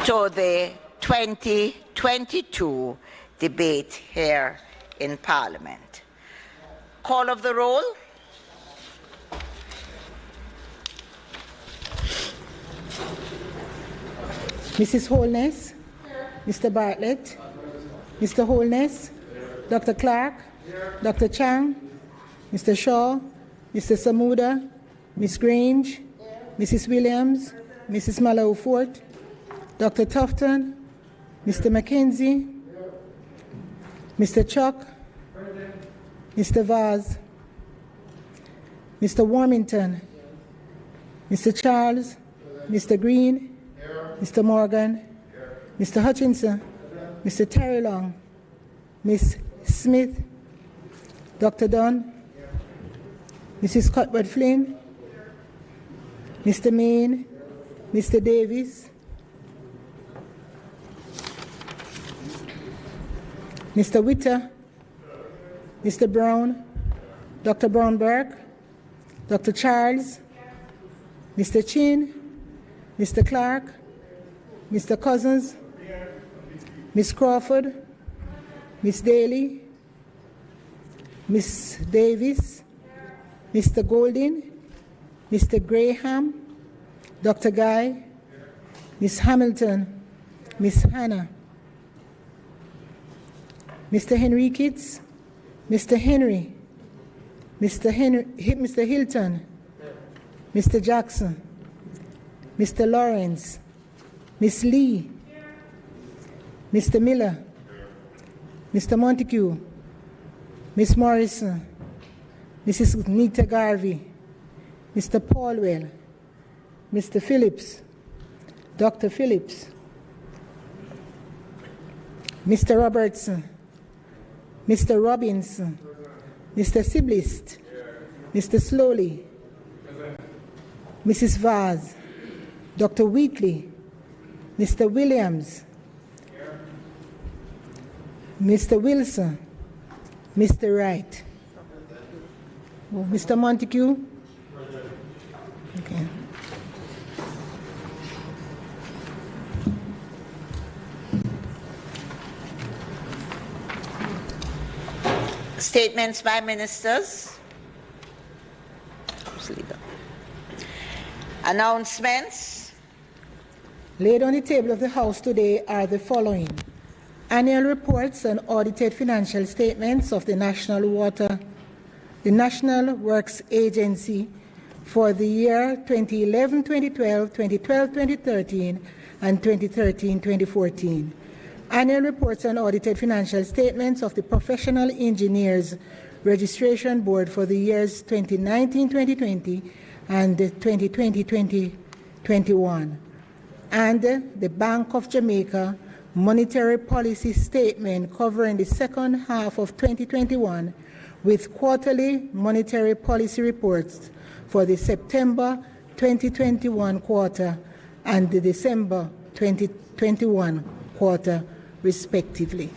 to the 2022 debate here in Parliament. Call of the roll. Mrs. Holness, Mr. Bartlett, Mr. Holness, Dr. Clark, Dr. Chang, Mr. Shaw, Mr. Samuda, Ms. Grange, Mrs. Williams, Mrs. Malawi-Fort, Dr. Tufton, Mr. McKenzie, Mr. Chuck, Mr. Vaz, Mr. Warmington, Mr. Charles, Mr. Green, Mr. Morgan, Mr. Hutchinson, Mr. Terry Long, Ms. Smith, Dr. Dunn, Mrs. Cuthbert Flynn, Mr. Main, Mr. Davis, Mr. Witter, Mr. Brown, Dr. Brownberg, Dr. Charles, Mr. Chin, Mr. Clark, Mr. Cousins, Ms. Crawford, Ms. Daly, Ms. Davis, Mr. Golding, Mr. Graham, Dr. Guy, Ms. Hamilton, Ms. Hannah, Mr. Henriquez, Mr. Henry, Mr. Hilton, Mr. Jackson, Mr. Lawrence, Ms. Lee, Mr. Miller, Mr. Montague, Ms. Morrison, Mrs. Nita Garvey, Mr. Paulwell, Mr. Phillips, Dr. Phillips, Mr. Robertson, Mr. Robinson, Mr. Siblist, Mr. Slowly, Mrs. Vaz, Dr. Wheatley, Mr. Williams, Mr. Wilson, Mr. Wright, Mr. Montague. Okay. Statements by ministers. Announcements. Laid on the table of the House today are the following: annual reports and audited financial statements of the National Works Agency for the year 2011, 2012, 2012, 2013, and 2013, 2014. Annual reports and audited financial statements of the Professional Engineers Registration Board for the years 2019, 2020, and 2020, 2021. And the Bank of Jamaica Monetary Policy Statement covering the second half of 2021 with quarterly monetary policy reports for the September 2021 quarter and the December 2021 quarter, respectively.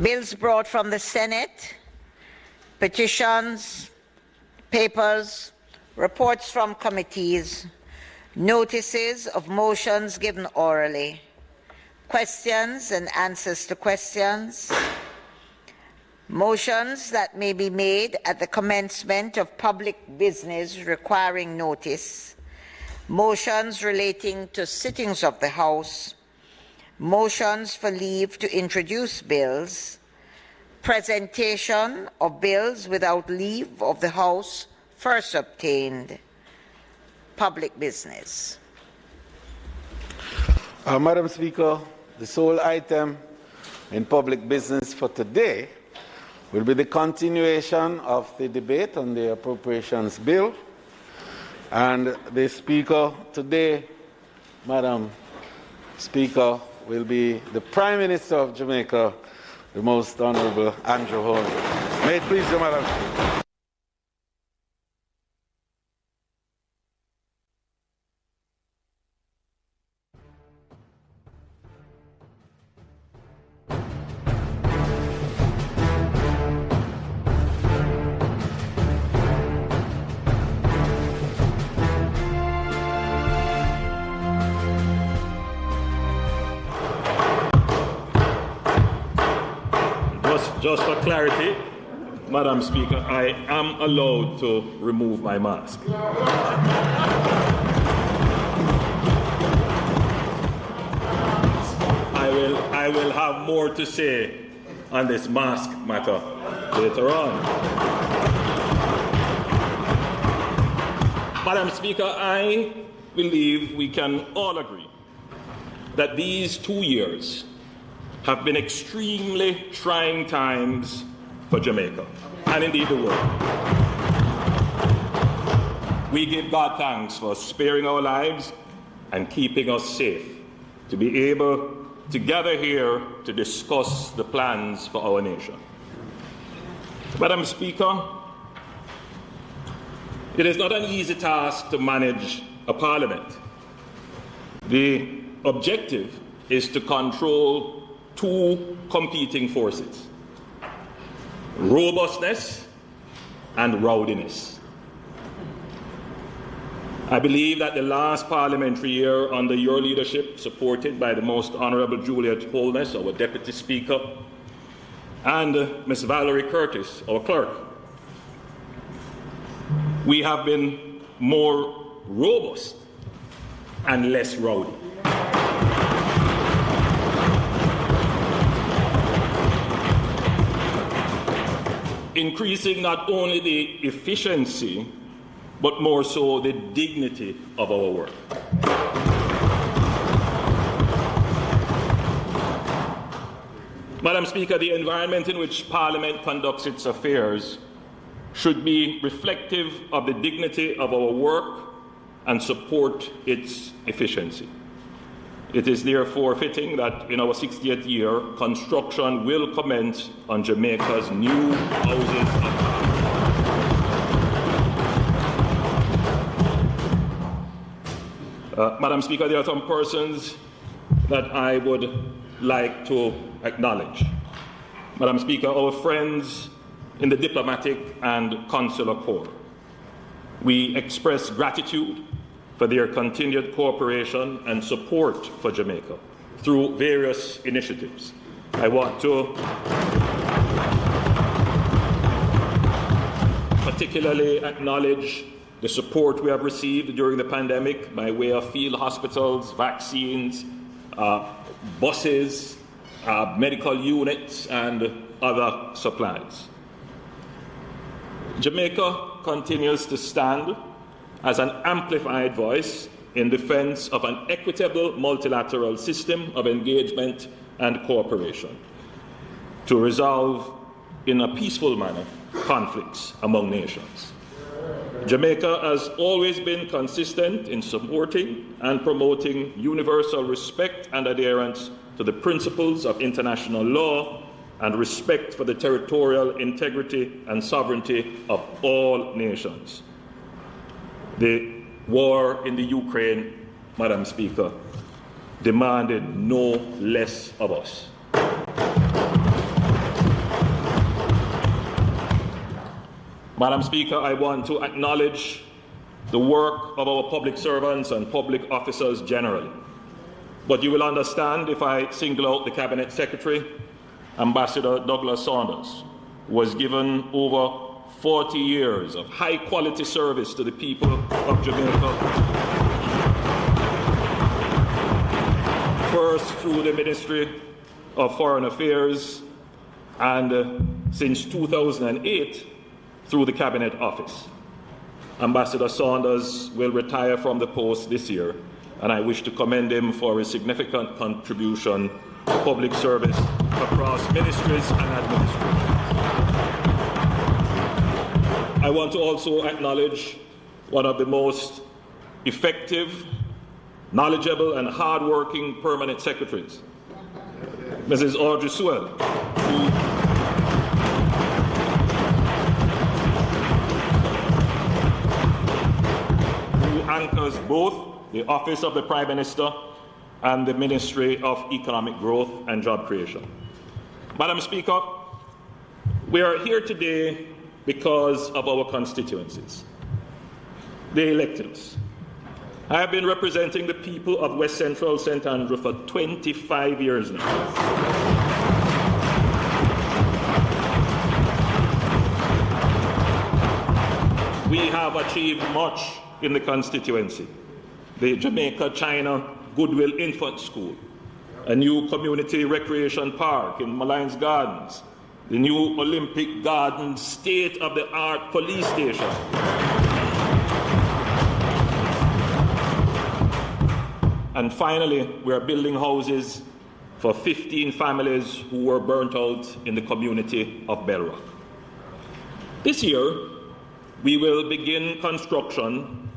Bills brought from the Senate, petitions, papers, reports from committees, notices of motions given orally, questions and answers to questions, motions that may be made at the commencement of public business requiring notice, motions relating to sittings of the House, motions for leave to introduce bills, presentation of bills without leave of the House first obtained, public business. Madam Speaker, the sole item in public business for today will be the continuation of the debate on the appropriations bill. And the Speaker today, Madam Speaker, will be the Prime Minister of Jamaica, the Most Honourable Andrew Holness. May it please the Madam Speaker. Just for clarity, Madam Speaker, I am allowed to remove my mask. I will have more to say on this mask matter later on. Madam Speaker, I believe we can all agree that these 2 years have been extremely trying times for Jamaica, and indeed the world. We give God thanks for sparing our lives and keeping us safe, to be able to gather here to discuss the plans for our nation. Madam Speaker, it is not an easy task to manage a parliament. The objective is to control two competing forces: robustness and rowdiness. I believe that the last parliamentary year under your leadership, supported by the Most Honourable Juliet Holness, our Deputy Speaker, and Ms. Valerie Curtis, our Clerk, we have been more robust and less rowdy. Increasing not only the efficiency, but more so the dignity of our work. Madam Speaker, the environment in which Parliament conducts its affairs should be reflective of the dignity of our work and support its efficiency. It is therefore fitting that in our 60th year, construction will commence on Jamaica's new Houses of Parliament. Madam Speaker, there are some persons that I would like to acknowledge. Madam Speaker, our friends in the diplomatic and consular corps. We express gratitude for their continued cooperation and support for Jamaica through various initiatives. I want to particularly acknowledge the support we have received during the pandemic by way of field hospitals, vaccines, buses, medical units, and other supplies. Jamaica continues to stand as an amplified voice in defense of an equitable multilateral system of engagement and cooperation to resolve in a peaceful manner conflicts among nations. Jamaica has always been consistent in supporting and promoting universal respect and adherence to the principles of international law and respect for the territorial integrity and sovereignty of all nations. The war in the Ukraine, Madam Speaker, demanded no less of us. Madam Speaker, I want to acknowledge the work of our public servants and public officers generally. But you will understand if I single out the Cabinet Secretary, Ambassador Douglas Saunders, who was given over 40 years of high-quality service to the people of Jamaica. First through the Ministry of Foreign Affairs and since 2008 through the Cabinet Office. Ambassador Saunders will retire from the post this year, and I wish to commend him for his significant contribution to public service across ministries and administrations. I want to also acknowledge one of the most effective, knowledgeable, and hard-working permanent secretaries, Mrs. Audrey Sewell, who anchors both the Office of the Prime Minister and the Ministry of Economic Growth and Job Creation. Madam Speaker, we are here today because of our constituencies. They elected us. I have been representing the people of West Central St. Andrew for 25 years now. we have achieved much in the constituency. The Jamaica-China Goodwill Infant School, a new community recreation park in Malines Gardens, the new Olympic Garden state-of-the-art police station, and finally, we are building houses for 15 families who were burnt out in the community of Bellrock. This year, we will begin construction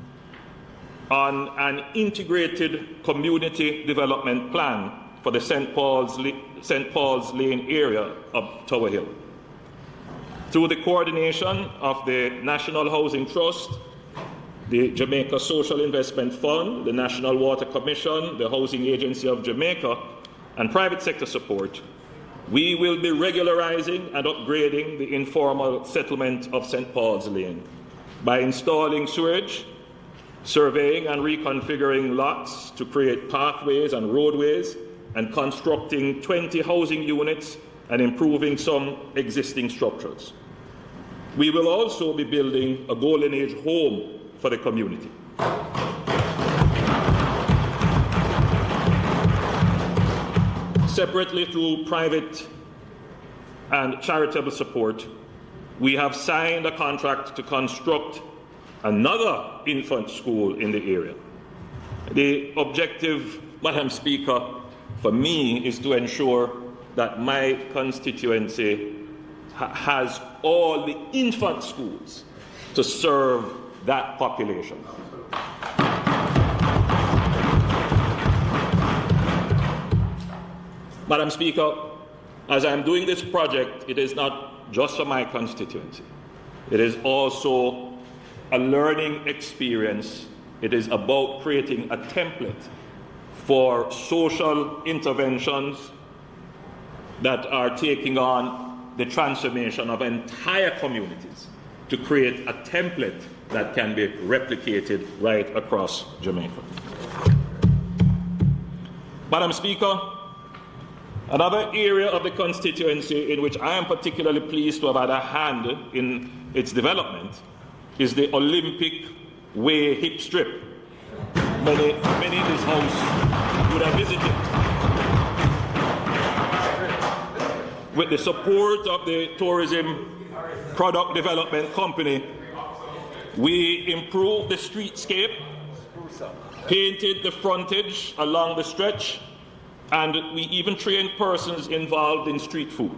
on an integrated community development plan for the St. Paul's Lane area of Tower Hill. Through the coordination of the National Housing Trust, the Jamaica Social Investment Fund, the National Water Commission, the Housing Agency of Jamaica, and private sector support, we will be regularizing and upgrading the informal settlement of St. Paul's Lane by installing sewage, surveying and reconfiguring lots to create pathways and roadways, and constructing 20 housing units and improving some existing structures. We will also be building a Golden Age home for the community. Separately, through private and charitable support, we have signed a contract to construct another infant school in the area. The objective, Madam Speaker, for me is to ensure that my constituency has all the infant schools to serve that population. Madam Speaker, as I'm doing this project, it is not just for my constituency. It is also a learning experience. It is about creating a template for social interventions that are taking on the transformation of entire communities to create a template that can be replicated right across Jamaica. Madam Speaker, another area of the constituency in which I am particularly pleased to have had a hand in its development is the Olympic Way hip strip. Many in this house would have visited. With the support of the Tourism Product Development Company, we improved the streetscape, painted the frontage along the stretch, and we even trained persons involved in street food.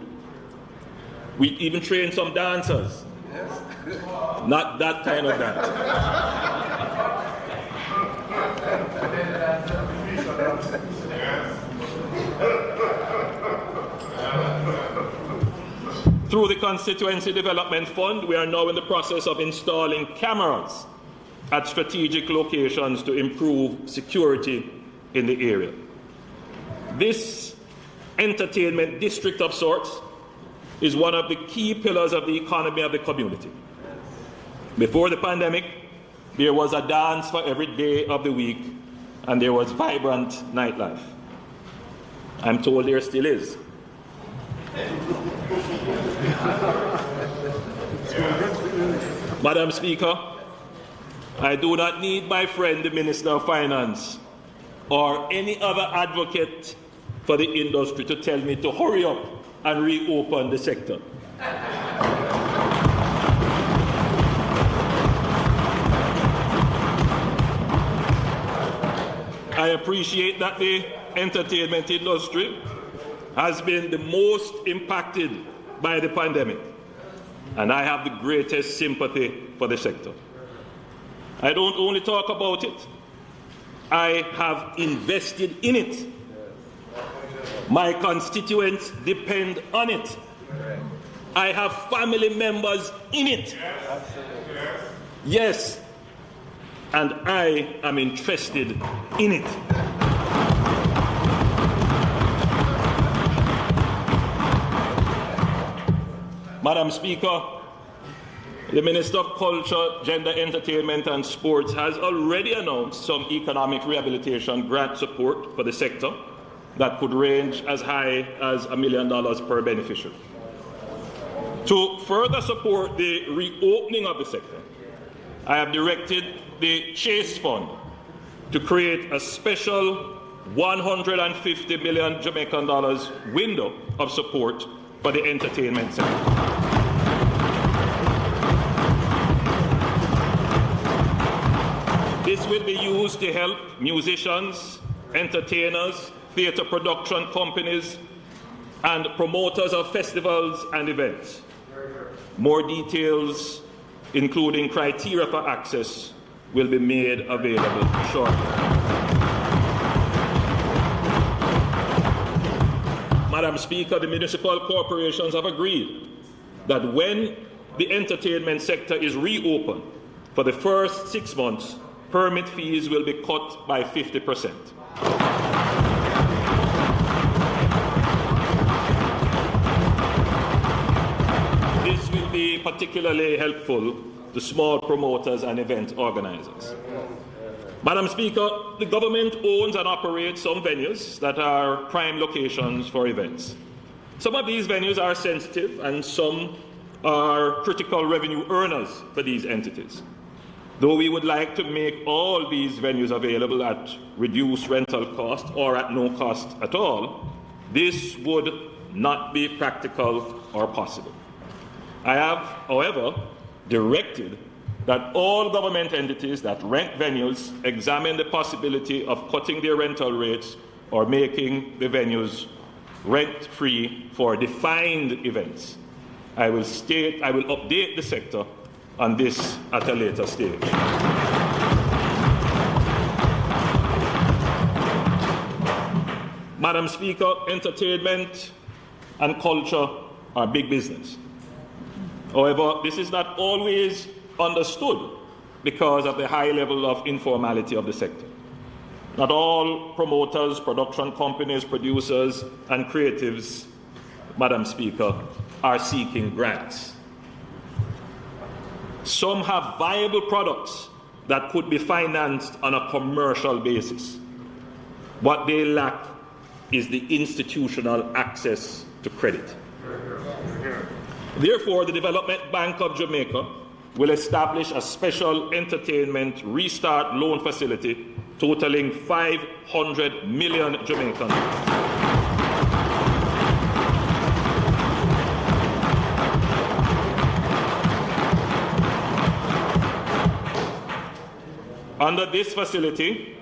We even trained some dancers. Not that kind of dance. Through the Constituency Development Fund, we are now in the process of installing cameras at strategic locations to improve security in the area. This entertainment district of sorts is one of the key pillars of the economy of the community. Before the pandemic, there was a dance for every day of the week, and there was vibrant nightlife. I'm told there still is. Madam Speaker, I do not need my friend, the Minister of Finance, or any other advocate for the industry to tell me to hurry up and reopen the sector. I appreciate that the entertainment industry has been the most impacted by the pandemic, and I have the greatest sympathy for the sector. I don't only talk about it, I have invested in it. My constituents depend on it. I have family members in it. Yes, and I am interested in it. Madam Speaker, the Minister of Culture, Gender, Entertainment and Sports has already announced some economic rehabilitation grant support for the sector that could range as high as $1 million per beneficiary. To further support the reopening of the sector, I have directed the Chase Fund to create a special 150 million Jamaican dollars window of support for the entertainment sector. This will be used to help musicians, entertainers, theatre production companies, and promoters of festivals and events. More details, including criteria for access, will be made available shortly. Madam Speaker, the municipal corporations have agreed that when the entertainment sector is reopened, for the first 6 months, permit fees will be cut by 50%. This will be particularly helpful to small promoters and event organizers. Madam Speaker, the government owns and operates some venues that are prime locations for events. Some of these venues are sensitive and some are critical revenue earners for these entities. Though we would like to make all these venues available at reduced rental cost or at no cost at all, this would not be practical or possible. I have, however, directed that all government entities that rent venues examine the possibility of cutting their rental rates or making the venues rent-free for defined events. I will update the sector on this at a later stage. Madam Speaker, entertainment and culture are big business. However, this is not always understood because of the high level of informality of the sector. Not all promoters, production companies, producers, and creatives, Madam Speaker, are seeking grants. Some have viable products that could be financed on a commercial basis. What they lack is the institutional access to credit. Therefore, the Development Bank of Jamaica will establish a special entertainment restart loan facility totaling 500 million Jamaicans. Under this facility,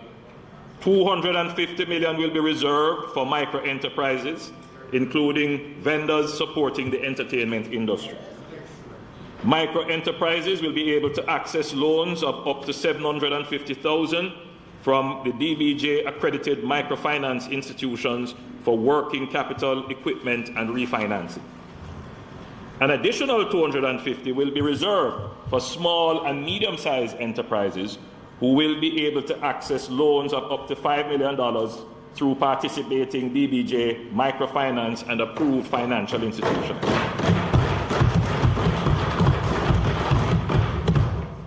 250 million will be reserved for micro-enterprises, including vendors supporting the entertainment industry. Micro-enterprises will be able to access loans of up to $750,000 from the DBJ-accredited microfinance institutions for working capital, equipment, and refinancing. An additional 250 will be reserved for small and medium-sized enterprises who will be able to access loans of up to $5 million through participating DBJ, microfinance, and approved financial institutions.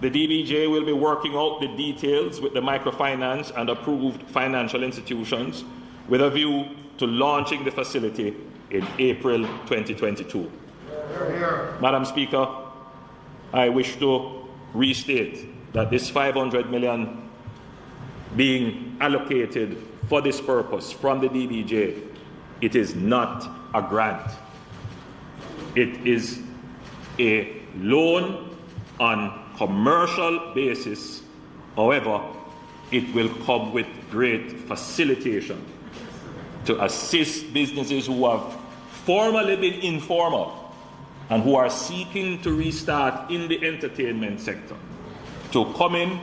The DBJ will be working out the details with the microfinance and approved financial institutions with a view to launching the facility in April 2022. Madam Speaker, I wish to restate that this 500 million being allocated for this purpose from the DBJ, it is not a grant. It is a loan on commercial basis. However, it will come with great facilitation to assist businesses who have formerly been informal and who are seeking to restart in the entertainment sector, to come in,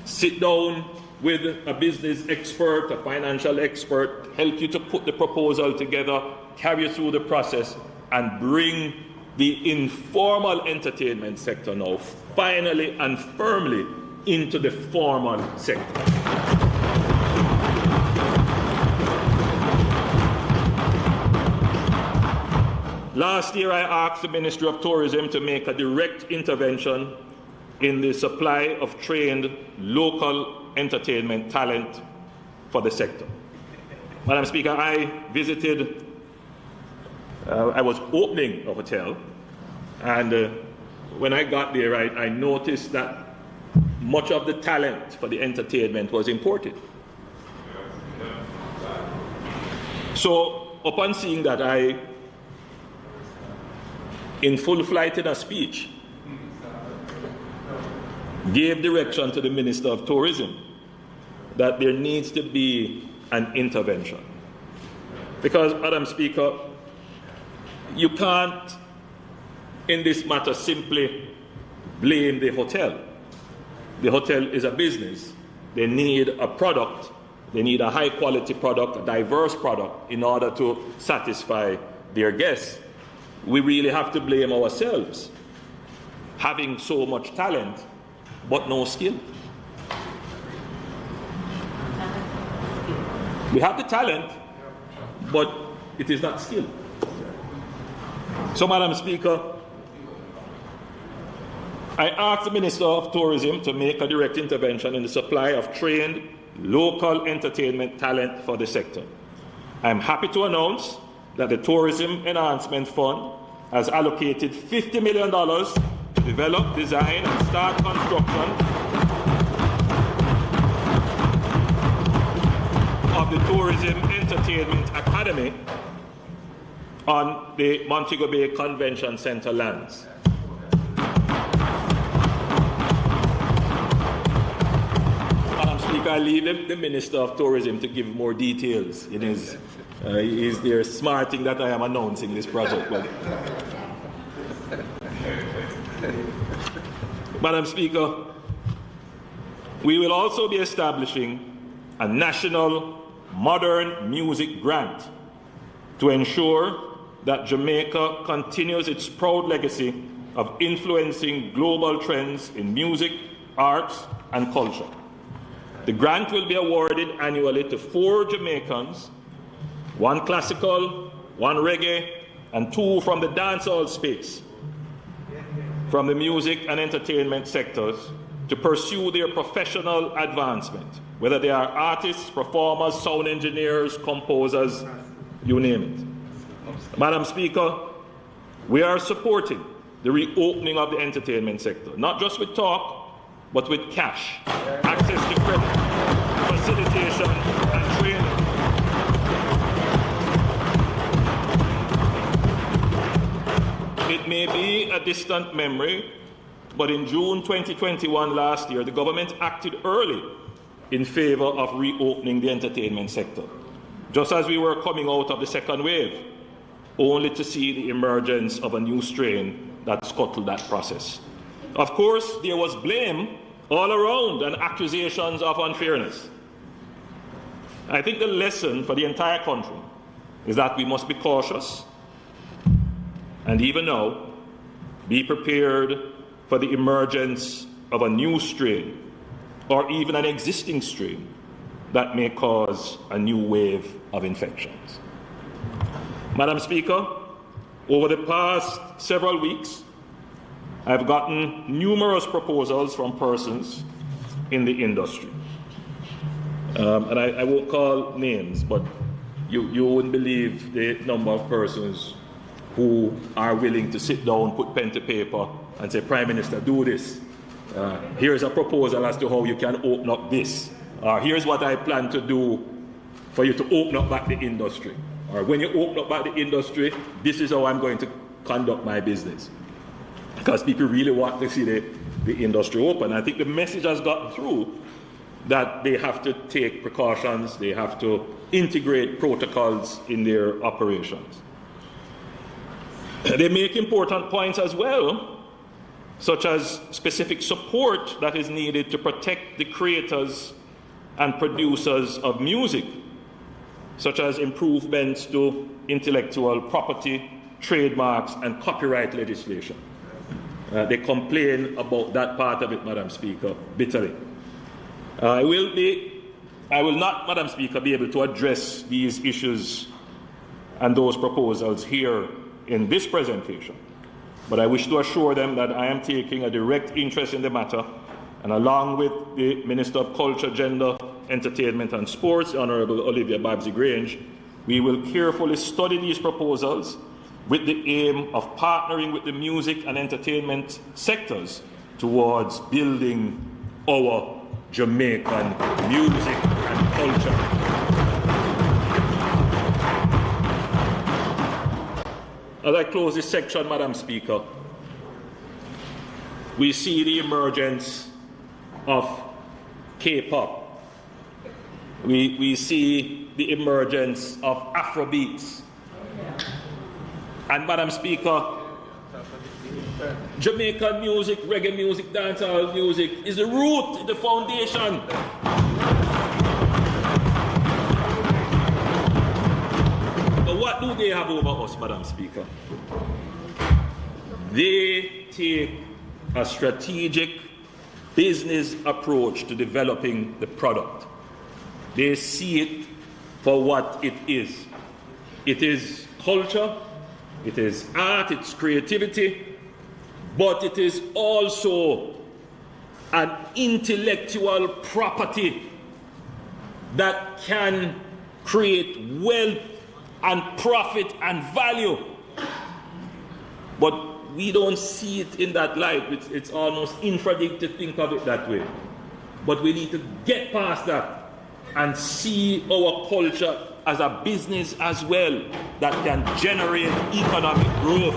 sit down with a business expert, a financial expert, help you to put the proposal together, carry you through the process, and bring the informal entertainment sector now finally and firmly into the formal sector. Last year, I asked the Ministry of Tourism to make a direct intervention in the supply of trained local entertainment talent for the sector. Madam Speaker, I was opening a hotel, and when I got there, I noticed that much of the talent for the entertainment was imported. So upon seeing that, I, in full flight in a speech, gave direction to the Minister of Tourism that there needs to be an intervention. Because, Madam Speaker, you can't, in this matter, simply blame the hotel. The hotel is a business. They need a product. They need a high-quality product, a diverse product, in order to satisfy their guests. We really have to blame ourselves, having so much talent, but no skill. We have the talent, but it is not skill. So, Madam Speaker, I asked the Minister of Tourism to make a direct intervention in the supply of trained local entertainment talent for the sector. I am happy to announce that the Tourism Enhancement Fund has allocated $50 million to develop, design, and start construction of the Tourism Entertainment Academy on the Montego Bay Convention Center lands. Madam Speaker, I leave the Minister of Tourism to give more details in his he's there smarting that I am announcing this project. Madam Speaker, we will also be establishing a national modern music grant to ensure that Jamaica continues its proud legacy of influencing global trends in music, arts, and culture. The grant will be awarded annually to 4 Jamaicans, 1 classical, 1 reggae, and 2 from the dancehall space, from the music and entertainment sectors, to pursue their professional advancement, whether they are artists, performers, sound engineers, composers, you name it. Madam Speaker, we are supporting the reopening of the entertainment sector, not just with talk, but with cash, access to credit, facilitation, and training. It may be a distant memory, but in June 2021 last year, the government acted early in favor of reopening the entertainment sector, just as we were coming out of the second wave, only to see the emergence of a new strain that scuttled that process. Of course, there was blame all around and accusations of unfairness. I think the lesson for the entire country is that we must be cautious and even now be prepared for the emergence of a new strain or even an existing strain that may cause a new wave of infections. Madam Speaker, over the past several weeks, I've gotten numerous proposals from persons in the industry. And I won't call names, but you wouldn't believe the number of persons who are willing to sit down, put pen to paper, and say, Prime Minister, do this. Here's a proposal as to how you can open up this. Or here's what I plan to do for you to open up back the industry. Or when you open up back the industry, this is how I'm going to conduct my business. Because people really want to see the industry open. I think the message has gotten through that they have to take precautions, they have to integrate protocols in their operations. They make important points as well, such as specific support that is needed to protect the creators and producers of music, such as improvements to intellectual property, trademarks, and copyright legislation. They complain about that part of it, Madam Speaker, bitterly. I will not, Madam Speaker, be able to address these issues and those proposals here in this presentation, but I wish to assure them that I am taking a direct interest in the matter, and along with the Minister of Culture, Gender, Entertainment and Sports, the Honourable Olivia Babsy-Grange, we will carefully study these proposals with the aim of partnering with the music and entertainment sectors towards building our Jamaican music and culture. As I close this section, Madam Speaker, we see the emergence of K-pop. We see the emergence of Afrobeats. And Madam Speaker, Jamaican music, reggae music, dancehall music is the root, the foundation. But what do they have over us, Madam Speaker? They take a strategic business approach to developing the product. They see it for what it is. It is culture, it is art, it's creativity, but it is also an intellectual property that can create wealth and profit and value. But we don't see it in that light. It's almost infradig to think of it that way. But we need to get past that and see our culture as a business as well that can generate economic growth.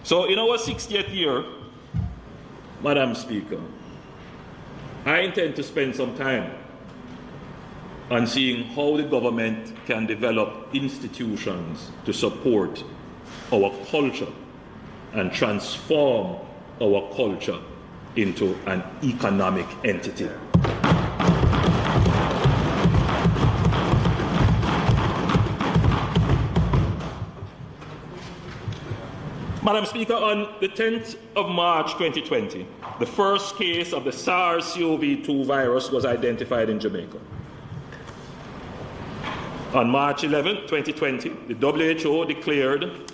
So in our 60th year, Madam Speaker, I intend to spend some time on seeing how the government can develop institutions to support our culture and transform our culture into an economic entity. Madam Speaker, on the 10th of March 2020, the first case of the SARS-CoV-2 virus was identified in Jamaica. On March 11, 2020, the WHO declared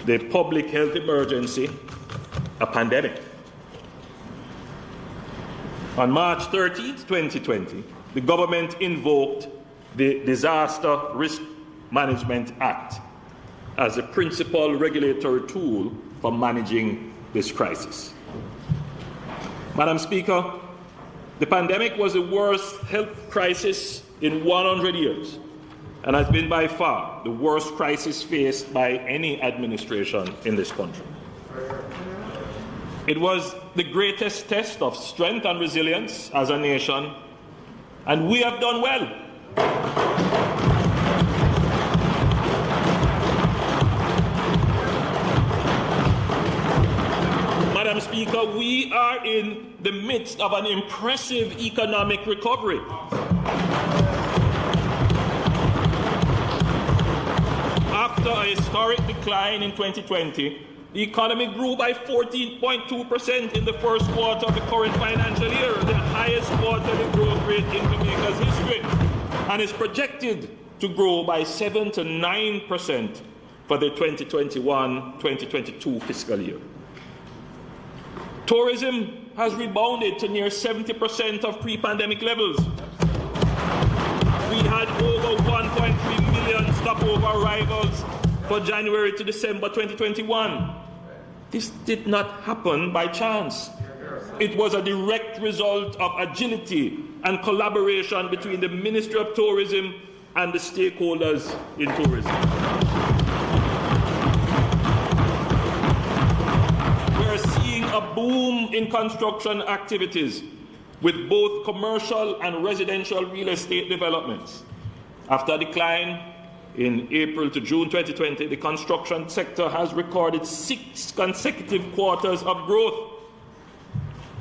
the public health emergency a pandemic. On March 13, 2020, the government invoked the Disaster Risk Management Act as a principal regulatory tool for managing this crisis. Madam Speaker, the pandemic was the worst health crisis in 100 years and has been by far the worst crisis faced by any administration in this country. It was the greatest test of strength and resilience as a nation, and we have done well. Madam Speaker, we are in the midst of an impressive economic recovery. After a historic decline in 2020, the economy grew by 14.2% in the first quarter of the current financial year, the highest quarterly growth rate in Jamaica's history, and is projected to grow by 7 to 9% for the 2021-2022 fiscal year. Tourism has rebounded to near 70% of pre-pandemic levels. We had over 1.3 million stopover arrivals for January to December 2021. This did not happen by chance. It was a direct result of agility and collaboration between the Ministry of Tourism and the stakeholders in tourism. We are seeing a boom in construction activities with both commercial and residential real estate developments. After a decline in April to June 2020, the construction sector has recorded 6 consecutive quarters of growth.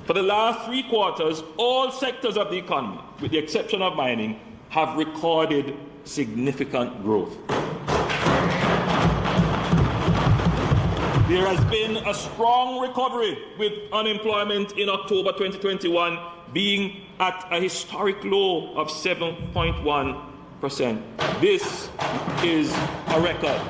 For the last 3 quarters, all sectors of the economy, with the exception of mining, have recorded significant growth. There has been a strong recovery, with unemployment in October 2021 being at a historic low of 7.1%. This is a record.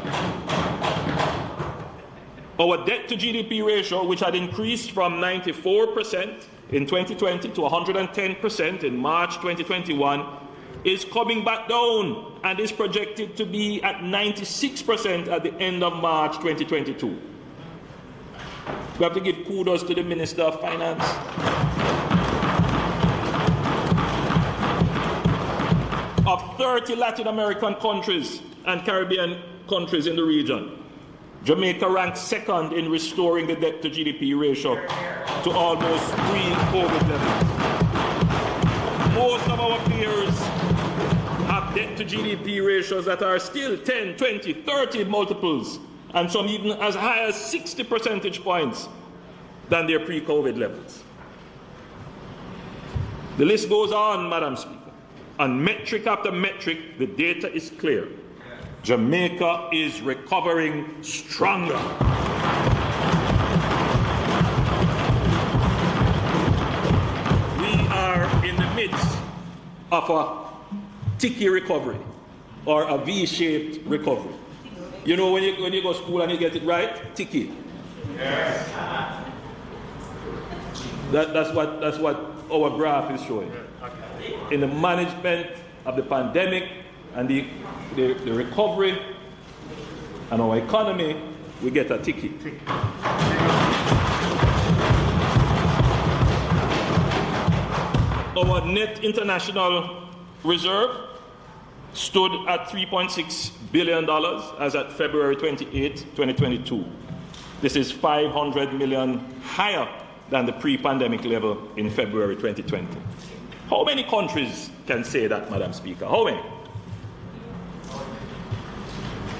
Our debt to GDP ratio, which had increased from 94% in 2020 to 110% in March 2021, is coming back down and is projected to be at 96% at the end of March 2022. We have to give kudos to the Minister of Finance. Of 30 Latin American countries and Caribbean countries in the region, Jamaica ranked second in restoring the debt to GDP ratio to almost pre-COVID levels. Most of our peers have debt to GDP ratios that are still 10, 20, 30 multiples, and some even as high as 60 percentage points than their pre-COVID levels. The list goes on, Madam Speaker. On metric after metric, the data is clear. Jamaica is recovering stronger. We are in the midst of a ticky recovery or a V-shaped recovery. You know when you go to school and you get it right? Ticky. Yes. That's what our graph is showing. In the management of the pandemic and the recovery and our economy, we get a ticky. Our net international reserve stood at $3.6 billion as at February 28, 2022. This is $500 million higher than the pre-pandemic level in February 2020. How many countries can say that, Madam Speaker? How many?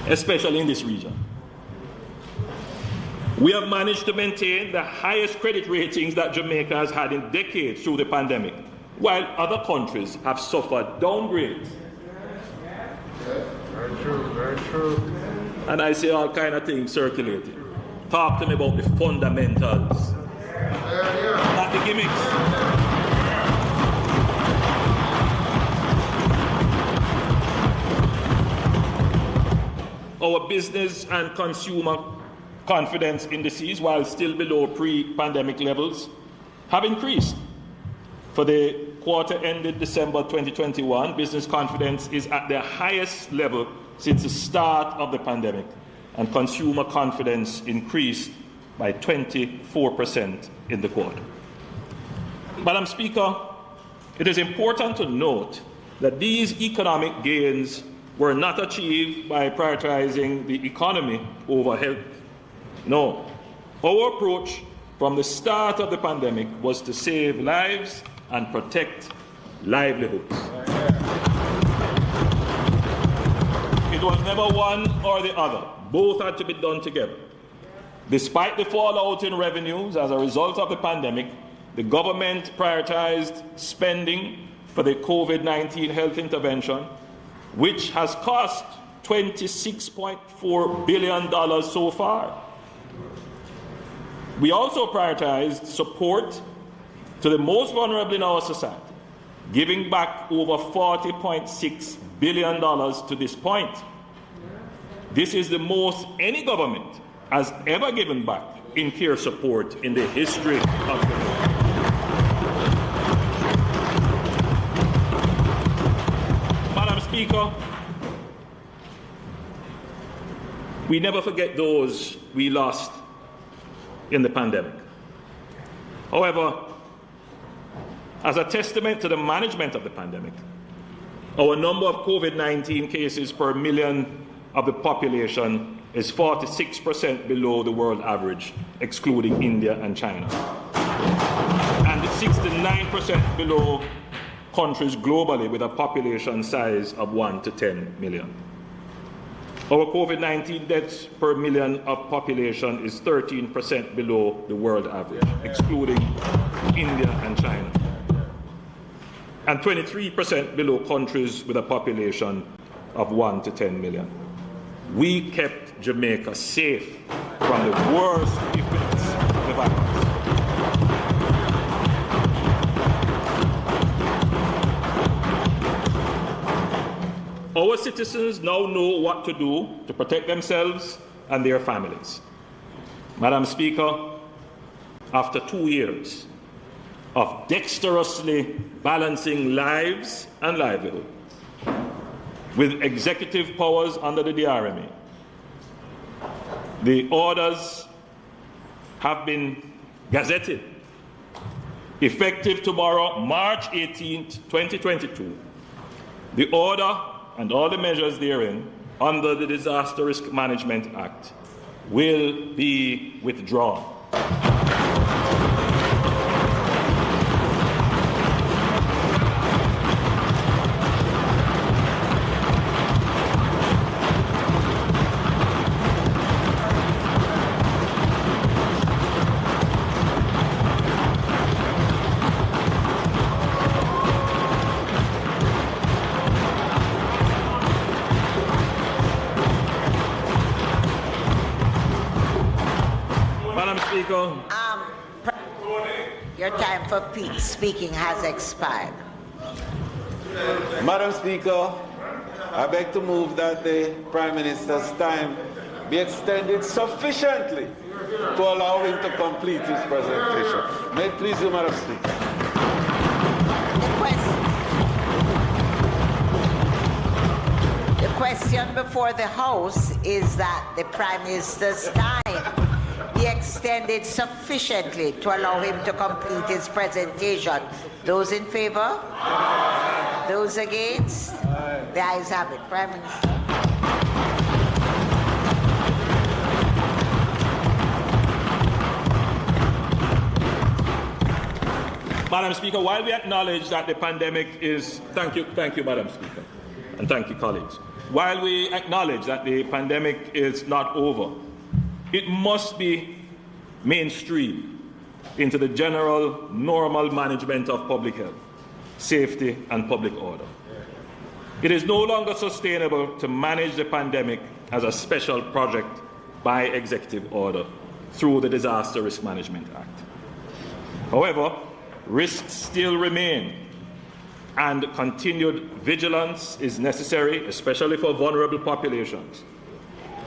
Especially in this region. We have managed to maintain the highest credit ratings that Jamaica has had in decades through the pandemic, while other countries have suffered downgrades. Very true, very true. And I see all kind of things circulating. Talk to me about the fundamentals, not the gimmicks. Our business and consumer confidence indices, while still below pre-pandemic levels, have increased. For the quarter ended December 2021, business confidence is at their highest level since the start of the pandemic, and consumer confidence increased by 24% in the quarter. Madam Speaker, it is important to note that these economic gains were not achieved by prioritizing the economy over health. No. Our approach from the start of the pandemic was to save lives and protect livelihoods. It was never one or the other. Both had to be done together. Despite the fallout in revenues as a result of the pandemic, the government prioritized spending for the COVID-19 health intervention, which has cost $26.4 billion so far. We also prioritized support to the most vulnerable in our society, giving back over $40.6 billion to this point. This is the most any government has ever given back in care support in the history of the world. Madam Speaker, we never forget those we lost in the pandemic. However, as a testament to the management of the pandemic, our number of COVID-19 cases per million of the population is 46% below the world average, excluding India and China, and 69% below countries globally with a population size of 1 to 10 million. Our COVID-19 deaths per million of population is 13% below the world average, excluding India and China, and 23% below countries with a population of 1 to 10 million. We kept Jamaica safe from the worst effects of the virus. Our citizens now know what to do to protect themselves and their families. Madam Speaker, after 2 years of dexterously balancing lives and livelihood with executive powers under the DRMA, the orders have been gazetted. Effective tomorrow, March 18th, 2022, the order and all the measures therein under the Disaster Risk Management Act will be withdrawn. Your time for speaking has expired. Madam Speaker, I beg to move that the Prime Minister's time be extended sufficiently to allow him to complete his presentation. May it please you, Madam Speaker. The question before the House is that the Prime Minister's time be extended sufficiently to allow him to complete his presentation. Those in favor? Those against? The ayes have it. Prime Minister. Madam Speaker, while we acknowledge that the pandemic is... Thank you, Madam Speaker, and thank you, colleagues. While we acknowledge that the pandemic is not over, it must be mainstreamed into the general normal management of public health, safety, and public order. It is no longer sustainable to manage the pandemic as a special project by executive order through the Disaster Risk Management Act. However, risks still remain, and continued vigilance is necessary, especially for vulnerable populations.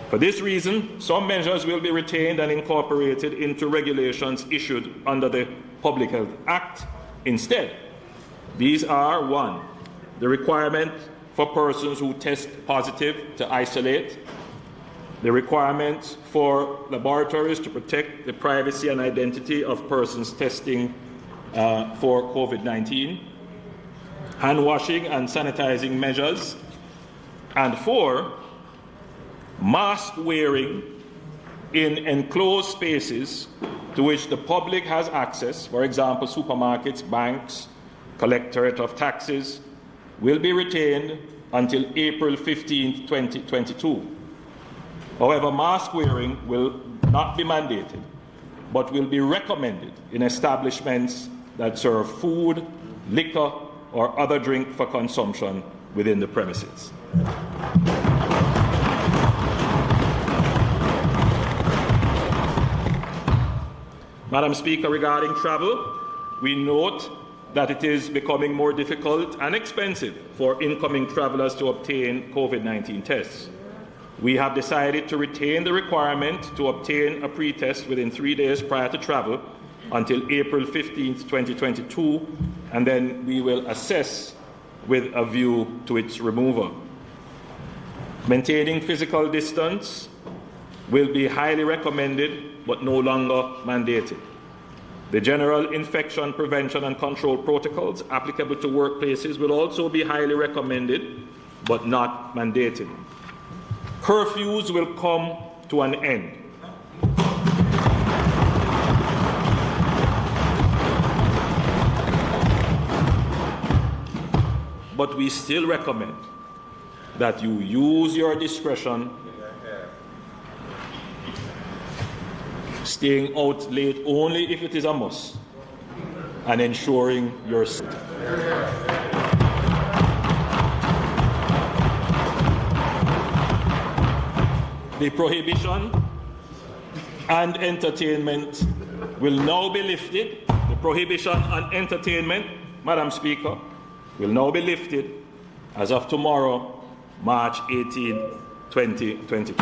For this reason, some measures will be retained and incorporated into regulations issued under the Public Health Act. Instead, these are: 1, the requirement for persons who test positive to isolate, the requirement for laboratories to protect the privacy and identity of persons testing for COVID-19, hand washing and sanitizing measures, and 4, mask wearing in enclosed spaces to which the public has access, for example, supermarkets, banks, collectorate of taxes, will be retained until April 15, 2022. However, mask wearing will not be mandated, but will be recommended in establishments that serve food, liquor, or other drink for consumption within the premises. Madam Speaker, regarding travel, we note that it is becoming more difficult and expensive for incoming travelers to obtain COVID-19 tests. We have decided to retain the requirement to obtain a pre-test within 3 days prior to travel until April 15, 2022, and then we will assess with a view to its removal. Maintaining physical distance will be highly recommended but no longer mandated. The general infection prevention and control protocols applicable to workplaces will also be highly recommended but not mandated. Curfews will come to an end. But we still recommend that you use your discretion, staying out late only if it is a must, and ensuring your safety. The prohibition and entertainment will now be lifted. The prohibition on entertainment, Madam Speaker, will now be lifted as of tomorrow, March 18, 2022.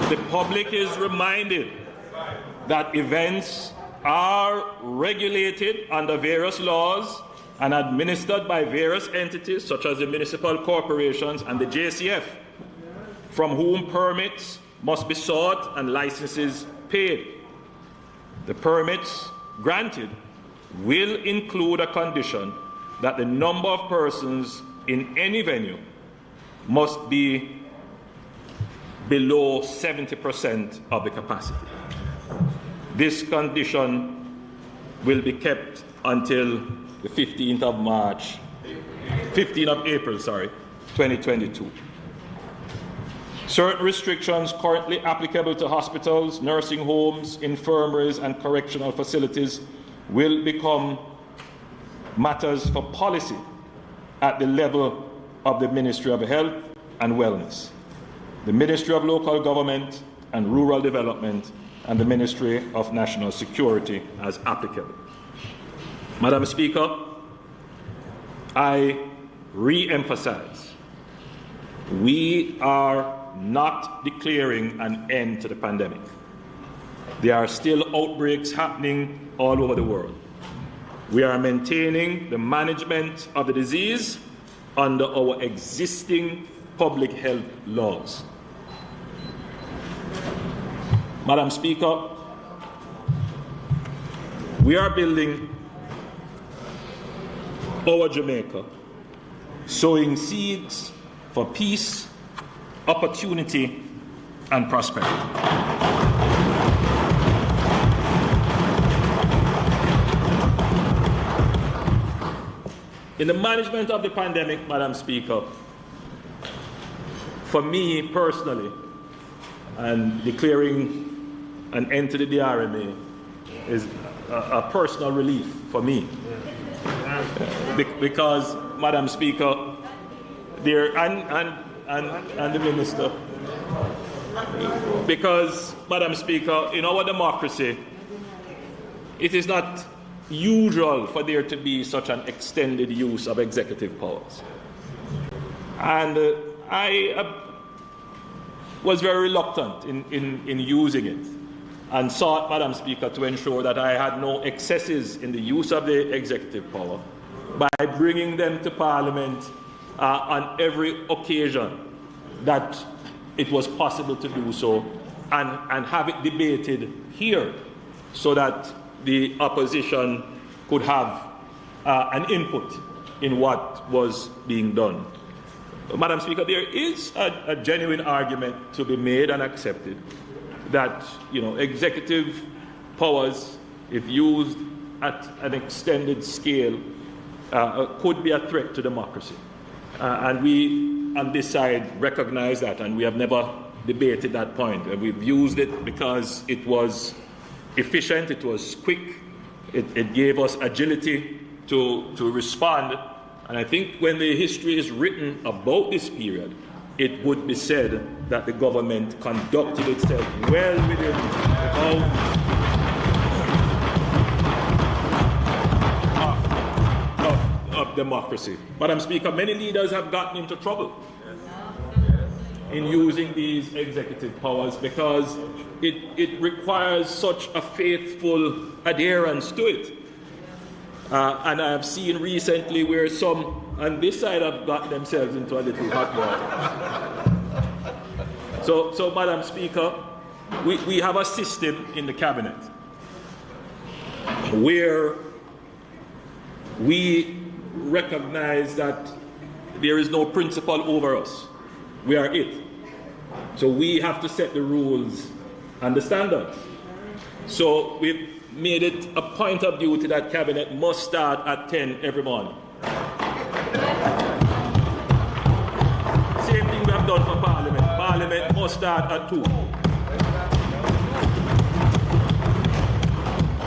The public is reminded that events are regulated under various laws and administered by various entities such as the municipal corporations and the JCF, from whom permits must be sought and licenses paid. The permits granted will include a condition that the number of persons in any venue must be below 70% of the capacity. This condition will be kept until the 15th of April, 2022. Certain restrictions currently applicable to hospitals, nursing homes, infirmaries, and correctional facilities will become matters for policy at the level of the Ministry of Health and Wellness, the Ministry of Local Government and Rural Development, and the Ministry of National Security as applicable. Madam Speaker, I re-emphasize, we are not declaring an end to the pandemic. There are still outbreaks happening all over the world. We are maintaining the management of the disease under our existing public health laws. Madam Speaker, we are building our Jamaica, sowing seeds for peace, opportunity, and prosperity. In the management of the pandemic, Madam Speaker, for me personally, and declaring an end to the DRMA is a personal relief for me. Because, Madam Speaker, there and the Minister, because, Madam Speaker, in our democracy, it is not usual for there to be such an extended use of executive powers. And I was very reluctant in using it, and sought, Madam Speaker, to ensure that I had no excesses in the use of the executive power by bringing them to Parliament on every occasion that it was possible to do so, and have it debated here so that the opposition could have an input in what was being done. Madam Speaker, there is a genuine argument to be made and accepted that, executive powers, if used at an extended scale, could be a threat to democracy. And we, on this side, recognize that, and we have never debated that point. We've used it because it was efficient, it was quick, it gave us agility to respond. And I think when the history is written about this period, it would be said that the government conducted itself well within the bounds of democracy. Madam Speaker, many leaders have gotten into trouble in using these executive powers because it requires such a faithful adherence to it. And I have seen recently where some on this side have got themselves into a little hot water. So Madam Speaker, we have a system in the cabinet where we recognize that there is no principle over us. We are it. So we have to set the rules and the standards. So we've made it a point of duty that cabinet must start at 10 every morning. Same thing we have done for Parliament. Parliament must start at 2.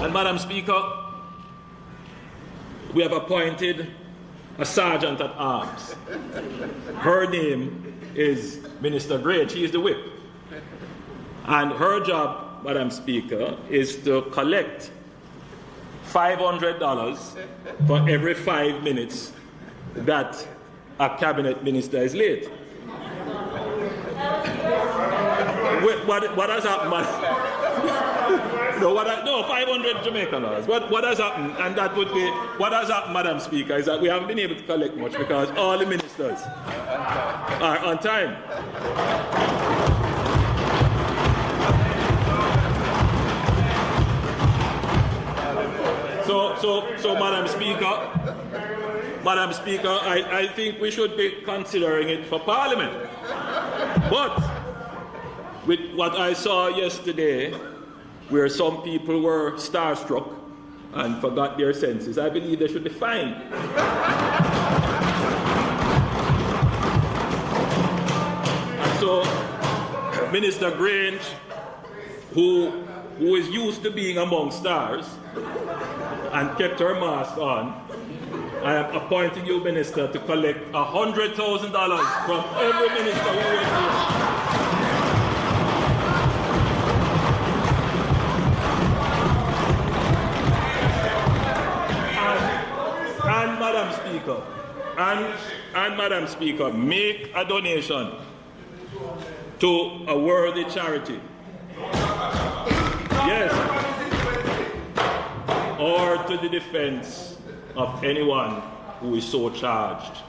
And Madam Speaker, we have appointed a sergeant at arms. Her name is Minister Gray. She is the whip. And her job, Madam Speaker, is to collect $500 for every 5 minutes that a cabinet minister is late. What has happened, No, 500 Jamaican dollars. What has happened, and that would be, what has happened, Madam Speaker, is that we haven't been able to collect much because all the ministers are on time. So Madam Speaker, I think we should be considering it for Parliament. But with what I saw yesterday, where some people were starstruck and forgot their senses, I believe they should be fined. So Minister Grange, who is used to being among stars and kept her mask on, I am appointing you, Minister, to collect $100,000 from every minister who was here. And Madam Speaker, make a donation to a worthy charity. Yes. Or to the defense of anyone who is so charged.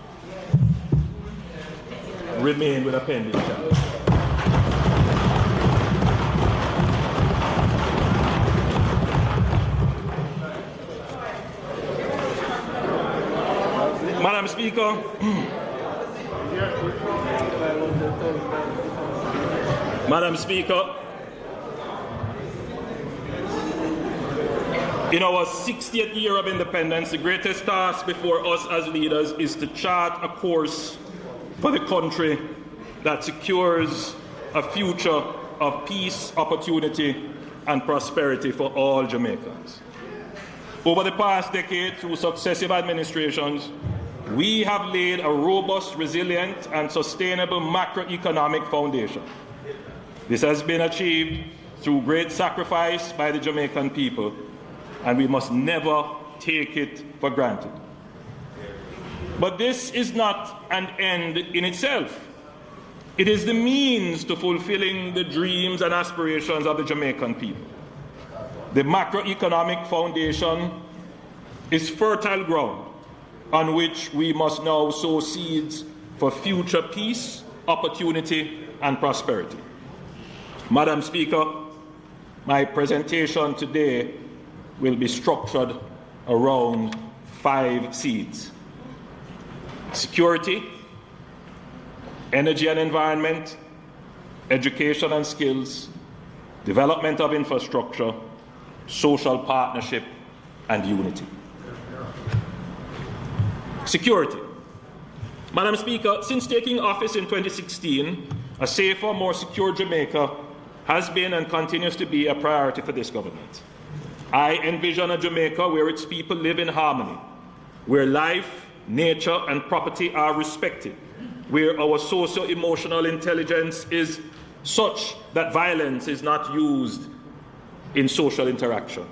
Remain with a pending charge. Madam Speaker, Madam Speaker, in our 60th year of independence, the greatest task before us as leaders is to chart a course for the country that secures a future of peace, opportunity, and prosperity for all Jamaicans. Over the past decade, through successive administrations, we have laid a robust, resilient, and sustainable macroeconomic foundation. This has been achieved through great sacrifice by the Jamaican people, and we must never take it for granted. But this is not an end in itself. It is the means to fulfilling the dreams and aspirations of the Jamaican people. The macroeconomic foundation is fertile ground on which we must now sow seeds for future peace, opportunity, and prosperity. Madam Speaker, my presentation today will be structured around 5 seeds: security, energy and environment, education and skills, development of infrastructure, social partnership, and unity. Security. Madam Speaker, since taking office in 2016, a safer, more secure Jamaica has been and continues to be a priority for this government. I envision a Jamaica where its people live in harmony, where life, nature, and property are respected, where our socio-emotional intelligence is such that violence is not used in social interaction.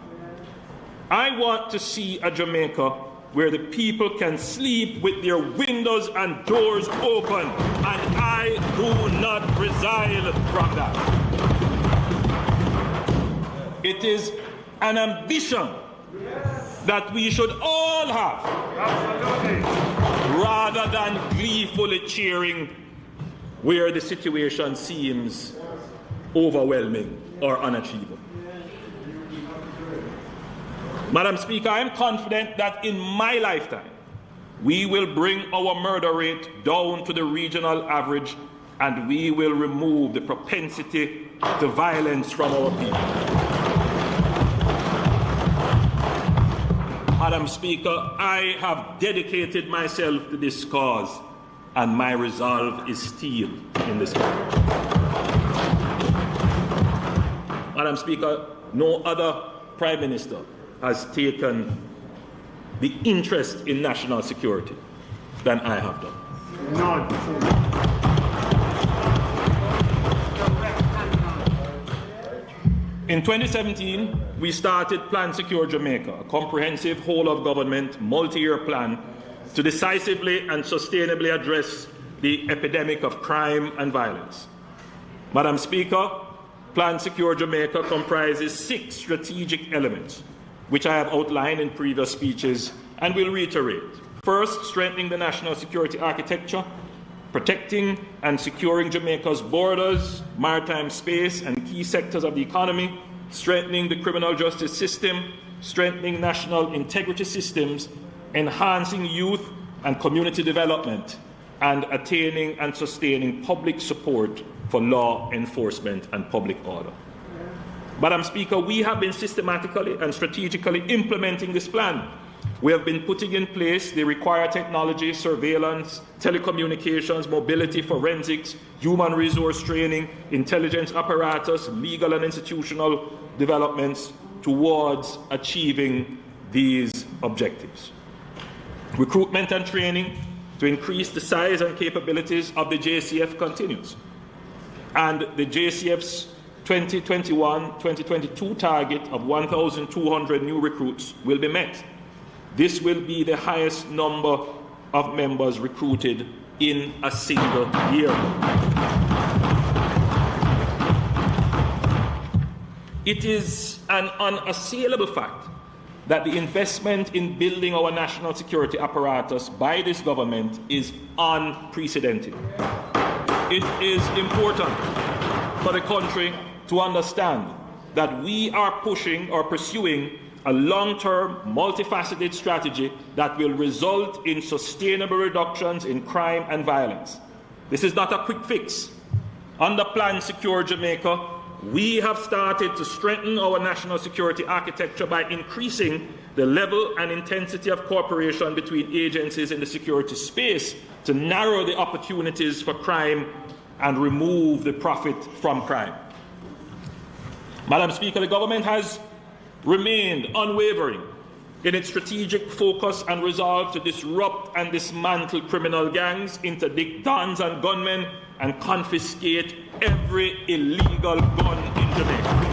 I want to see a Jamaica where the people can sleep with their windows and doors open, and I do not resile from that. It is an ambition that we should all have, rather than gleefully cheering where the situation seems overwhelming or unachievable. Madam Speaker, I am confident that in my lifetime, we will bring our murder rate down to the regional average, and we will remove the propensity to violence from our people. Madam Speaker, I have dedicated myself to this cause, and my resolve is steel in this matter. Madam Speaker, no other Prime Minister has taken the interest in national security than I have done. None. In 2017, we started Plan Secure Jamaica, a comprehensive whole-of-government, multi-year plan to decisively and sustainably address the epidemic of crime and violence. Madam Speaker, Plan Secure Jamaica comprises 6 strategic elements, which I have outlined in previous speeches and will reiterate. First, strengthening the national security architecture, protecting and securing Jamaica's borders, maritime space, and key sectors of the economy, strengthening the criminal justice system, strengthening national integrity systems, enhancing youth and community development, and attaining and sustaining public support for law enforcement and public order. Madam Speaker, we have been systematically and strategically implementing this plan. We have been putting in place the required technology, surveillance, telecommunications, mobility, forensics, human resource training, intelligence apparatus, legal and institutional developments towards achieving these objectives. Recruitment and training to increase the size and capabilities of the JCF continues. And the JCF's 2021-2022 target of 1,200 new recruits will be met. This will be the highest number of members recruited in a single year. It is an unassailable fact that the investment in building our national security apparatus by this government is unprecedented. It is important for the country to understand that we are pursuing a long-term, multifaceted strategy that will result in sustainable reductions in crime and violence. This is not a quick fix. Under Plan Secure Jamaica, we have started to strengthen our national security architecture by increasing the level and intensity of cooperation between agencies in the security space to narrow the opportunities for crime and remove the profit from crime. Madam Speaker, the government has remained unwavering in its strategic focus and resolve to disrupt and dismantle criminal gangs, interdict dons and gunmen, and confiscate every illegal gun in Jamaica.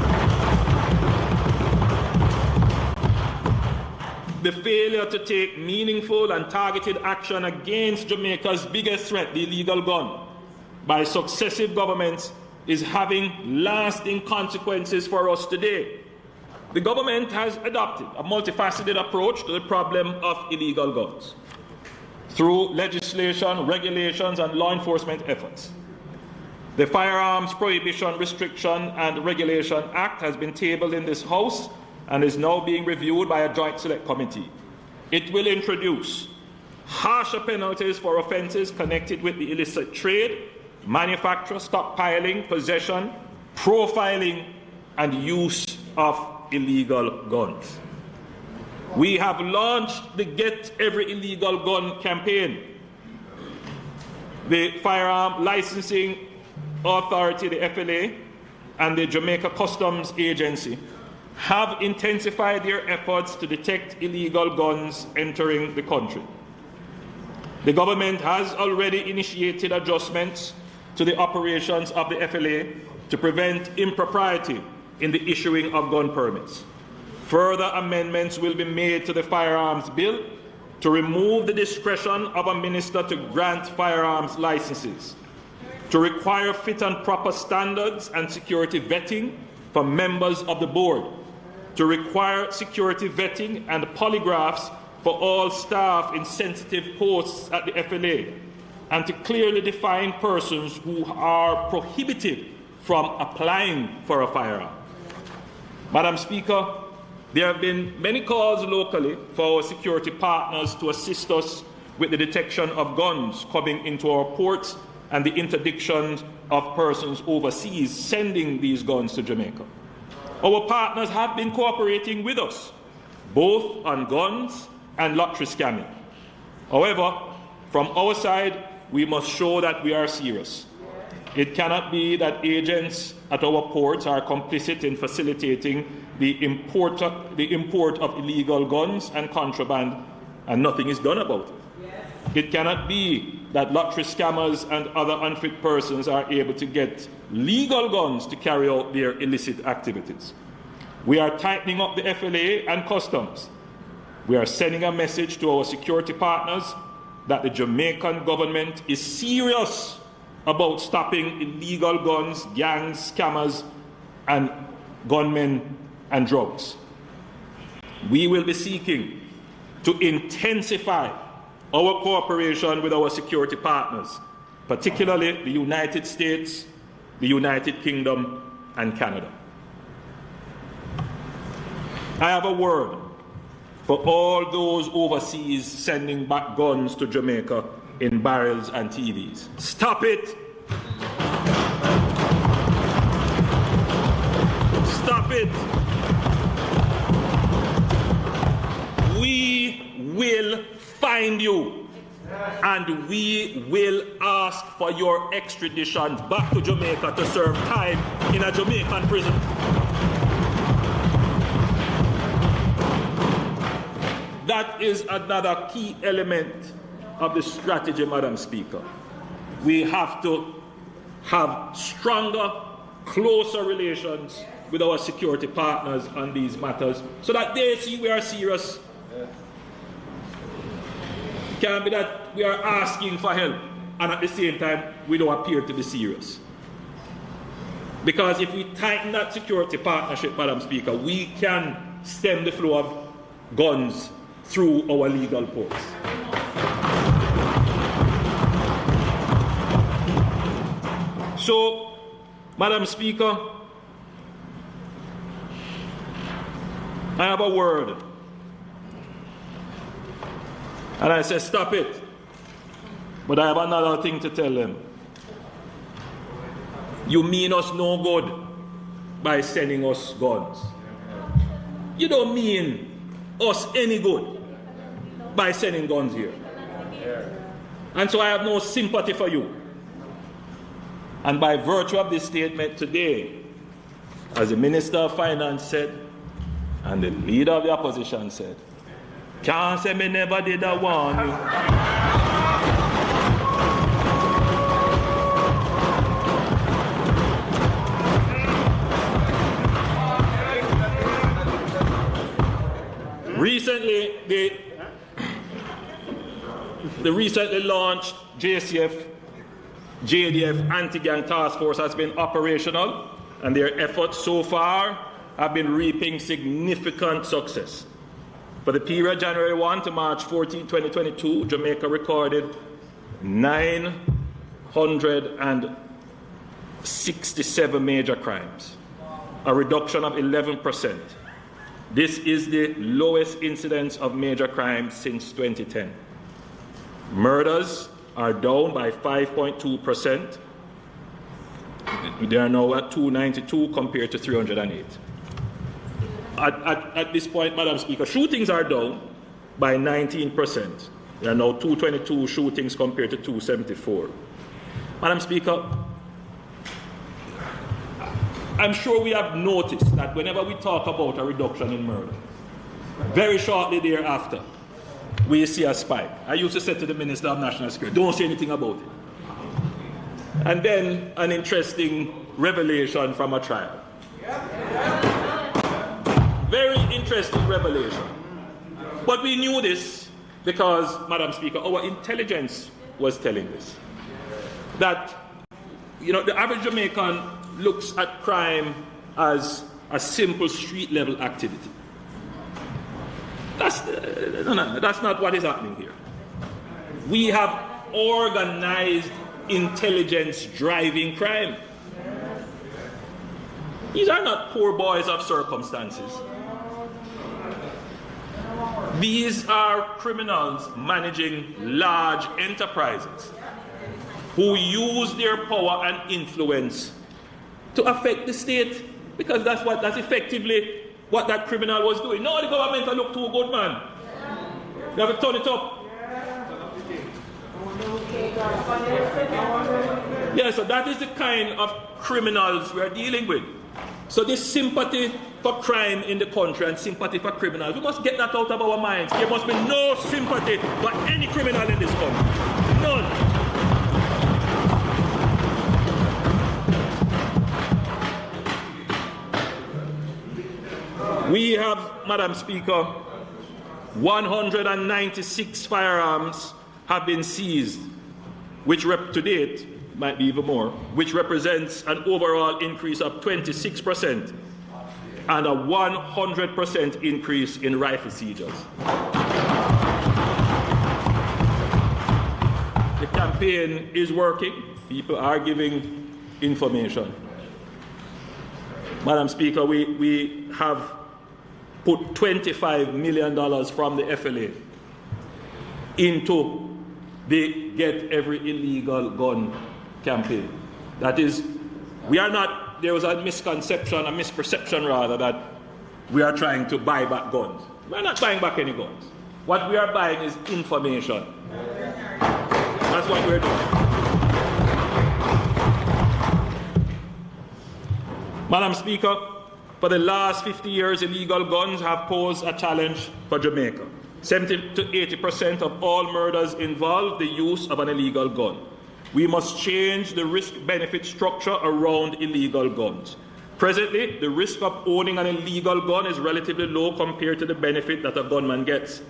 The failure to take meaningful and targeted action against Jamaica's biggest threat, the illegal gun, by successive governments is having lasting consequences for us today. The government has adopted a multifaceted approach to the problem of illegal guns through legislation, regulations, and law enforcement efforts. The Firearms Prohibition, Restriction and Regulation Act has been tabled in this House and is now being reviewed by a joint select committee. It will introduce harsher penalties for offences connected with the illicit trade, manufacture, stockpiling, possession, profiling, and use of illegal guns. We have launched the Get Every Illegal Gun campaign. The Firearm Licensing Authority, the FLA, and the Jamaica Customs Agency have intensified their efforts to detect illegal guns entering the country. The government has already initiated adjustments to the operations of the FLA to prevent impropriety in the issuing of gun permits. Further amendments will be made to the Firearms Bill to remove the discretion of a minister to grant firearms licenses, to require fit and proper standards and security vetting for members of the board, to require security vetting and polygraphs for all staff in sensitive posts at the FLA, and to clearly define persons who are prohibited from applying for a firearm. Madam Speaker, there have been many calls locally for our security partners to assist us with the detection of guns coming into our ports and the interdiction of persons overseas sending these guns to Jamaica. Our partners have been cooperating with us, both on guns and lottery scamming. However, from our side, we must show that we are serious. It cannot be that agents at our ports are complicit in facilitating the import of illegal guns and contraband, and nothing is done about it. It cannot be that lottery scammers and other unfit persons are able to get legal guns to carry out their illicit activities. We are tightening up the FLA and customs. We are sending a message to our security partners that the Jamaican government is serious about stopping illegal guns, gangs, scammers, and gunmen and drugs. We will be seeking to intensify our cooperation with our security partners, particularly the United States, the United Kingdom, and Canada. I have a word for all those overseas sending back guns to Jamaica in barrels and TVs. Stop it! Stop it! We will find you and we will ask for your extradition back to Jamaica to serve time in a Jamaican prison. That is another key element of the strategy, Madam Speaker. We have to have stronger, closer relations with our security partners on these matters so that they see we are serious. Can't be that we are asking for help and at the same time we don't appear to be serious. Because if we tighten that security partnership, Madam Speaker, we can stem the flow of guns through our legal ports. So, Madam Speaker, I have a word. And I say, stop it. But I have another thing to tell them. You mean us no good by sending us guns. You don't mean us any good by sending guns here. And so I have no sympathy for you. And by virtue of this statement today, as the Minister of Finance said, and the Leader of the Opposition said, can't say me never did I warn you. Recently, the recently launched JCF, JDF anti-gang task force has been operational, and their efforts so far have been reaping significant success. For the period January 1 to March 14, 2022, Jamaica recorded 967 major crimes, a reduction of 11%. This is the lowest incidence of major crimes since 2010. Murders are down by 5.2%. They are now at 292 compared to 308. At this point, Madam Speaker, shootings are down by 19%. There are now 222 shootings compared to 274. Madam Speaker, I'm sure we have noticed that whenever we talk about a reduction in murder, very shortly thereafter, we see a spike. I used to say to the Minister of National Security, don't say anything about it. And then an interesting revelation from a trial. Very interesting revelation. But we knew this because, Madam Speaker, our intelligence was telling this. That, the average Jamaican looks at crime as a simple street-level activity. That's not what is happening here. We have organized intelligence driving crime. These are not poor boys of circumstances. These are criminals managing large enterprises who use their power and influence to affect the state, because that's effectively what that criminal was doing. No, the government will look too good, man. You have to turn it up. Yeah, so that is the kind of criminals we are dealing with. So this sympathy for crime in the country and sympathy for criminals, we must get that out of our minds. There must be no sympathy for any criminal in this country. None. We have, Madam Speaker, 196 firearms have been seized, which to date might be even more, which represents an overall increase of 26% and a 100% increase in rifle seizures. The campaign is working. People are giving information. Madam Speaker, we have put $25 million from the FLA into the Get Every Illegal Gun campaign. That is, there was a misperception rather, that we are trying to buy back guns. We're not buying back any guns. What we are buying is information. That's what we're doing. Madam Speaker, for the last 50 years, illegal guns have posed a challenge for Jamaica. 70 to 80% of all murders involve the use of an illegal gun. We must change the risk-benefit structure around illegal guns. Presently, the risk of owning an illegal gun is relatively low compared to the benefit that a gunman gets.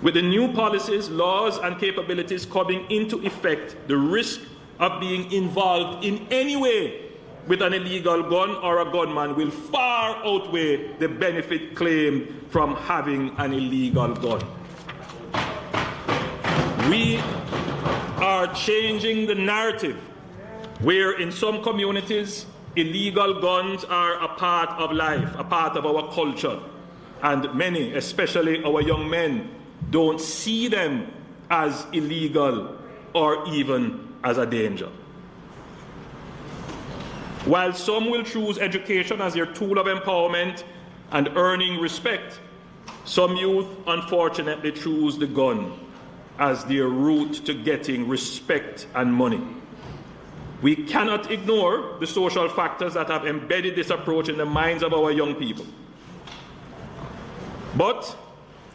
With the new policies, laws, and capabilities coming into effect, the risk of being involved in any way with an illegal gun or a gunman will far outweigh the benefit claimed from having an illegal gun. We are changing the narrative where in some communities illegal guns are a part of life, a part of our culture, and many, especially our young men, don't see them as illegal or even as a danger. While some will choose education as their tool of empowerment and earning respect, some youth unfortunately choose the gun as their route to getting respect and money. We cannot ignore the social factors that have embedded this approach in the minds of our young people. But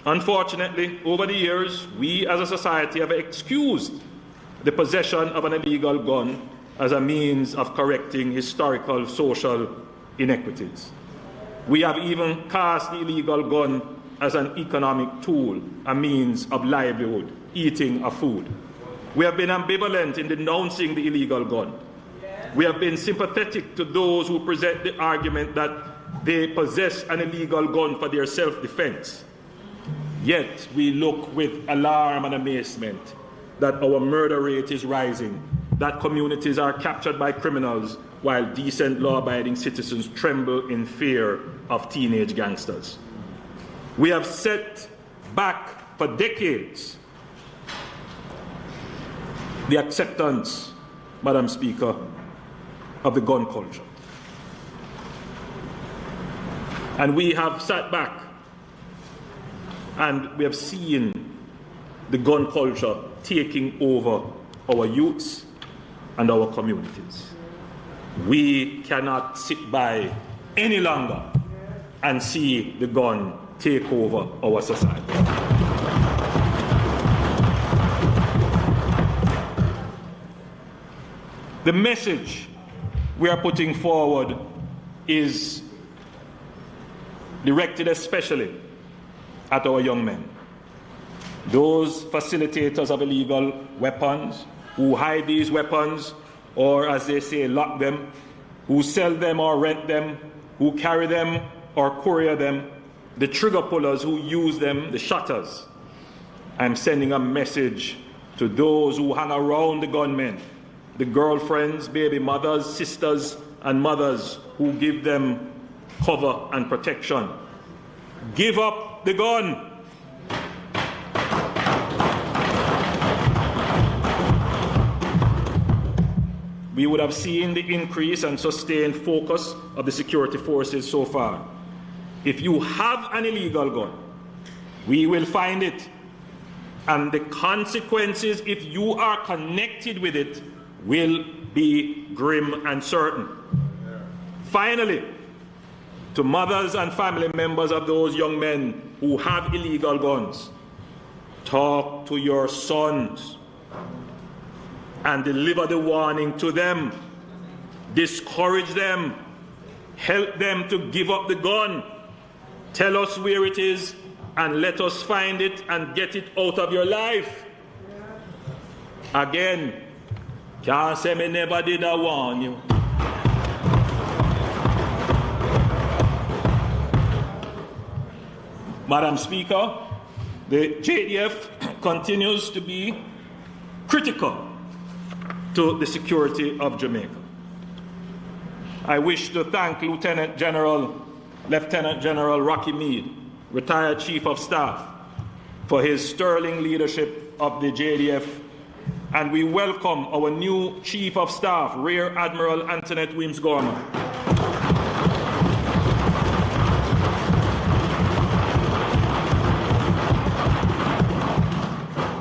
unfortunately, over the years, we as a society have excused the possession of an illegal gun as a means of correcting historical social inequities. We have even cast the illegal gun as an economic tool, a means of livelihood, eating of food. We have been ambivalent in denouncing the illegal gun. We have been sympathetic to those who present the argument that they possess an illegal gun for their self-defense. Yet we look with alarm and amazement that our murder rate is rising, that communities are captured by criminals while decent law-abiding citizens tremble in fear of teenage gangsters. We have set back for decades the acceptance, Madam Speaker, of the gun culture. And we have sat back and we have seen the gun culture taking over our youths and our communities. We cannot sit by any longer and see the gun take over our society. The message we are putting forward is directed especially at our young men. Those facilitators of illegal weapons, who hide these weapons, or as they say, lock them, who sell them or rent them, who carry them or courier them, the trigger pullers who use them, the shutters. I'm sending a message to those who hang around the gunmen, the girlfriends, baby mothers, sisters, and mothers who give them cover and protection. Give up the gun. We would have seen the increase and sustained focus of the security forces so far. If you have an illegal gun, we will find it. And the consequences, if you are connected with it, will be grim and certain. Finally, to mothers and family members of those young men who have illegal guns, talk to your sons and deliver the warning to them. Discourage them. Help them to give up the gun. Tell us where it is and let us find it and get it out of your life. Again, Can't say me never did I warn you. Madam Speaker, the JDF continues to be critical to the security of Jamaica. I wish to thank Lieutenant General Rocky Meade, retired Chief of Staff, for his sterling leadership of the JDF, and we welcome our new Chief of Staff, Rear Admiral Antoinette Wims-Gorman.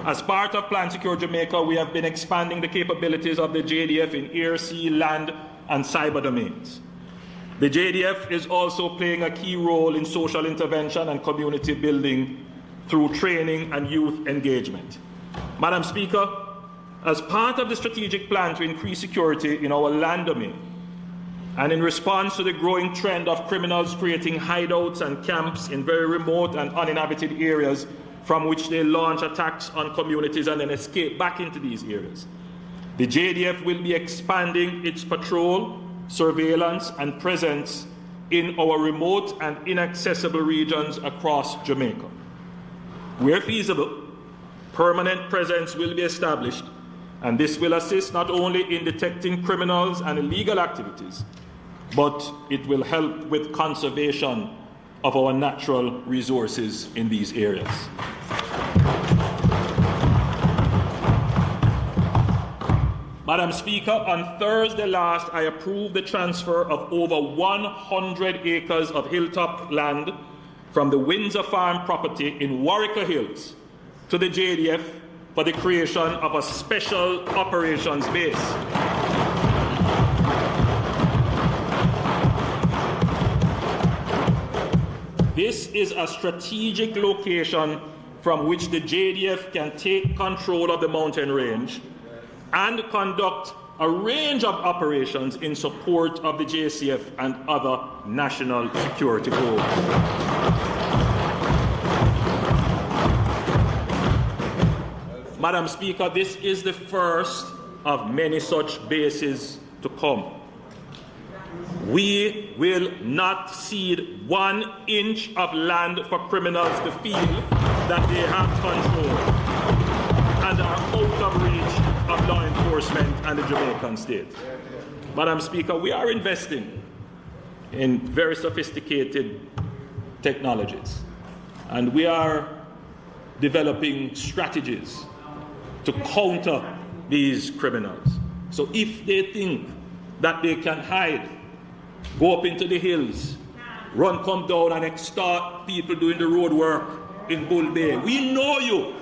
As part of Plan Secure Jamaica, we have been expanding the capabilities of the JDF in air, sea, land, and cyber domains. The JDF is also playing a key role in social intervention and community building through training and youth engagement. Madam Speaker, as part of the strategic plan to increase security in our land domain, and in response to the growing trend of criminals creating hideouts and camps in very remote and uninhabited areas from which they launch attacks on communities and then escape back into these areas, the JDF will be expanding its patrol, surveillance, and presence in our remote and inaccessible regions across Jamaica. Where feasible, permanent presence will be established, and this will assist not only in detecting criminals and illegal activities, but it will help with conservation of our natural resources in these areas. Madam Speaker, on Thursday last, I approved the transfer of over 100 acres of hilltop land from the Windsor Farm property in Warwicker Hills to the JDF for the creation of a special operations base. This is a strategic location from which the JDF can take control of the mountain range and conduct a range of operations in support of the JCF and other national security goals. Madam Speaker, this is the first of many such bases to come. We will not cede 1 inch of land for criminals to feel that they have control and are out of reach of law enforcement and the Jamaican state. Madam Speaker, we are investing in very sophisticated technologies, and we are developing strategies to counter these criminals. So if they think that they can hide, go up into the hills, run, come down and extort people doing the road work in Bull Bay, we know you.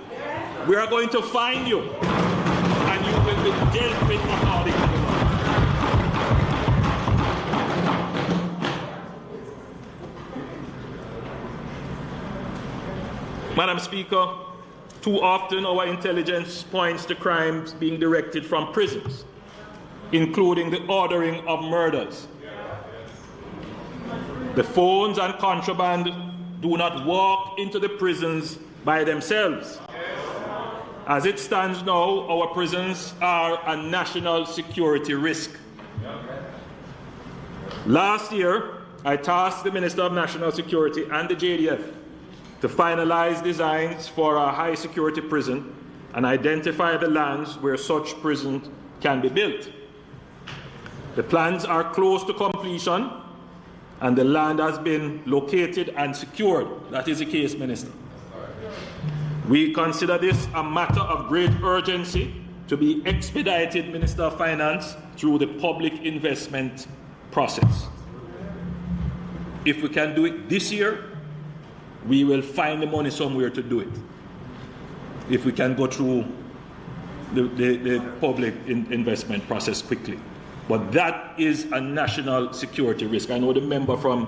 We are going to find you, and you will be dealt with according to the law. Madam Speaker, too often our intelligence points to crimes being directed from prisons, including the ordering of murders. The phones and contraband do not walk into the prisons by themselves. As it stands now, our prisons are a national security risk. Last year, I tasked the Minister of National Security and the JDF to finalize designs for a high security prison and identify the lands where such prisons can be built. The plans are close to completion, and the land has been located and secured. That is the case, Minister. We consider this a matter of great urgency to be expedited, Minister of Finance, through the public investment process. If we can do it this year, we will find the money somewhere to do it. If we can go through the public investment process quickly. But that is a national security risk. I know the member from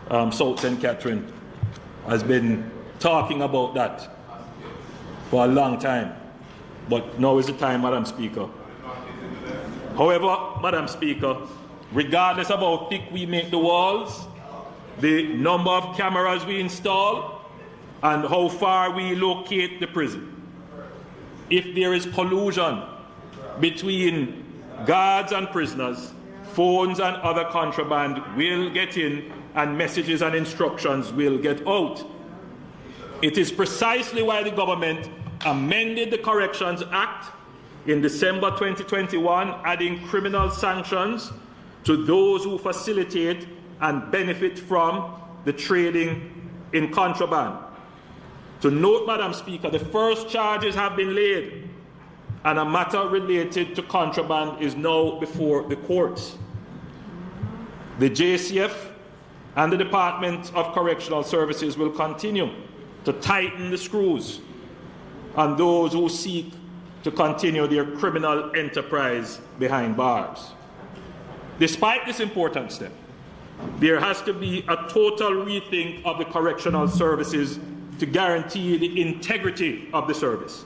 South St. Catherine has been talking about that for a long time. But now is the time, Madam Speaker. However, Madam Speaker, regardless of how thick we make the walls, the number of cameras we install, and how far we locate the prison, if there is collusion between guards and prisoners, phones and other contraband will get in, and messages and instructions will get out. It is precisely why the government amended the Corrections Act in December 2021, adding criminal sanctions to those who facilitate and benefit from the trading in contraband. To note, Madam Speaker, the first charges have been laid, and a matter related to contraband is now before the courts. The JCF and the Department of Correctional Services will continue to tighten the screws on those who seek to continue their criminal enterprise behind bars. Despite this important step, there has to be a total rethink of the correctional services to guarantee the integrity of the service.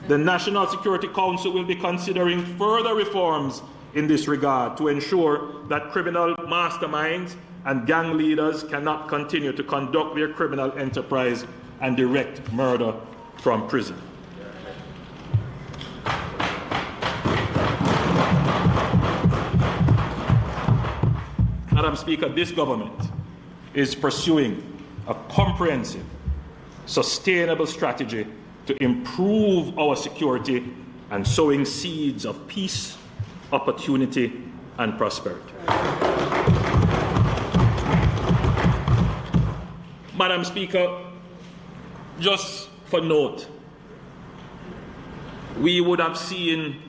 The National Security Council will be considering further reforms in this regard to ensure that criminal masterminds and gang leaders cannot continue to conduct their criminal enterprise and direct murder from prison. Madam Speaker, this government is pursuing a comprehensive, sustainable strategy to improve our security and sowing seeds of peace, opportunity, and prosperity. Madam Speaker, just for note, we would have seen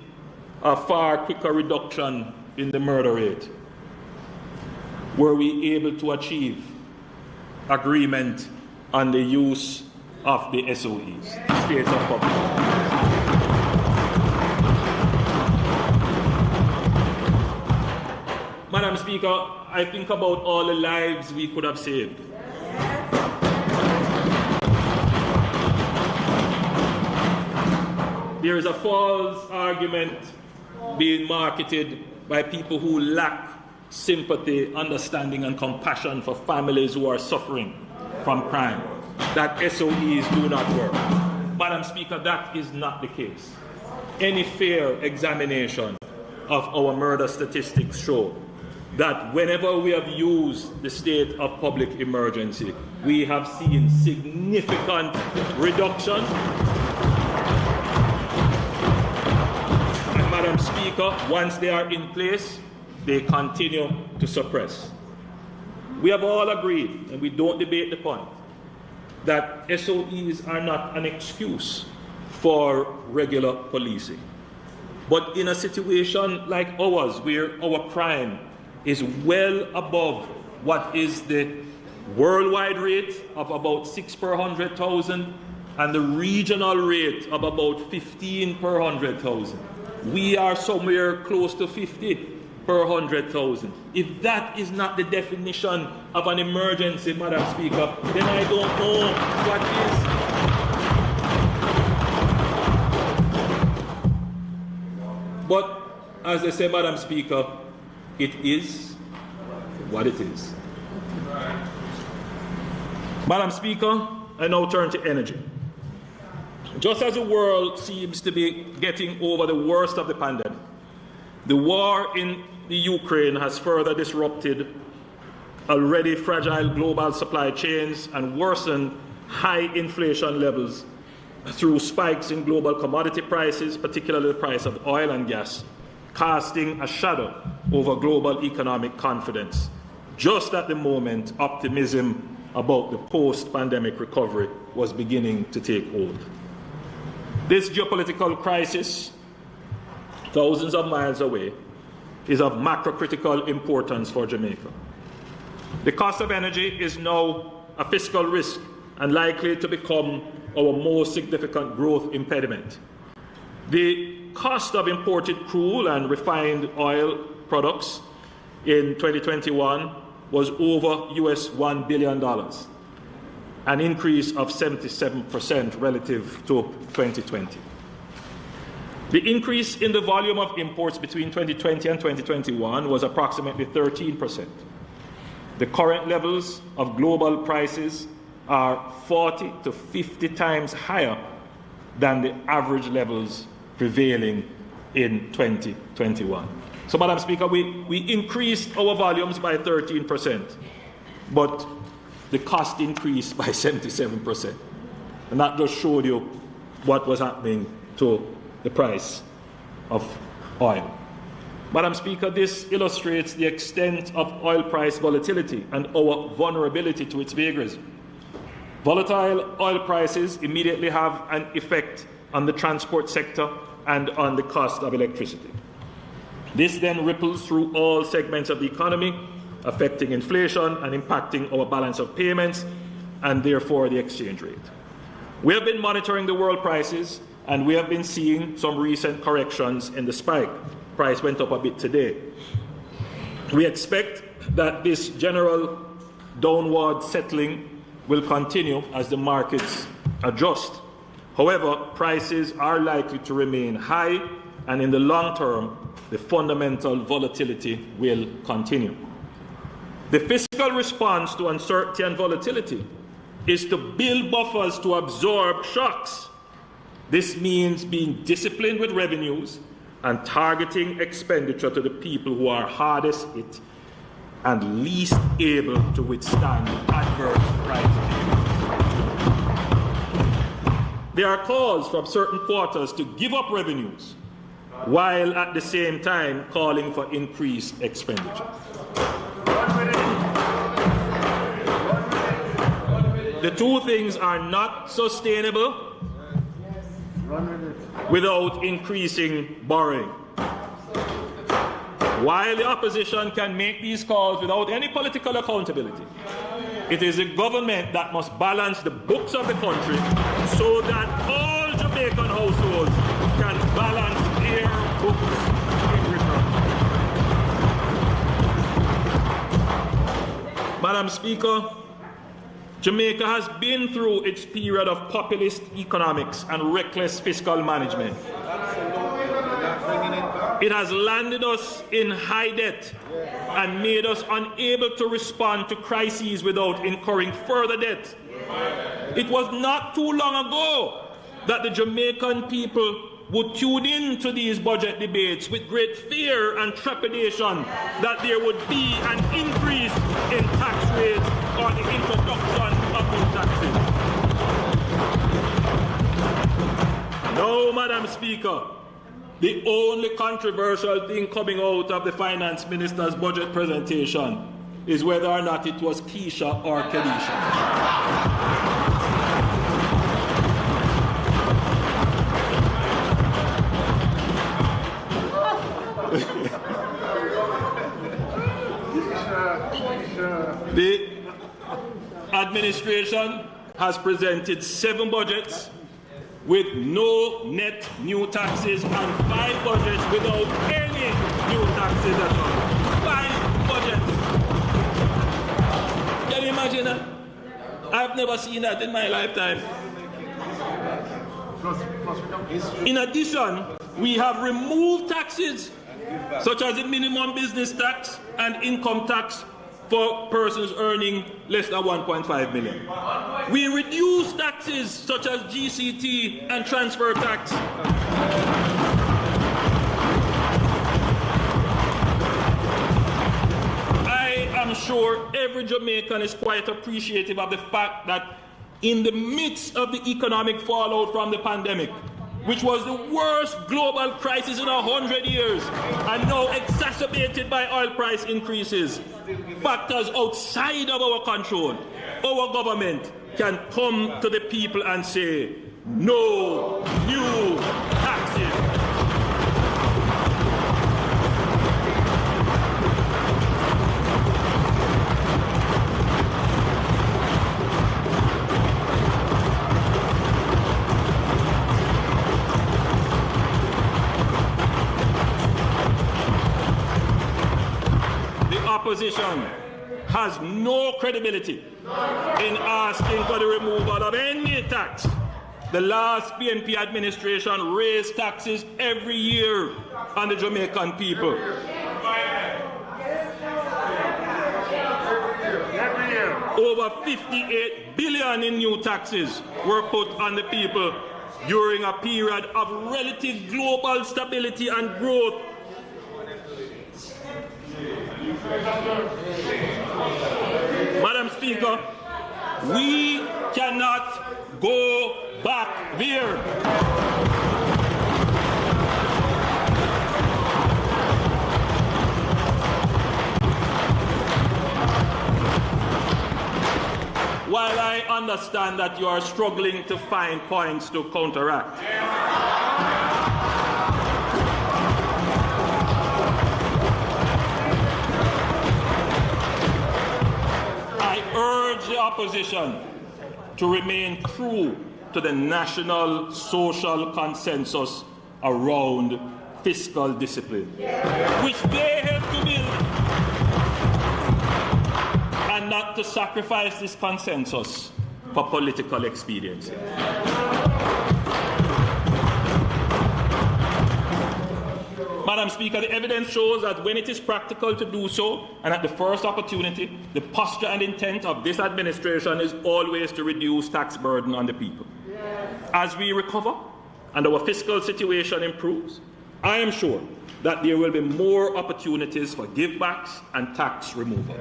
a far quicker reduction in the murder rate were we able to achieve agreement on the use of the SOHs, States of Public. Madam Speaker, I think about all the lives we could have saved. There is a false argument being marketed by people who lack sympathy, understanding, and compassion for families who are suffering from crime, that SOEs do not work. Madam Speaker, that is not the case. Any fair examination of our murder statistics show that whenever we have used the state of public emergency, we have seen significant reduction. And Madam Speaker, once they are in place, they continue to suppress. We have all agreed, and we don't debate the point, that SOEs are not an excuse for regular policing. But in a situation like ours, where our crime is well above what is the worldwide rate of about 6 per 100,000 and the regional rate of about 15 per 100,000, we are somewhere close to 50 per 100,000. If that is not the definition of an emergency, Madam Speaker, then I don't know what is. But as I say, Madam Speaker, it is what it is. Madam Speaker, I now turn to energy. Just as the world seems to be getting over the worst of the pandemic, the war in the Ukraine has further disrupted already fragile global supply chains and worsened high inflation levels through spikes in global commodity prices, particularly the price of oil and gas, casting a shadow over global economic confidence, just at the moment optimism about the post-pandemic recovery was beginning to take hold. This geopolitical crisis, thousands of miles away, is of macro-critical importance for Jamaica. The cost of energy is now a fiscal risk and likely to become our most significant growth impediment. The cost of imported crude and refined oil products in 2021 was over $1 billion, an increase of 77% relative to 2020. The increase in the volume of imports between 2020 and 2021 was approximately 13%. The current levels of global prices are 40 to 50 times higher than the average levels prevailing in 2021. So, Madam Speaker, we increased our volumes by 13%, but the cost increased by 77%. And that just showed you what was happening to the price of oil. Madam Speaker, this illustrates the extent of oil price volatility and our vulnerability to its vagaries. Volatile oil prices immediately have an effect on the transport sector and on the cost of electricity. This then ripples through all segments of the economy, affecting inflation and impacting our balance of payments and therefore the exchange rate. We have been monitoring the world prices and we have been seeing some recent corrections in the spike. Price went up a bit today. We expect that this general downward settling will continue as the markets adjust. However, prices are likely to remain high, and in the long term, the fundamental volatility will continue. The fiscal response to uncertainty and volatility is to build buffers to absorb shocks. This means being disciplined with revenues and targeting expenditure to the people who are hardest hit and least able to withstand adverse price. There are calls from certain quarters to give up revenues, while at the same time calling for increased expenditure. The two things are not sustainable without increasing borrowing. While the opposition can make these calls without any political accountability, it is the government that must balance the books of the country so that all Jamaican households can balance their books in return. Madam Speaker, Jamaica has been through its period of populist economics and reckless fiscal management. It has landed us in high debt and made us unable to respond to crises without incurring further debt. It was not too long ago that the Jamaican people would tune in to these budget debates with great fear and trepidation that there would be an increase in tax rates or the introduction of new taxes. No, Madam Speaker, the only controversial thing coming out of the Finance Minister's budget presentation is whether or not it was Keisha or Kedisha. The administration has presented 7 budgets with no net new taxes and 5 budgets without any new taxes at all. 5 budgets. Can you imagine that? I've never seen that in my lifetime. In addition, we have removed taxes such as the minimum business tax and income tax for persons earning less than 1.5 million. We reduce taxes such as GCT and transfer tax. I am sure every Jamaican is quite appreciative of the fact that in the midst of the economic fallout from the pandemic, which was the worst global crisis in 100 years, and now exacerbated by oil price increases, factors outside of our control, our government can come to the people and say, no new taxes. Opposition has no credibility in asking for the removal of any tax. The last PNP administration raised taxes every year on the Jamaican people. Over 58 billion in new taxes were put on the people during a period of relative global stability and growth. Madam Speaker, we cannot go back there. While I understand that you are struggling to find points to counteract, I urge the opposition to remain true to the national social consensus around fiscal discipline, which they have to build, and not to sacrifice this consensus for political expediency. Madam Speaker, the evidence shows that when it is practical to do so, and at the first opportunity, the posture and intent of this administration is always to reduce tax burden on the people. As we recover and our fiscal situation improves, I am sure that there will be more opportunities for givebacks and tax removal.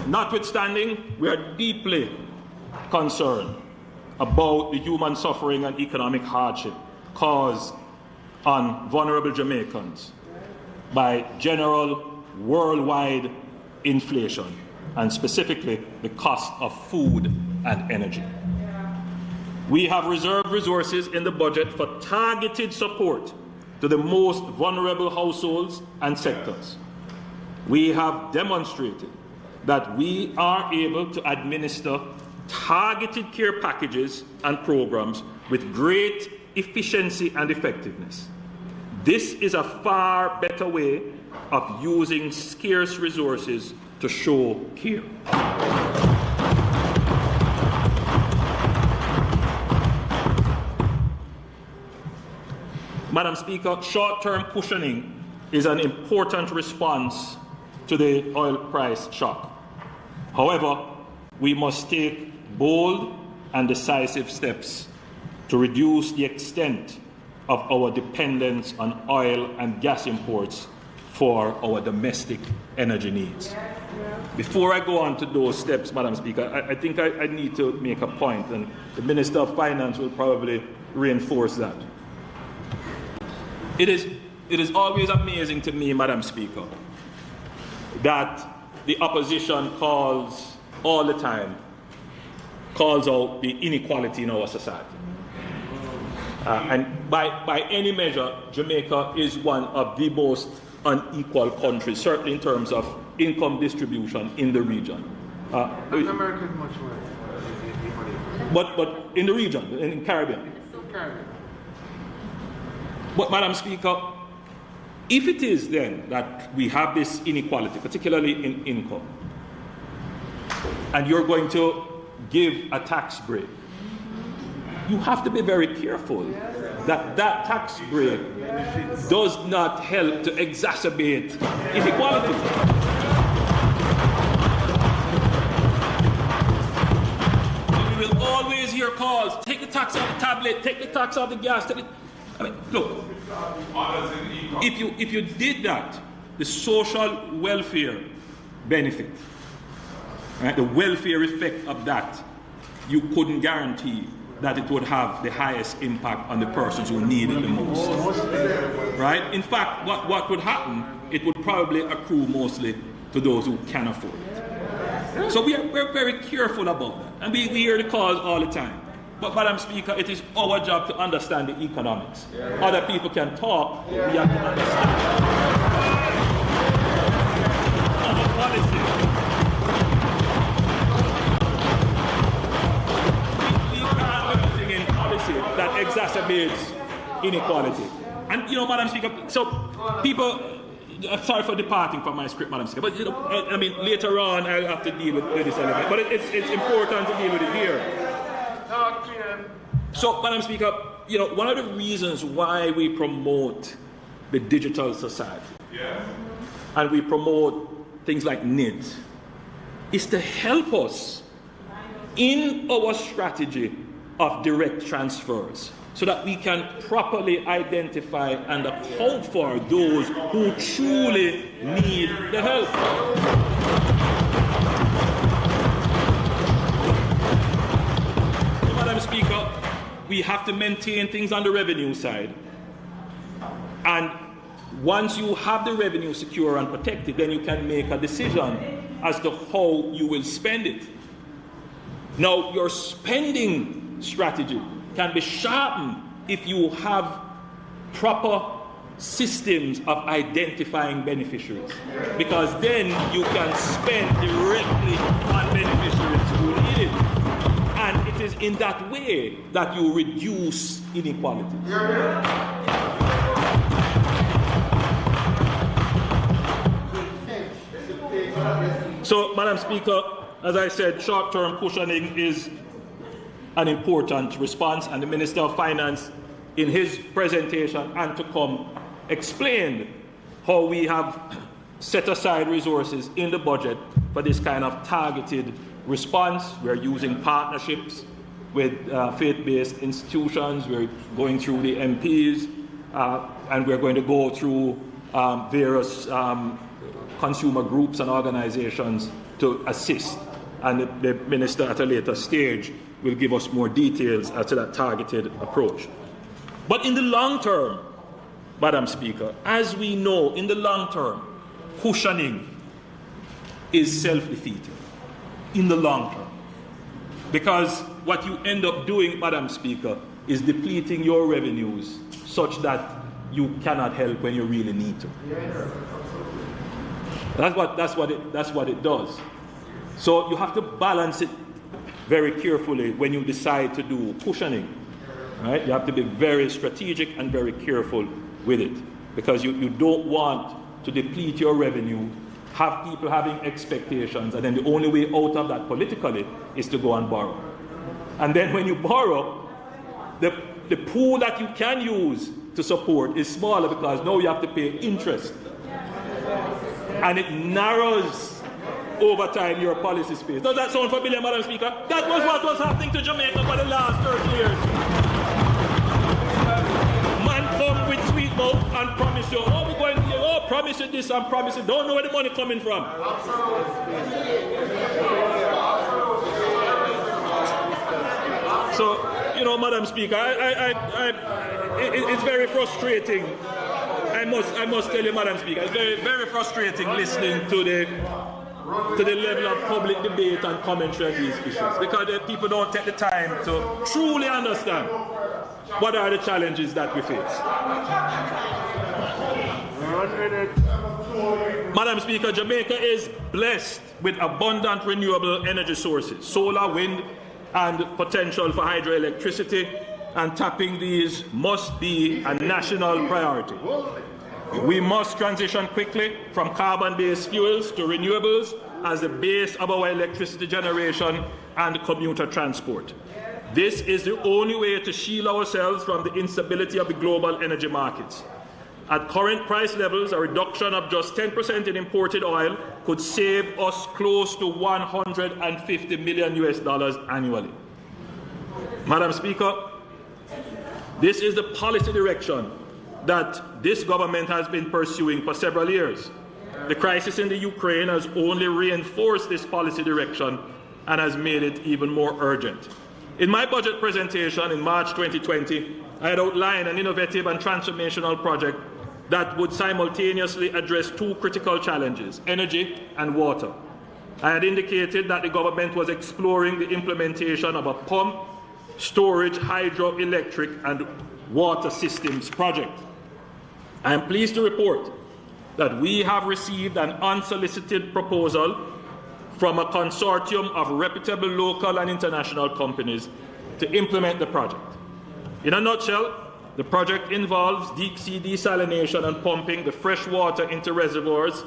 Notwithstanding, we are deeply concerned about the human suffering and economic hardship caused on vulnerable Jamaicans by general worldwide inflation, and specifically the cost of food and energy. We have reserved resources in the budget for targeted support to the most vulnerable households and sectors. We have demonstrated that we are able to administer targeted care packages and programs with great efficiency and effectiveness. This is a far better way of using scarce resources to show care. Madam Speaker, short-term cushioning is an important response to the oil price shock. However, we must take bold and decisive steps to reduce the extent of our dependence on oil and gas imports for our domestic energy needs. Before I go on to those steps, Madam Speaker, I think I need to make a point, and the Minister of Finance will probably reinforce that. It is always amazing to me, Madam Speaker, that the opposition calls all the time, calls out the inequality in our society. And by any measure, Jamaica is one of the most unequal countries, certainly in terms of income distribution in the region. Latin America is much worse. But in the region, in Caribbean. But, Madam Speaker, if it is then that we have this inequality, particularly in income, and you're going to give a tax break, you have to be very careful that that tax break does not help to exacerbate inequality. We will always hear calls, take the tax off the tablet, take the tax off the gas. I mean, look, if you did that, the social welfare benefit, right, the welfare effect of that, you couldn't guarantee that it would have the highest impact on the persons who need it the most. Right? In fact, what would happen, it would probably accrue mostly to those who can afford it. So we're very careful about that. And we hear the calls all the time. But, Madam Speaker, it is our job to understand the economics. Other people can talk, we have to understand our policy. We can't do anything in policy that exacerbates inequality. And, Madam Speaker, so people, I'm sorry for departing from my script, Madam Speaker, but, I mean, later on I'll have to deal with this element. But it's important to deal with it here. So, Madam Speaker, one of the reasons why we promote the digital society, and we promote things like NIDS, is to help us in our strategy of direct transfers so that we can properly identify and account for those who truly need the help. So, Madam Speaker, we have to maintain things on the revenue side. And once you have the revenue secure and protected, then you can make a decision as to how you will spend it. Now, your spending strategy can be sharpened if you have proper systems of identifying beneficiaries, because then you can spend directly on beneficiaries who need it. And it is in that way that you reduce inequality. So, Madam Speaker, as I said, short-term cushioning is an important response, and the Minister of Finance, in his presentation and to come, explained how we have set aside resources in the budget for this kind of targeted response. We're using partnerships with faith-based institutions. We're going through the MPs, and we're going to go through various consumer groups and organizations to assist. And the Minister at a later stage will give us more details as to that targeted approach. But in the long term, Madam Speaker, as we know, in the long term, cushioning is self-defeating. In the long term. Because what you end up doing, Madam Speaker, is depleting your revenues such that you cannot help when you really need to. That's what it does. So you have to balance it very carefully when you decide to do cushioning. Right? You have to be very strategic and very careful with it, because you don't want to deplete your revenue, have people having expectations, and then the only way out of that politically is to go and borrow. And then when you borrow, the pool that you can use to support is smaller, because now you have to pay interest. And it narrows over time your policy space. Does that sound familiar, Madam Speaker? That was what was happening to Jamaica for the last 30 years. Man come with sweet mouth and promise you, oh, we're going to, oh, promise you this and promise you, don't know where the money coming from. So, you know, Madam Speaker, it's very frustrating. I must tell you, Madam Speaker, it's very, very frustrating listening to the level of public debate and commentary on these issues, because people don't take the time to truly understand what are the challenges that we face. Madam Speaker, Jamaica is blessed with abundant renewable energy sources, solar, wind, and potential for hydroelectricity, and tapping these must be a national priority. We must transition quickly from carbon-based fuels to renewables as the base of our electricity generation and commuter transport. This is the only way to shield ourselves from the instability of the global energy markets. At current price levels, a reduction of just 10% in imported oil could save us close to $150 million annually. Madam Speaker, this is the policy direction that this government has been pursuing for several years. The crisis in the Ukraine has only reinforced this policy direction and has made it even more urgent. In my budget presentation in March 2020, I had outlined an innovative and transformational project that would simultaneously address two critical challenges, energy and water. I had indicated that the government was exploring the implementation of a pump, storage, hydroelectric, and water systems project. I am pleased to report that we have received an unsolicited proposal from a consortium of reputable local and international companies to implement the project. In a nutshell, the project involves deep-sea desalination and pumping the fresh water into reservoirs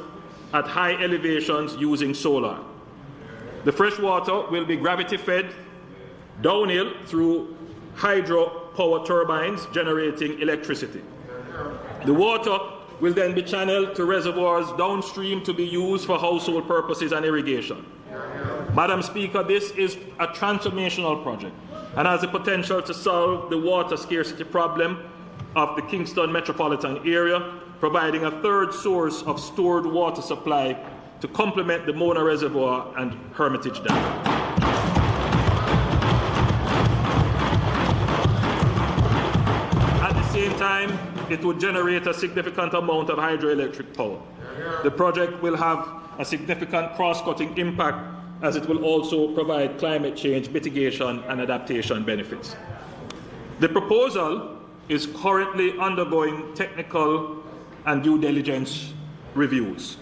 at high elevations using solar. The fresh water will be gravity-fed downhill through hydro power turbines generating electricity. The water will then be channeled to reservoirs downstream to be used for household purposes and irrigation. Madam Speaker, this is a transformational project and has the potential to solve the water scarcity problem of the Kingston metropolitan area, providing a third source of stored water supply to complement the Mona Reservoir and Hermitage Dam. At the same time, it would generate a significant amount of hydroelectric power. The project will have a significant cross-cutting impact, as it will also provide climate change mitigation and adaptation benefits. The proposal is currently undergoing technical and due diligence reviews.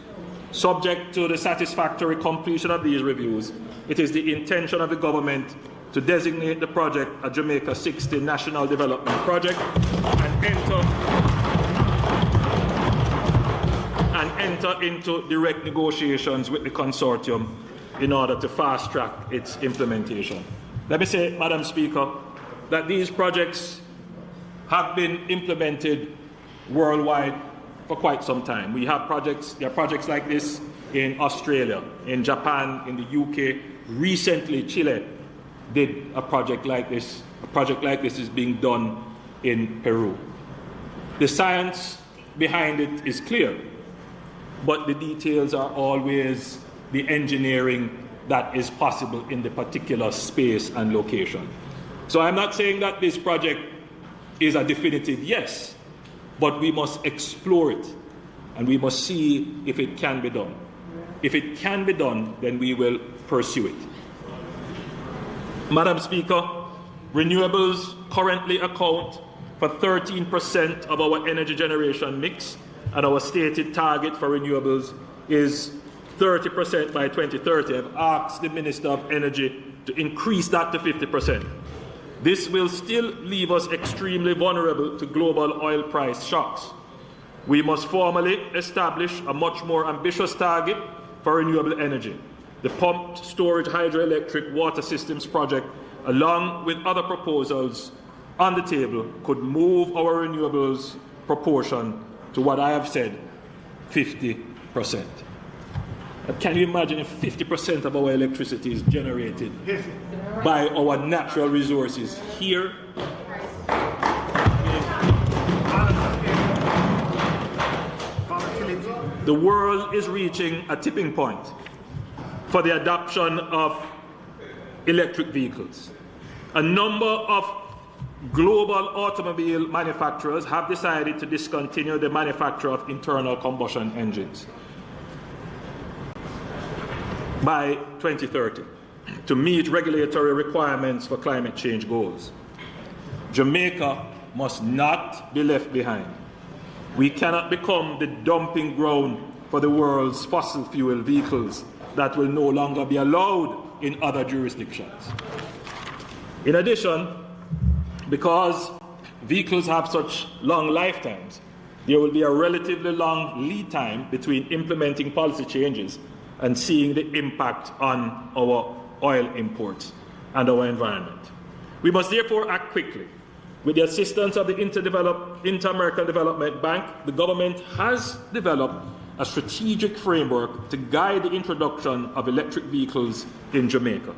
Subject to the satisfactory completion of these reviews, it is the intention of the government to designate the project a Jamaica 60 National Development Project and enter into direct negotiations with the consortium in order to fast-track its implementation. Let me say, Madam Speaker, that these projects have been implemented worldwide for quite some time. We have projects, there are projects like this in Australia, in Japan, in the UK. Recently, Chile did a project like this. A project like this is being done in Peru. The science behind it is clear, but the details are always the engineering that is possible in the particular space and location. So I'm not saying that this project is a definitive yes, but we must explore it and we must see if it can be done. If it can be done, then we will pursue it. Madam Speaker, renewables currently account for 13% of our energy generation mix, and our stated target for renewables is 30% by 2030. I've asked the Minister of Energy to increase that to 50%. This will still leave us extremely vulnerable to global oil price shocks. We must formally establish a much more ambitious target for renewable energy. The pumped storage hydroelectric water systems project, along with other proposals on the table, could move our renewables proportion to what I have said, 50%. Can you imagine if 50% of our electricity is generated by our natural resources here? The world is reaching a tipping point for the adoption of electric vehicles. A number of global automobile manufacturers have decided to discontinue the manufacture of internal combustion engines by 2030 to meet regulatory requirements for climate change goals. Jamaica must not be left behind. We cannot become the dumping ground for the world's fossil fuel vehicles that will no longer be allowed in other jurisdictions. In addition, because vehicles have such long lifetimes, there will be a relatively long lead time between implementing policy changes and seeing the impact on our oil imports and our environment. We must therefore act quickly. With the assistance of the Inter-American Development Bank, the government has developed a strategic framework to guide the introduction of electric vehicles in Jamaica.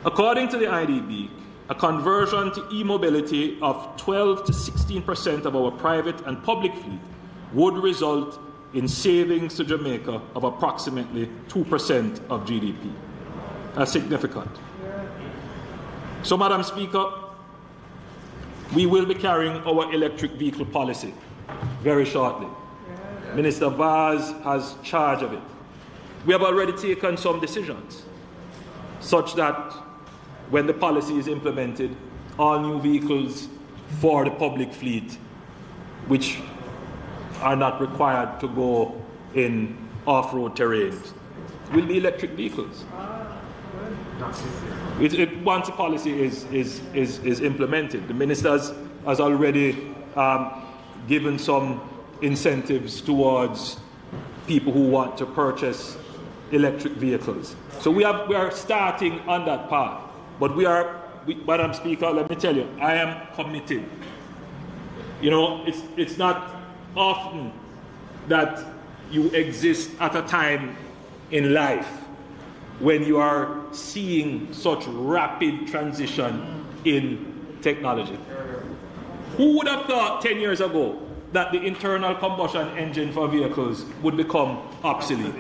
According to the IDB, a conversion to e-mobility of 12 to 16% of our private and public fleet would result in savings to Jamaica of approximately 2% of GDP. That's significant. So, Madam Speaker, we will be carrying our electric vehicle policy very shortly. Minister Vaz has charge of it. We have already taken some decisions such that when the policy is implemented, all new vehicles for the public fleet, which are not required to go in off-road terrains, will be electric vehicles. Once the policy is implemented, the minister has already given some incentives towards people who want to purchase electric vehicles. So we are starting on that path. But Madam Speaker, let me tell you, I am committed. You know, it's not often that you exist at a time in life when you are seeing such rapid transition in technology. Who would have thought 10 years ago that the internal combustion engine for vehicles would become obsolete?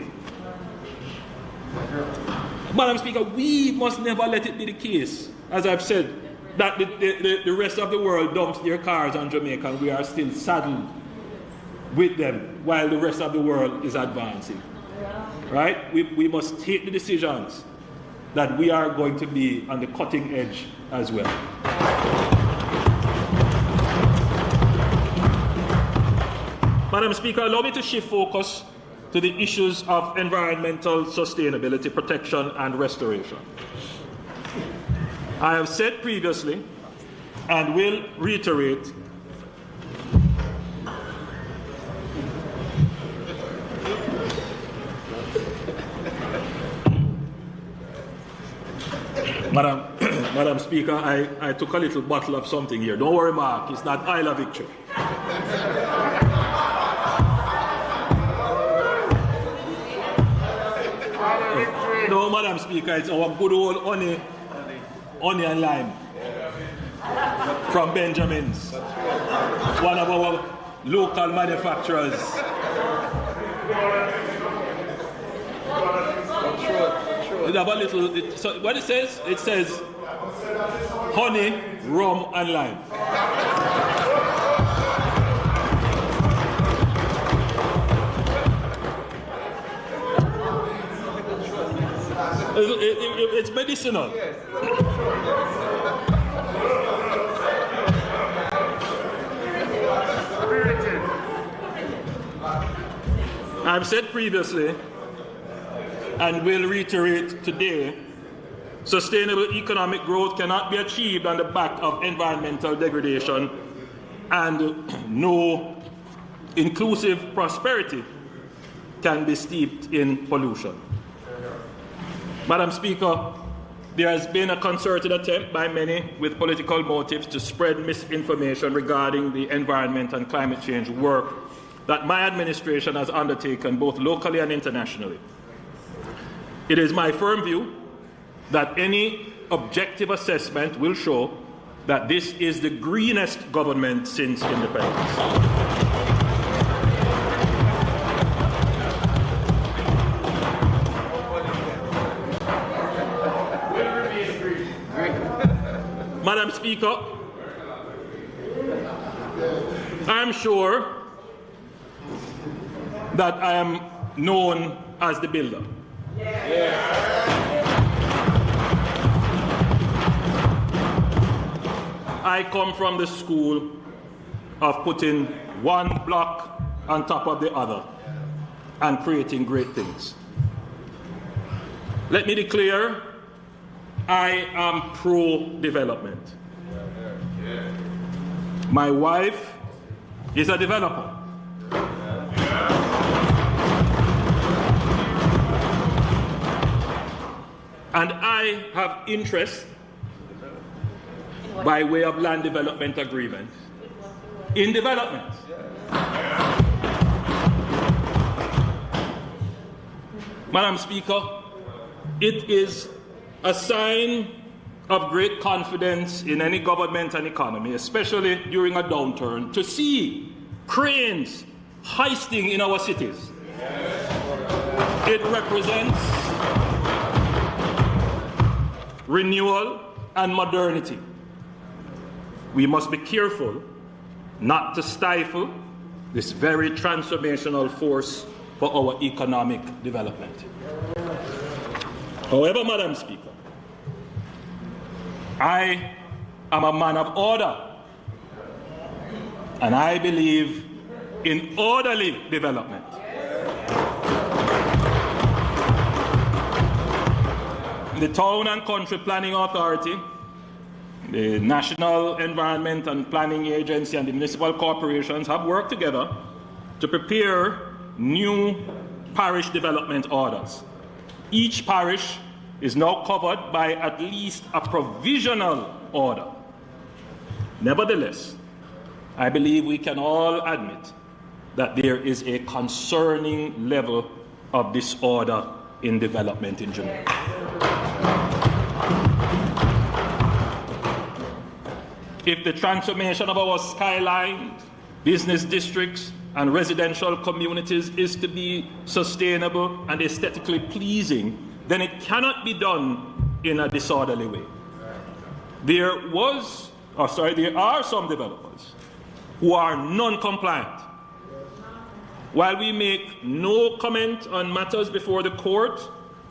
Madam Speaker, we must never let it be the case, as I've said, that the rest of the world dumps their cars on Jamaica and we are still saddled with them while the rest of the world is advancing. Right? We must take the decisions that we are going to be on the cutting edge as well. Madam Speaker, allow me to shift focus to the issues of environmental sustainability, protection and restoration. I have said previously and will reiterate Madam Speaker, I took a little bottle of something here. Don't worry, Mark, it's not Isle of Victory. No, Madam Speaker, it's our good old honey and lime from Benjamin's, one of our local manufacturers. It have a little, so what it says? It says honey, rum, and lime. It's medicinal. I've said previously and will reiterate today, sustainable economic growth cannot be achieved on the back of environmental degradation, and no inclusive prosperity can be steeped in pollution. Madam Speaker, there has been a concerted attempt by many with political motives to spread misinformation regarding the environment and climate change work that my administration has undertaken both locally and internationally. It is my firm view that any objective assessment will show that this is the greenest government since independence. Madam Speaker, I'm sure that I am known as the builder. I come from the school of putting one block on top of the other and creating great things. Let me declare, I am pro-development. My wife is a developer. And I have interest by way of land development agreement in development. Madam Speaker, it is a sign of great confidence in any government and economy, especially during a downturn, to see cranes heisting in our cities. It represents renewal and modernity. We must be careful not to stifle this very transformational force for our economic development. However, Madam Speaker, I am a man of order, and I believe in orderly development. The Town and Country Planning Authority, the National Environment and Planning Agency, and the municipal corporations have worked together to prepare new parish development orders. Each parish is now covered by at least a provisional order. Nevertheless, I believe we can all admit that there is a concerning level of disorder in development in Jamaica. If the transformation of our skylines, business districts, and residential communities is to be sustainable and aesthetically pleasing, then it cannot be done in a disorderly way. There are some developers who are non-compliant. While we make no comment on matters before the court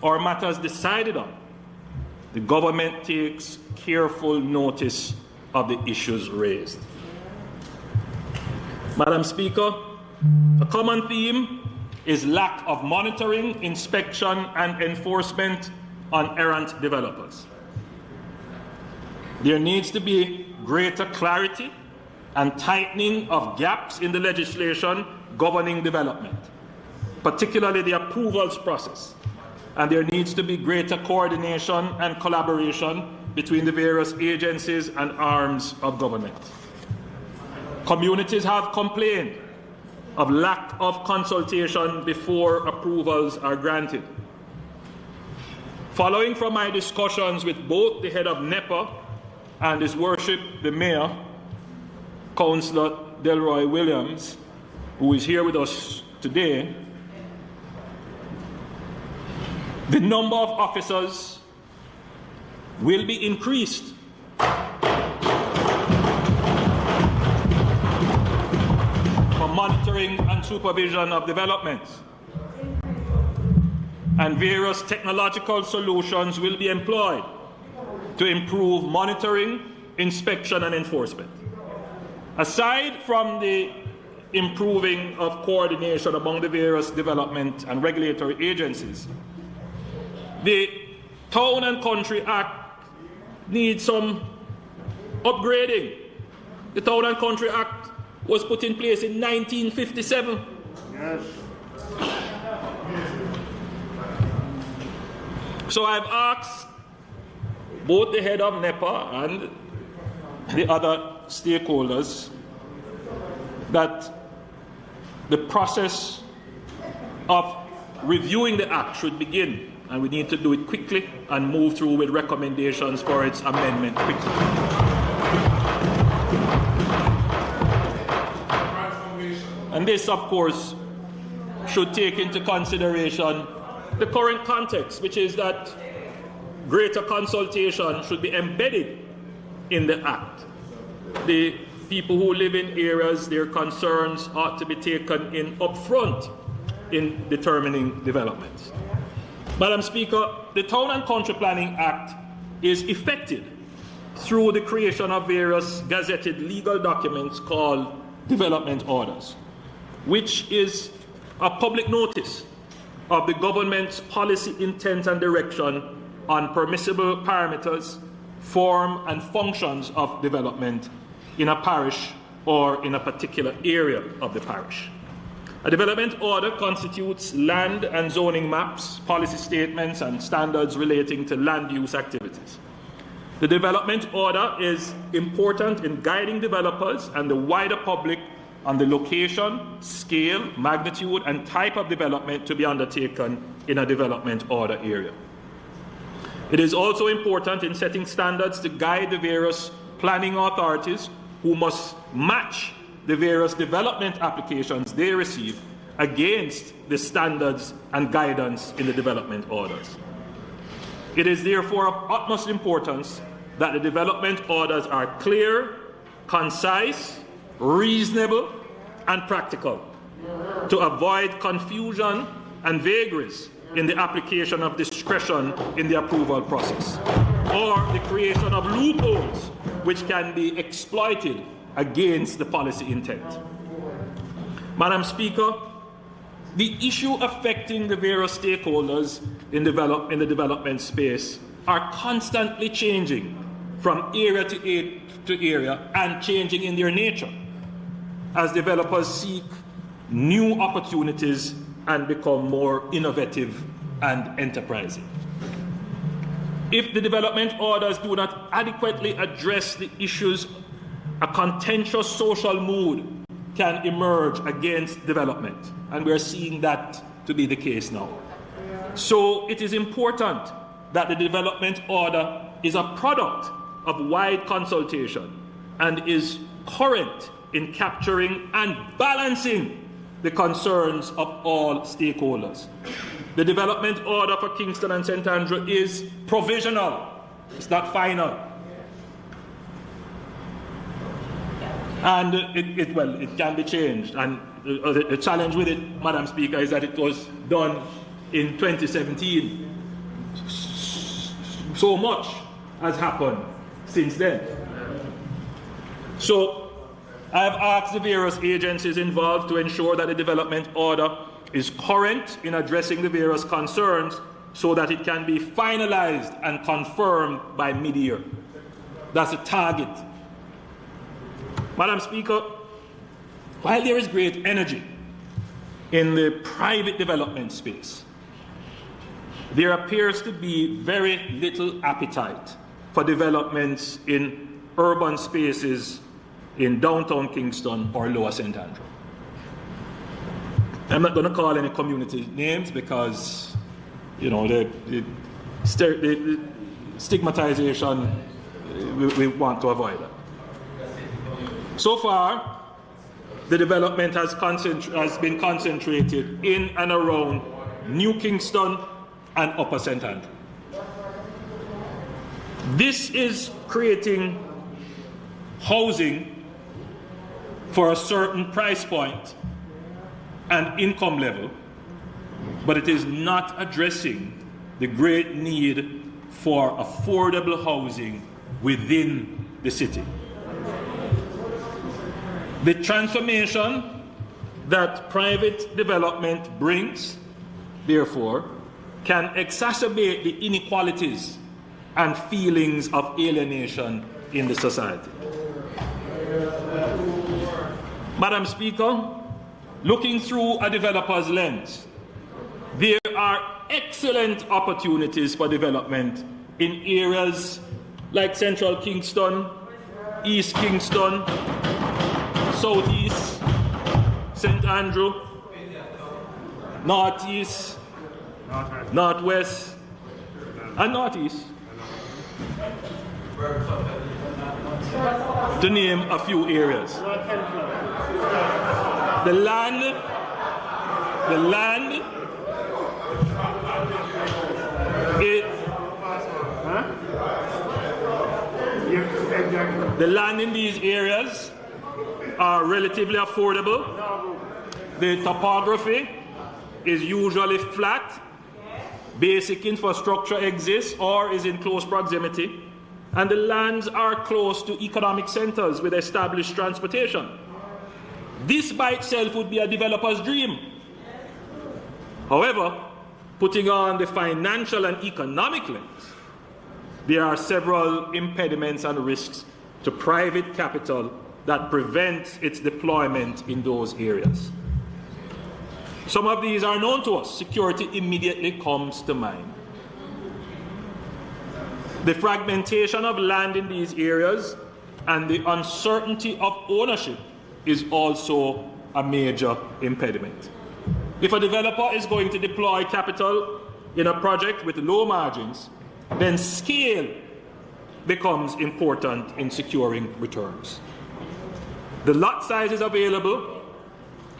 or matters decided on, the government takes careful notice of the issues raised. Madam Speaker, a common theme is lack of monitoring, inspection, and enforcement on errant developers. There needs to be greater clarity and tightening of gaps in the legislation governing development, particularly the approvals process. And there needs to be greater coordination and collaboration between the various agencies and arms of government. Communities have complained of lack of consultation before approvals are granted. Following from my discussions with both the head of NEPA and His Worship the Mayor, Councillor Delroy Williams, who is here with us today, the number of officers will be increased for monitoring and supervision of developments, and various technological solutions will be employed to improve monitoring, inspection, and enforcement. Aside from the improving of coordination among the various development and regulatory agencies, the Town and Country Act needs some upgrading. The Town and Country Act was put in place in 1957. Yes. So I've asked both the head of NEPA and the other stakeholders that the process of reviewing the Act should begin, and we need to do it quickly and move through with recommendations for its amendment quickly. And this, of course, should take into consideration the current context, which is that greater consultation should be embedded in the Act. The people who live in areas, their concerns ought to be taken in upfront in determining developments. Madam Speaker, the Town and Country Planning Act is effected through the creation of various gazetted legal documents called development orders, which is a public notice of the government's policy intent and direction on permissible parameters, form, and functions of development in a parish or in a particular area of the parish. A development order constitutes land and zoning maps, policy statements, and standards relating to land use activities. The development order is important in guiding developers and the wider public on the location, scale, magnitude, and type of development to be undertaken in a development order area. It is also important in setting standards to guide the various planning authorities who must match the various development applications they receive against the standards and guidance in the development orders. It is therefore of utmost importance that the development orders are clear, concise, reasonable, and practical to avoid confusion and vagaries in the application of discretion in the approval process, or the creation of loopholes which can be exploited against the policy intent. Madam Speaker, the issue affecting the various stakeholders in the development space are constantly changing from area to area and changing in their nature as developers seek new opportunities and become more innovative and enterprising. If the development orders do not adequately address the issues, a contentious social mood can emerge against development, and we're seeing that to be the case now. So it is important that the development order is a product of wide consultation and is current in capturing and balancing the concerns of all stakeholders. The development order for Kingston and St. Andrew is provisional. It's not final. And it can be changed. And the challenge with it, Madam Speaker, is that it was done in 2017. So much has happened since then. So I have asked the various agencies involved to ensure that the development order is current in addressing the various concerns so that it can be finalized and confirmed by mid-year. That's a target. Madam Speaker, while there is great energy in the private development space, there appears to be very little appetite for developments in urban spaces in downtown Kingston or Lower St. Andrew. I'm not going to call any community names because, you know, the stigmatization, we want to avoid that. So far, the development has been concentrated in and around New Kingston and Upper St. Andrew. This is creating housing for a certain price point and income level, but it is not addressing the great need for affordable housing within the city. The transformation that private development brings, therefore, can exacerbate the inequalities and feelings of alienation in the society. Madam Speaker, looking through a developer's lens, there are excellent opportunities for development in areas like Central Kingston, East Kingston, Southeast, St. Andrew, Northeast, Northwest, and Northeast, to name a few areas. The land in these areas are relatively affordable. The topography is usually flat. Basic infrastructure exists or is in close proximity. And the lands are close to economic centers with established transportation. This by itself would be a developer's dream. However, putting on the financial and economic lens, there are several impediments and risks to private capital that prevents its deployment in those areas. Some of these are known to us. Security immediately comes to mind. The fragmentation of land in these areas and the uncertainty of ownership is also a major impediment. If a developer is going to deploy capital in a project with low margins, then scale becomes important in securing returns. The lot sizes available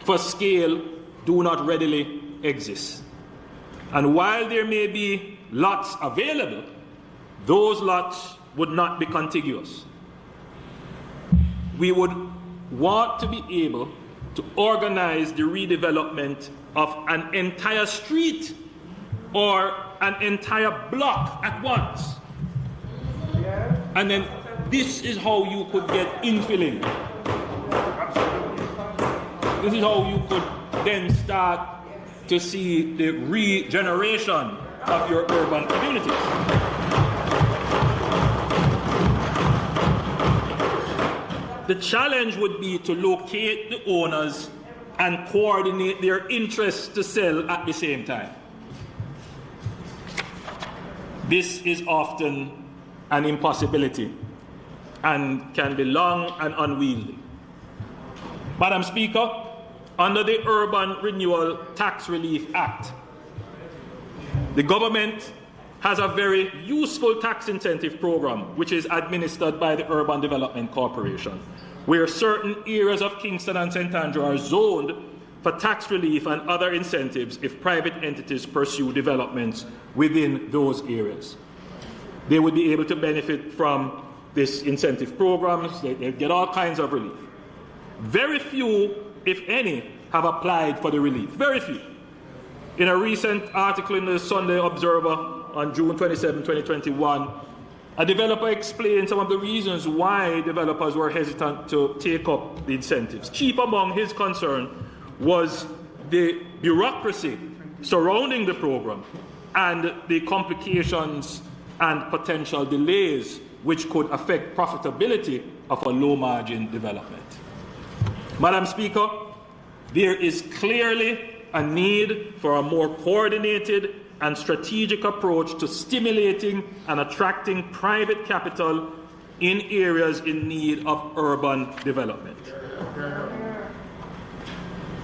for scale do not readily exist. And while there may be lots available, those lots would not be contiguous. We would want to be able to organize the redevelopment of an entire street or an entire block at once. And then this is how you could get infilling. This is how you could then start to see the regeneration of your urban communities. The challenge would be to locate the owners and coordinate their interests to sell at the same time. This is often an impossibility and can be long and unwieldy. Madam Speaker, under the Urban Renewal Tax Relief Act, The government has a very useful tax incentive program, which is administered by the Urban Development Corporation, where certain areas of Kingston and St. Andrew are zoned for tax relief and other incentives if private entities pursue developments within those areas. They would be able to benefit from this incentive programs. They get all kinds of relief. Very few, if any, have applied for the relief. Very few. In a recent article in the Sunday Observer on June 27, 2021, a developer explained some of the reasons why developers were hesitant to take up the incentives. Chief among his concern was the bureaucracy surrounding the program and the complications and potential delays which could affect profitability of a low-margin development. Madam Speaker, there is clearly a need for a more coordinated and strategic approach to stimulating and attracting private capital in areas in need of urban development.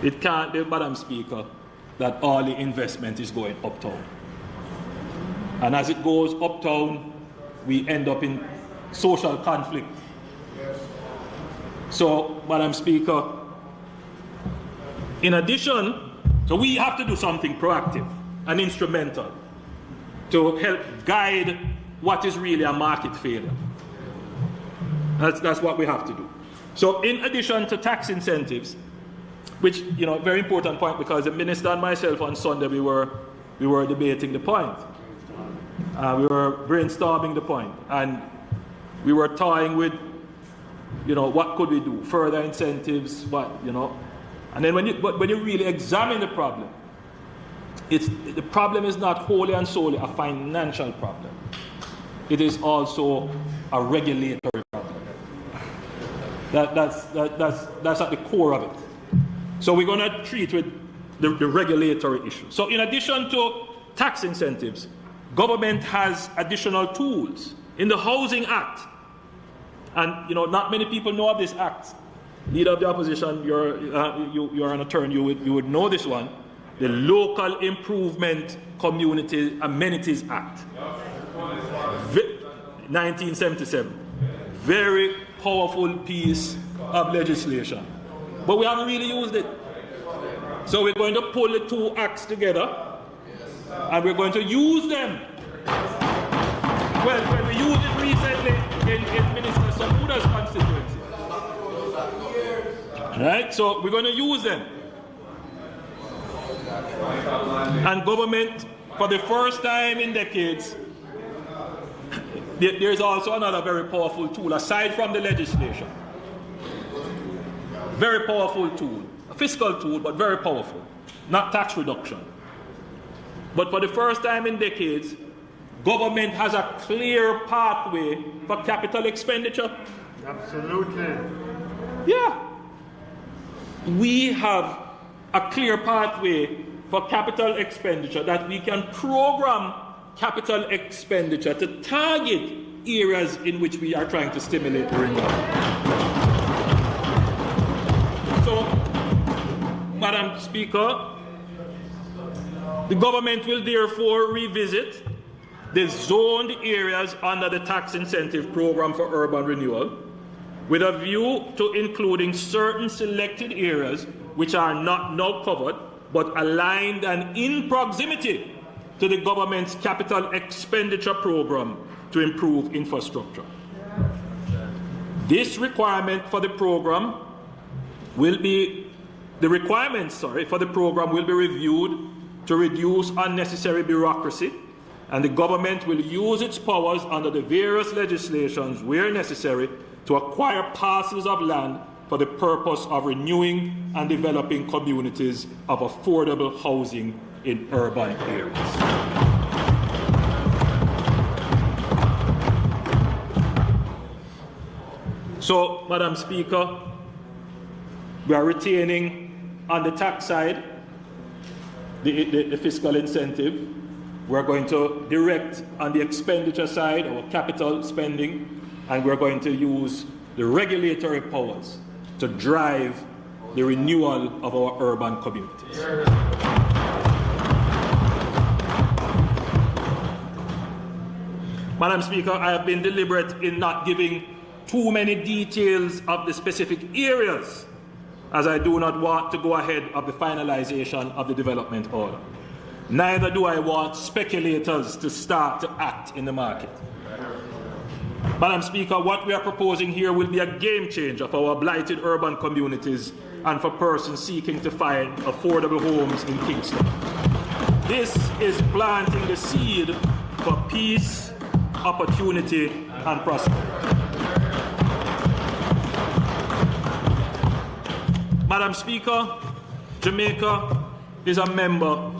It can't be, Madam Speaker, that all the investment is going uptown. And as it goes uptown, we end up in social conflict. So, Madam Speaker, in addition, so we have to do something proactive and instrumental to help guide what is really a market failure. That's what we have to do. So in addition to tax incentives, which, you know, very important point, because the minister and myself on Sunday, we were debating the point. We were brainstorming the point, and we were toying with, you know, what could we do? Further incentives, what, you know. And then when you really examine the problem, the problem is not wholly and solely a financial problem. It is also a regulatory problem. That's at the core of it. So we're going to treat with the regulatory issue. So in addition to tax incentives, government has additional tools in the Housing Act. And, you know, not many people know of this act. Leader of the opposition, you're an attorney, you would know this one. The Local Improvement Community Amenities Act, 1977. Very powerful piece of legislation. But we haven't really used it. So we're going to pull the two acts together and we're going to use them. Well, we used it recently in Minister Samuda's constituency. Right? So we're going to use them. And government, for the first time in decades, there's also another very powerful tool, aside from the legislation. Very powerful tool. A fiscal tool, but very powerful. Not tax reduction. But for the first time in decades, government has a clear pathway for capital expenditure. Absolutely. Yeah. We have a clear pathway for capital expenditure that we can program capital expenditure to target areas in which we are trying to stimulate the renewal. So, Madam Speaker, the government will therefore revisit the zoned areas under the tax incentive program for urban renewal with a view to including certain selected areas which are not now covered but aligned and in proximity to the government's capital expenditure program to improve infrastructure. This requirement for the program will be, the requirements, for the program will be reviewed to reduce unnecessary bureaucracy, and the government will use its powers under the various legislations where necessary to acquire parcels of land for the purpose of renewing and developing communities of affordable housing in urban areas. So, Madam Speaker, we are retaining on the tax side the fiscal incentive. We're going to direct on the expenditure side our capital spending, and we're going to use the regulatory powers to drive the renewal of our urban communities. Madam Speaker, I have been deliberate in not giving too many details of the specific areas, as I do not want to go ahead of the finalization of the development order. Neither do I want speculators to start to act in the market. Madam Speaker, what we are proposing here will be a game changer for our blighted urban communities and for persons seeking to find affordable homes in Kingston. This is planting the seed for peace, opportunity, and prosperity. Madam Speaker, Jamaica is a member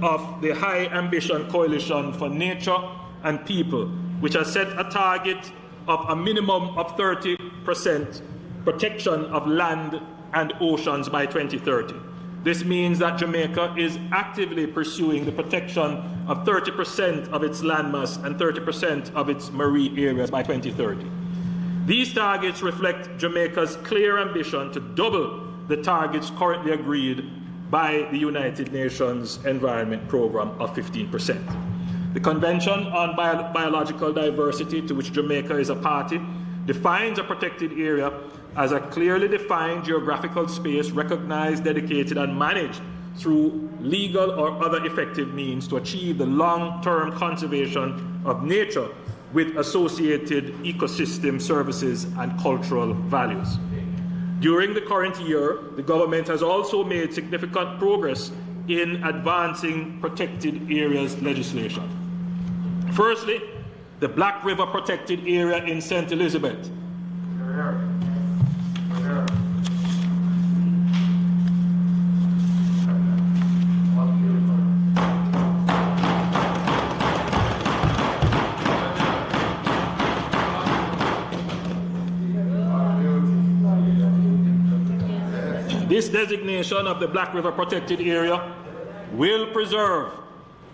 of the High Ambition Coalition for Nature and People, which has set a target of a minimum of 30% protection of land and oceans by 2030. This means that Jamaica is actively pursuing the protection of 30% of its landmass and 30% of its marine areas by 2030. These targets reflect Jamaica's clear ambition to double the targets currently agreed by the United Nations Environment Programme of 15%. The Convention on Biological Diversity, to which Jamaica is a party, defines a protected area as a clearly defined geographical space recognized, dedicated, and managed through legal or other effective means to achieve the long-term conservation of nature with associated ecosystem services and cultural values. During the current year, the government has also made significant progress in advancing protected areas legislation. Firstly, the Black River Protected Area in St. Elizabeth. This designation of the Black River Protected Area will preserve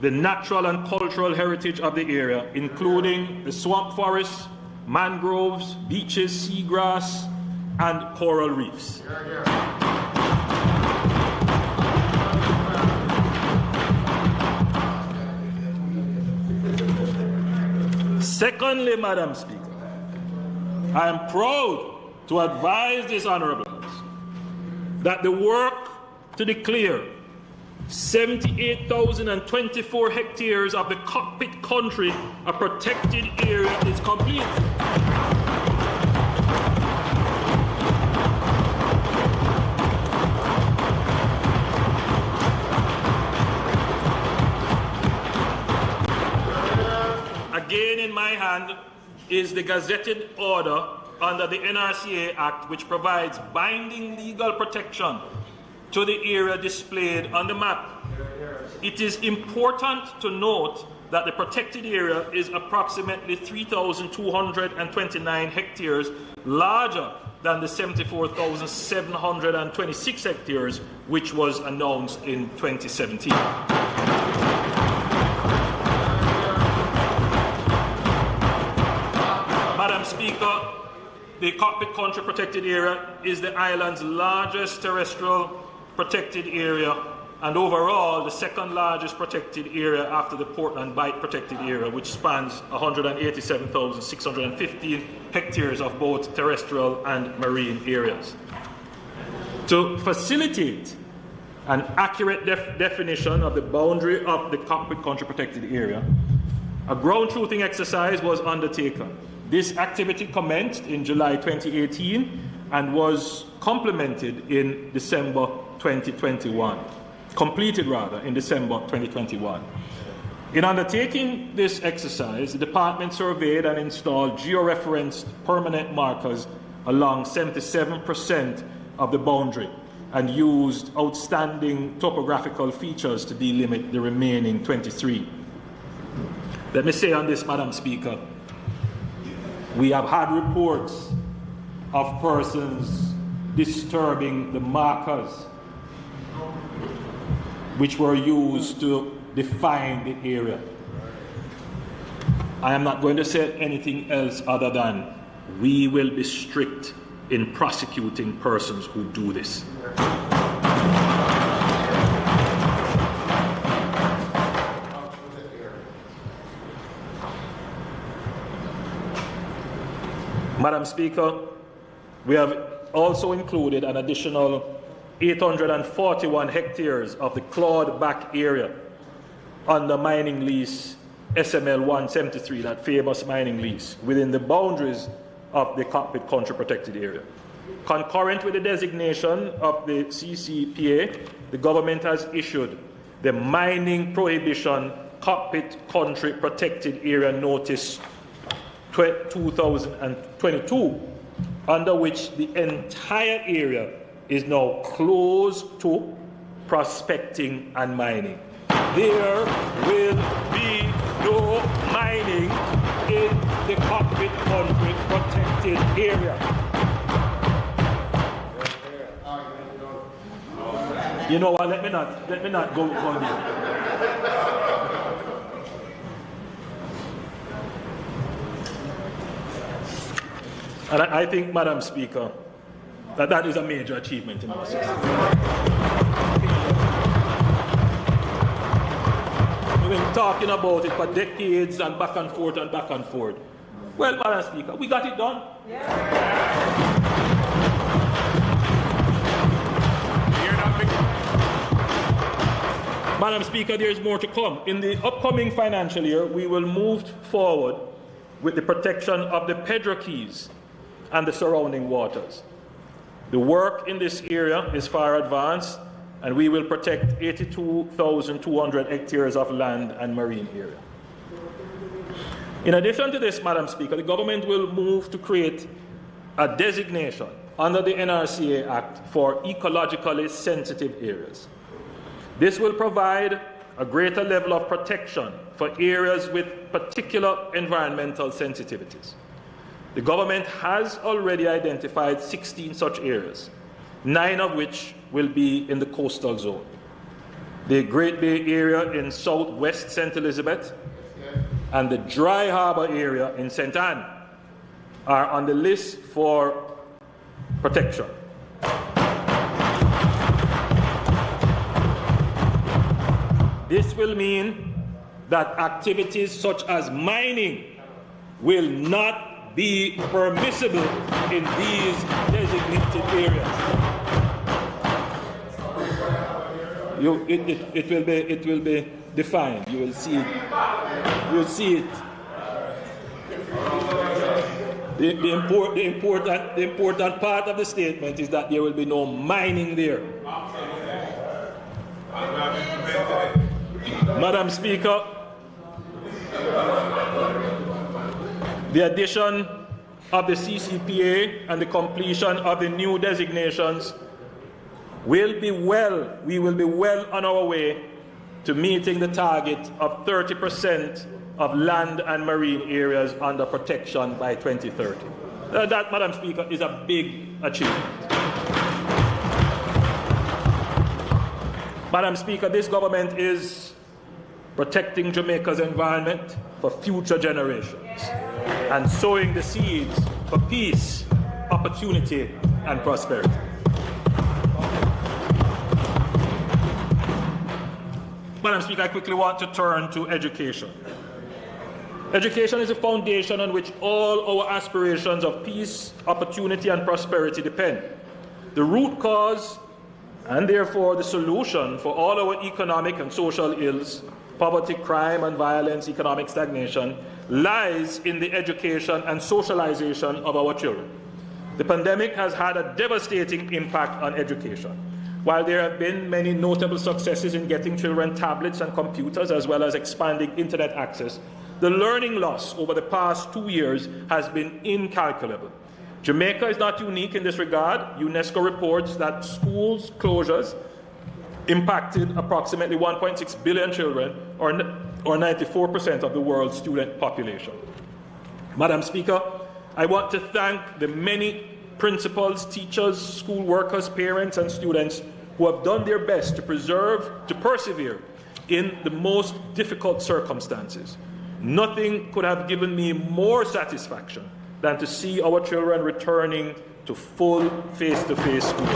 the natural and cultural heritage of the area, including the swamp forests, mangroves, beaches, seagrass, and coral reefs. Secondly, Madam Speaker, I am proud to advise this Honourable that the work to declare 78,024 hectares of the cockpit country a protected area is complete. Again in my hand is the gazetted order under the NRCA Act, which provides binding legal protection to the area displayed on the map. It is important to note that the protected area is approximately 3,229 hectares larger than the 74,726 hectares which was announced in 2017. Madam Speaker, the Cockpit Country Protected Area is the island's largest terrestrial protected area and overall the second largest protected area after the Portland Bight Protected Area, which spans 187,615 hectares of both terrestrial and marine areas. To facilitate an accurate definition of the boundary of the Cockpit Country Protected Area, a ground truthing exercise was undertaken. This activity commenced in July 2018 and was completed in December 2021. Completed rather in December 2021. In undertaking this exercise, the department surveyed and installed georeferenced permanent markers along 77% of the boundary and used outstanding topographical features to delimit the remaining 23. Let me say on this, Madam Speaker, we have had reports of persons disturbing the markers which were used to define the area. I am not going to say anything else other than we will be strict in prosecuting persons who do this. Madam Speaker, we have also included an additional 841 hectares of the clawed back area under mining lease SML 173, that famous mining lease, within the boundaries of the cockpit country protected area. Concurrent with the designation of the CCPA, the government has issued the Mining Prohibition Cockpit Country Protected Area Notice 2022, under which the entire area is now closed to prospecting and mining. There will be no mining in the cockpit country protected area. You know what? Let me not go there. And I think, Madam Speaker, that is a major achievement in our system. We've been talking about it for decades and back and forth and back and forth. Well, Madam Speaker, we got it done. Yeah. Madam Speaker, there is more to come. In the upcoming financial year, we will move forward with the protection of the Pedro Keys and the surrounding waters. The work in this area is far advanced, and we will protect 82,200 hectares of land and marine area. In addition to this, Madam Speaker, the government will move to create a designation under the NRCA Act for ecologically sensitive areas. This will provide a greater level of protection for areas with particular environmental sensitivities. The government has already identified 16 such areas, 9 of which will be in the coastal zone. The Great Bay area in southwest St. Elizabeth and the Dry Harbour area in St. Anne are on the list for protection. This will mean that activities such as mining will not be permissible in these designated areas. It will be defined. You will see it. You will see it. The important part of the statement is that there will be no mining there. Madam Speaker, the addition of the CCPA and the completion of the new designations we will be well on our way to meeting the target of 30% of land and marine areas under protection by 2030. That, Madam Speaker, is a big achievement. Madam Speaker, this government is protecting Jamaica's environment for future generations and sowing the seeds for peace, opportunity, and prosperity. Madam Speaker, I quickly want to turn to education. Education is a foundation on which all our aspirations of peace, opportunity, and prosperity depend. The root cause, and therefore the solution for all our economic and social ills, poverty, crime and violence, economic stagnation, lies in the education and socialization of our children. The pandemic has had a devastating impact on education. While there have been many notable successes in getting children tablets and computers, as well as expanding internet access, the learning loss over the past 2 years has been incalculable. Jamaica is not unique in this regard. UNESCO reports that schools closures impacted approximately 1.6 billion children, or 94% of the world's student population. Madam Speaker, I want to thank the many principals, teachers, school workers, parents, and students who have done their best to persevere in the most difficult circumstances. Nothing could have given me more satisfaction than to see our children returning to full face-to-face school.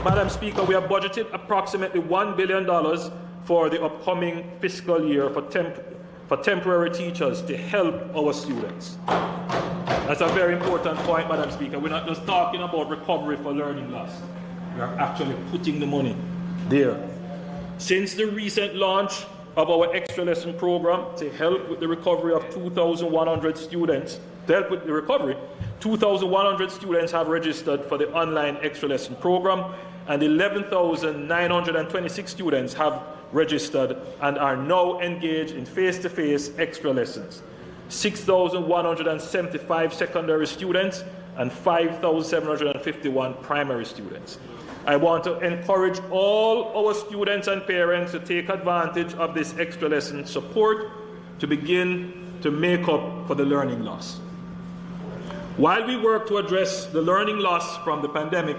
Madam Speaker, we have budgeted approximately $1 billion for the upcoming fiscal year for for temporary teachers to help our students. That's a very important point, Madam Speaker. We're not just talking about recovery for learning loss. We are actually putting the money there. Since the recent launch of our extra lesson program to help with the recovery of 2,100 students, 2,100 students have registered for the online extra lesson program, and 11,926 students have registered and are now engaged in face-to-face extra lessons. 6,175 secondary students and 5,751 primary students. I want to encourage all our students and parents to take advantage of this extra lesson support to begin to make up for the learning loss. While we work to address the learning loss from the pandemic,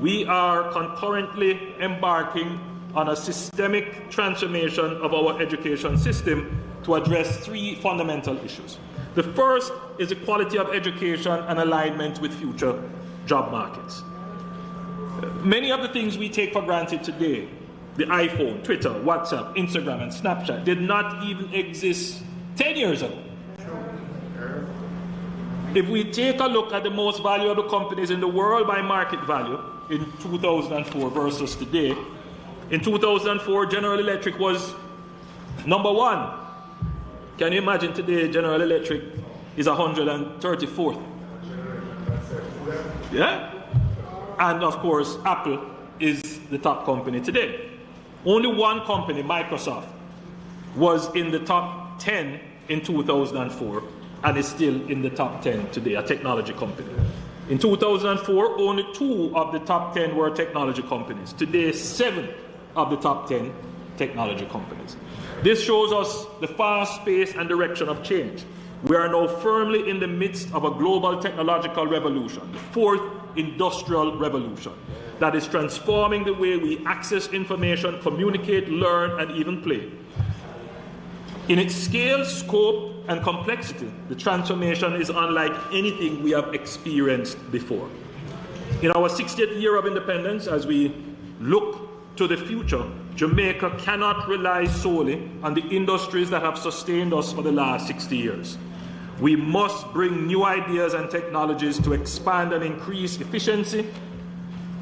we are concurrently embarking on a systemic transformation of our education system to address three fundamental issues. The first is the quality of education and alignment with future job markets. Many of the things we take for granted today, the iPhone, Twitter, WhatsApp, Instagram, and Snapchat, did not even exist 10 years ago. If we take a look at the most valuable companies in the world by market value in 2004 versus today, in 2004, General Electric was number one. Can you imagine today General Electric is 134th? Yeah? And of course, Apple is the top company today. Only one company, Microsoft, was in the top 10 in 2004 and is still in the top 10 today, a technology company. In 2004, only 2 of the top 10 were technology companies. Today, 7 of the top 10 technology companies. This shows us the fast pace and direction of change. We are now firmly in the midst of a global technological revolution, the 4th industrial revolution, that is transforming the way we access information, communicate, learn, and even play. In its scale, scope, and complexity, the transformation is unlike anything we have experienced before. In our 60th year of independence, as we look to the future, Jamaica cannot rely solely on the industries that have sustained us for the last 60 years. We must bring new ideas and technologies to expand and increase efficiency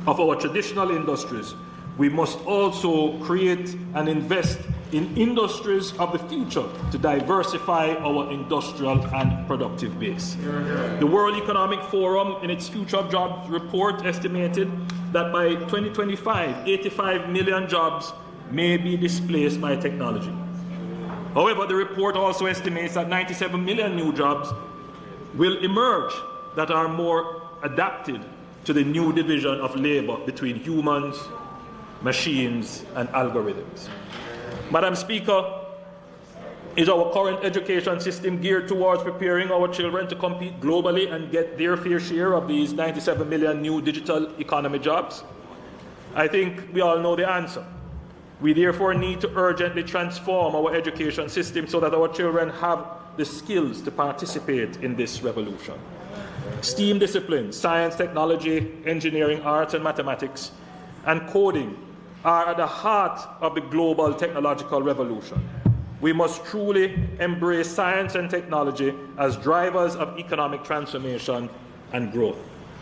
of our traditional industries. We must also create and invest in industries of the future to diversify our industrial and productive base. The World Economic Forum, in its Future of Jobs report, estimated that by 2025, 85 million jobs may be displaced by technology. However, the report also estimates that 97 million new jobs will emerge that are more adapted to the new division of labor between humans, machines, and algorithms. Madam Speaker, is our current education system geared towards preparing our children to compete globally and get their fair share of these 97 million new digital economy jobs? I think we all know the answer. We therefore need to urgently transform our education system so that our children have the skills to participate in this revolution. STEAM disciplines, science, technology, engineering, arts, and mathematics, and coding are at the heart of the global technological revolution. We must truly embrace science and technology as drivers of economic transformation and growth.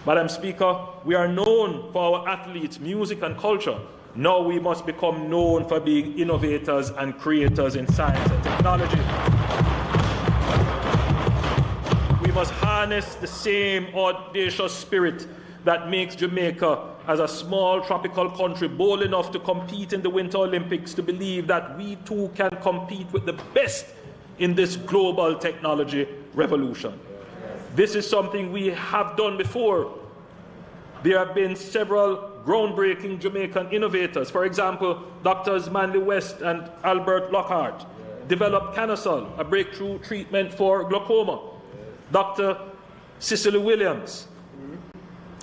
Madam Speaker, we are known for our athletes, music, and culture. Now we must become known for being innovators and creators in science and technology. We must harness the same audacious spirit that makes Jamaica, as a small tropical country, bold enough to compete in the Winter Olympics, to believe that we too can compete with the best in this global technology revolution. This is something we have done before. There have been several groundbreaking Jamaican innovators. For example, Drs. Manley West and Albert Lockhart developed Canosol, a breakthrough treatment for glaucoma. Dr. Cicely Williams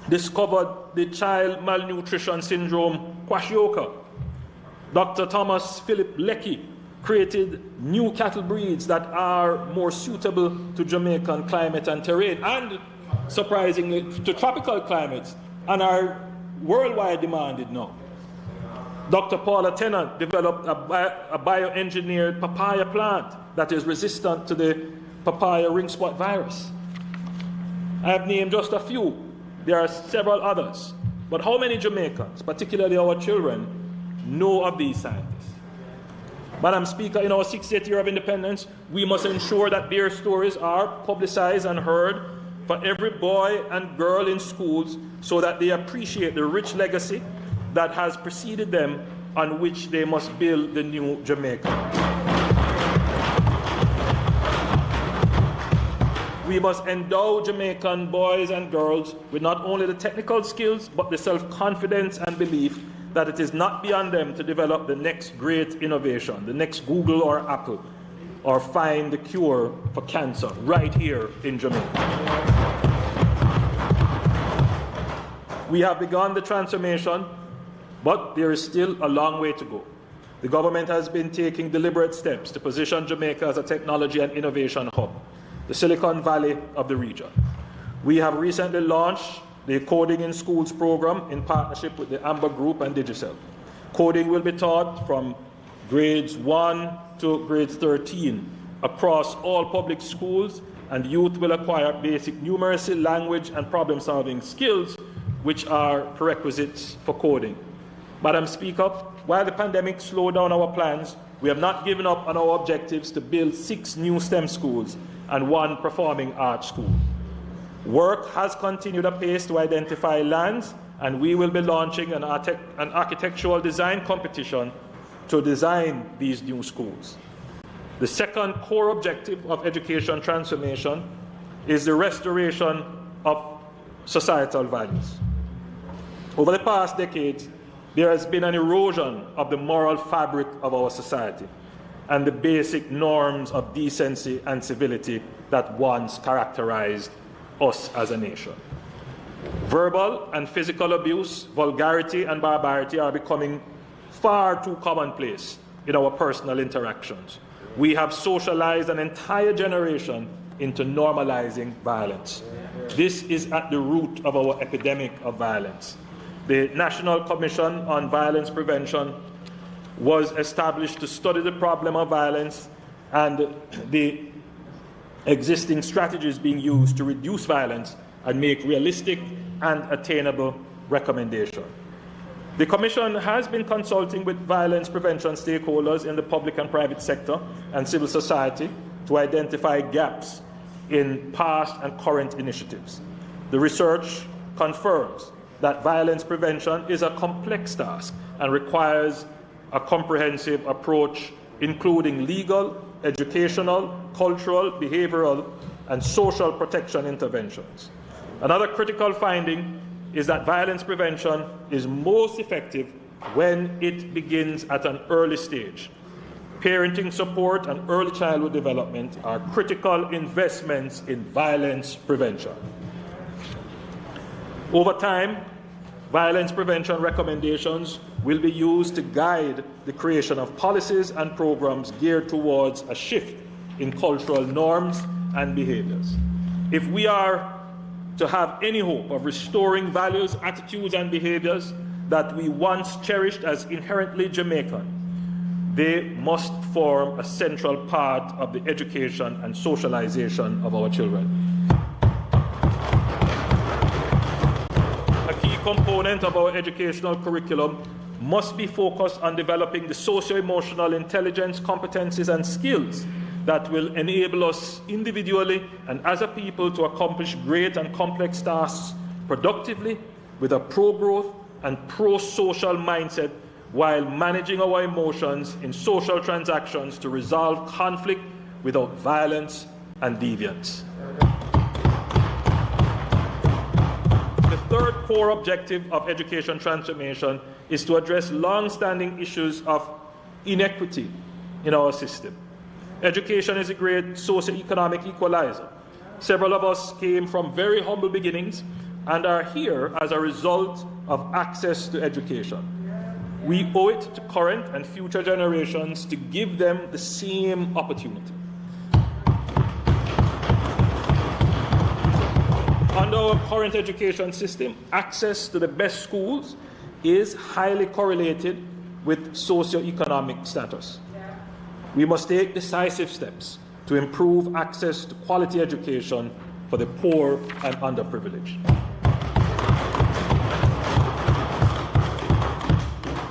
discovered the child malnutrition syndrome, kwashiorkor. Dr. Thomas Philip Leckie created new cattle breeds that are more suitable to Jamaican climate and terrain, and surprisingly to tropical climates, and are worldwide demanded now. Dr. Paula Tennant developed a bioengineered papaya plant that is resistant to the papaya ring spot virus. I have named just a few. There are several others. But how many Jamaicans, particularly our children, know of these scientists? Madam Speaker, in our 60th year of independence, we must ensure that their stories are publicized and heard for every boy and girl in schools so that they appreciate the rich legacy that has preceded them on which they must build the new Jamaica. We must endow Jamaican boys and girls with not only the technical skills, but the self-confidence and belief that it is not beyond them to develop the next great innovation, the next Google or Apple, or find the cure for cancer right here in Jamaica. We have begun the transformation, but there is still a long way to go. The government has been taking deliberate steps to position Jamaica as a technology and innovation hub, the Silicon Valley of the region. We have recently launched the Coding in Schools program in partnership with the Amber Group and Digicel. Coding will be taught from grades 1 to grades 13 across all public schools, and youth will acquire basic numeracy, language, and problem-solving skills, which are prerequisites for coding. Madam Speaker, while the pandemic slowed down our plans, we have not given up on our objectives to build 6 new STEM schools and 1 performing arts school. Work has continued apace to identify lands, and we will be launching an architectural design competition to design these new schools. The second core objective of education transformation is the restoration of societal values. Over the past decades, there has been an erosion of the moral fabric of our society and the basic norms of decency and civility that once characterized us as a nation. Verbal and physical abuse, vulgarity, and barbarity are becoming far too commonplace in our personal interactions. We have socialized an entire generation into normalizing violence. This is at the root of our epidemic of violence. The National Commission on Violence Prevention was established to study the problem of violence and the existing strategies being used to reduce violence and make realistic and attainable recommendations. The Commission has been consulting with violence prevention stakeholders in the public and private sector and civil society to identify gaps in past and current initiatives. The research confirms that violence prevention is a complex task and requires a comprehensive approach, including legal, educational, cultural, behavioral, and social protection interventions. Another critical finding is that violence prevention is most effective when it begins at an early stage. Parenting support and early childhood development are critical investments in violence prevention. Over time, violence prevention recommendations will be used to guide the creation of policies and programs geared towards a shift in cultural norms and behaviors. If we are to have any hope of restoring values, attitudes, and behaviors that we once cherished as inherently Jamaican, they must form a central part of the education and socialization of our children. Component of our educational curriculum must be focused on developing the socio-emotional intelligence, competencies, and skills that will enable us individually and as a people to accomplish great and complex tasks productively with a pro-growth and pro-social mindset while managing our emotions in social transactions to resolve conflict without violence and deviance. The third core objective of education transformation is to address long-standing issues of inequity in our system. Education is a great socio-economic equalizer. Several of us came from very humble beginnings and are here as a result of access to education. We owe it to current and future generations to give them the same opportunity. Under our current education system, access to the best schools is highly correlated with socioeconomic status. We must take decisive steps to improve access to quality education for the poor and underprivileged.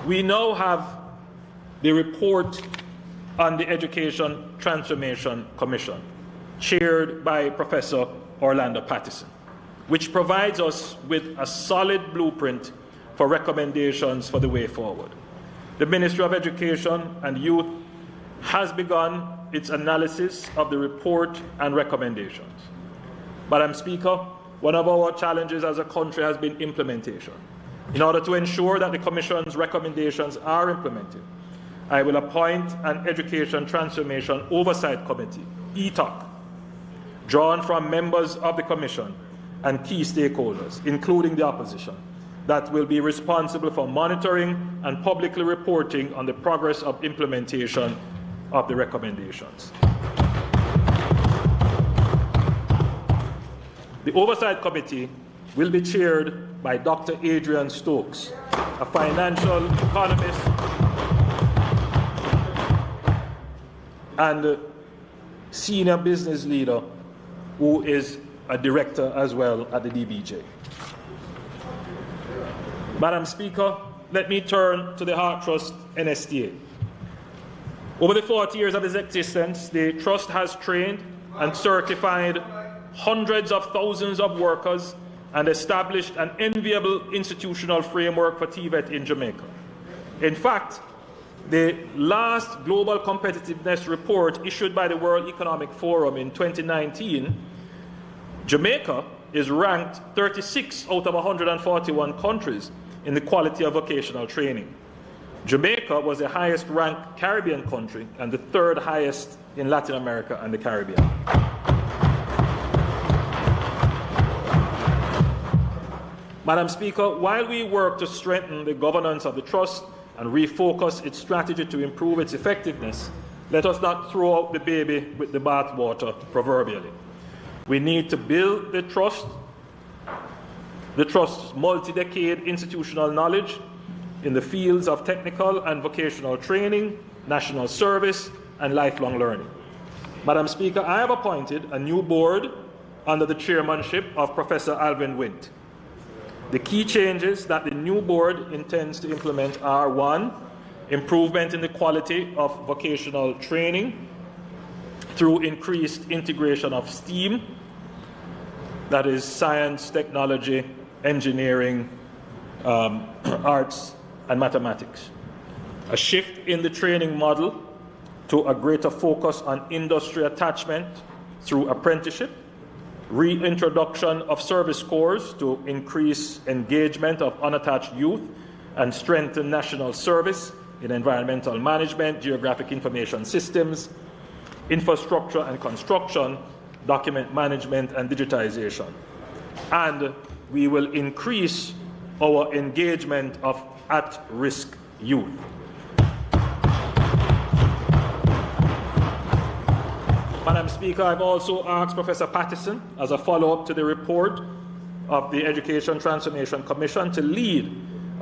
We now have the report on the Education Transformation Commission, chaired by Professor Orlando Pattison, which provides us with a solid blueprint for recommendations for the way forward. The Ministry of Education and Youth has begun its analysis of the report and recommendations. Madam Speaker, one of our challenges as a country has been implementation. In order to ensure that the Commission's recommendations are implemented, I will appoint an Education Transformation Oversight Committee, ETOC, drawn from members of the Commission and key stakeholders, including the opposition, that will be responsible for monitoring and publicly reporting on the progress of implementation of the recommendations. The Oversight Committee will be chaired by Dr. Adrian Stokes, a financial economist and a senior business leader who is a director as well at the DBJ. Madam Speaker, let me turn to the Heart Trust NSTA. Over the 40 years of its existence, the Trust has trained and certified hundreds of thousands of workers and established an enviable institutional framework for TVET in Jamaica. In fact, the last Global Competitiveness Report issued by the World Economic Forum in 2019, Jamaica is ranked 36 out of 141 countries in the quality of vocational training. Jamaica was the highest ranked Caribbean country and the third highest in Latin America and the Caribbean. Madam Speaker, while we work to strengthen the governance of the Trust and refocus its strategy to improve its effectiveness, let us not throw out the baby with the bathwater, proverbially. We need to build the Trust's multi-decade institutional knowledge in the fields of technical and vocational training, national service, and lifelong learning. Madam Speaker, I have appointed a new board under the chairmanship of Professor Alvin Wint. The key changes that the new board intends to implement are: 1, improvement in the quality of vocational training through increased integration of STEAM, that is science, technology, engineering, arts, and mathematics. A shift in the training model to a greater focus on industry attachment through apprenticeship, reintroduction of service corps to increase engagement of unattached youth and strengthen national service in environmental management, geographic information systems, infrastructure and construction, document management and digitization. And we will increase our engagement of at-risk youth. Madam Speaker, I've also asked Professor Pattison, as a follow-up to the report of the Education Transformation Commission, to lead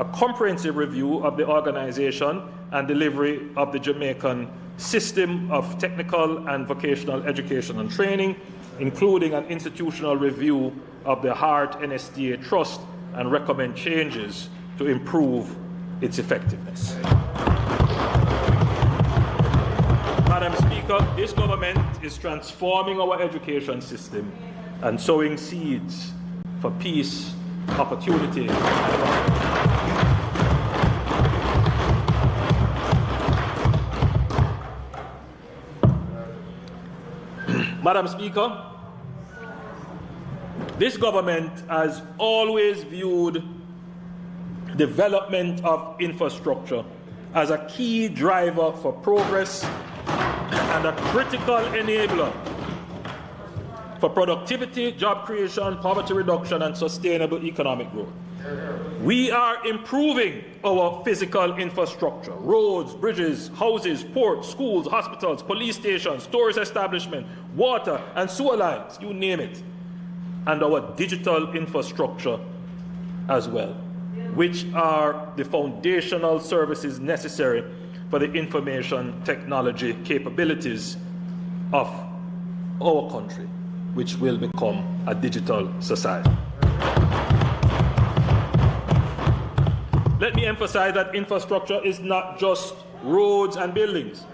a comprehensive review of the organization and delivery of the Jamaican system of technical and vocational education and training, including an institutional review of the HEART NSTA Trust, and recommend changes to improve its effectiveness. Madam Speaker, this government is transforming our education system and sowing seeds for peace, opportunity, Madam Speaker, this government has always viewed development of infrastructure as a key driver for progress and a critical enabler for productivity, job creation, poverty reduction, and sustainable economic growth. We are improving our physical infrastructure: roads, bridges, houses, ports, schools, hospitals, police stations, tourist establishments, water and sewer lines, you name it, and our digital infrastructure as well. which are the foundational services necessary for the information technology capabilities of our country, which will become a digital society. Let me emphasize that infrastructure is not just roads and buildings.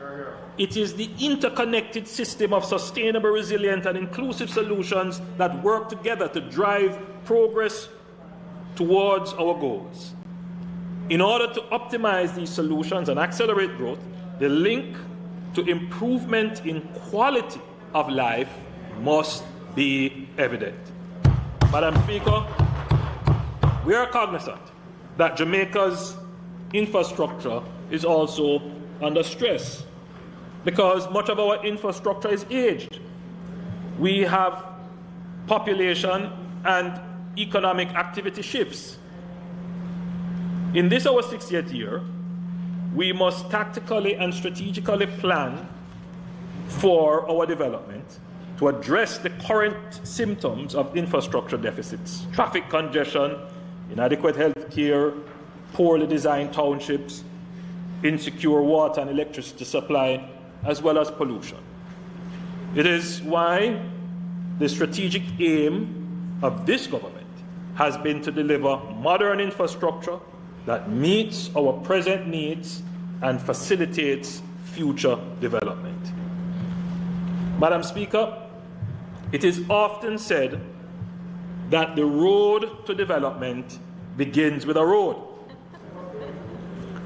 It is the interconnected system of sustainable, resilient, and inclusive solutions that work together to drive progress towards our goals. In order to optimize these solutions and accelerate growth, the link to improvement in quality of life must be evident. Madam Speaker, we are cognizant that Jamaica's infrastructure is also under stress because much of our infrastructure is aged. We have population and economic activity shifts. In this, our 60th year, we must tactically and strategically plan for our development to address the current symptoms of infrastructure deficits: traffic congestion, inadequate health care, poorly designed townships, insecure water and electricity supply, as well as pollution. It is why the strategic aim of this government has been to deliver modern infrastructure that meets our present needs and facilitates future development. Madam Speaker, it is often said that the road to development begins with a road.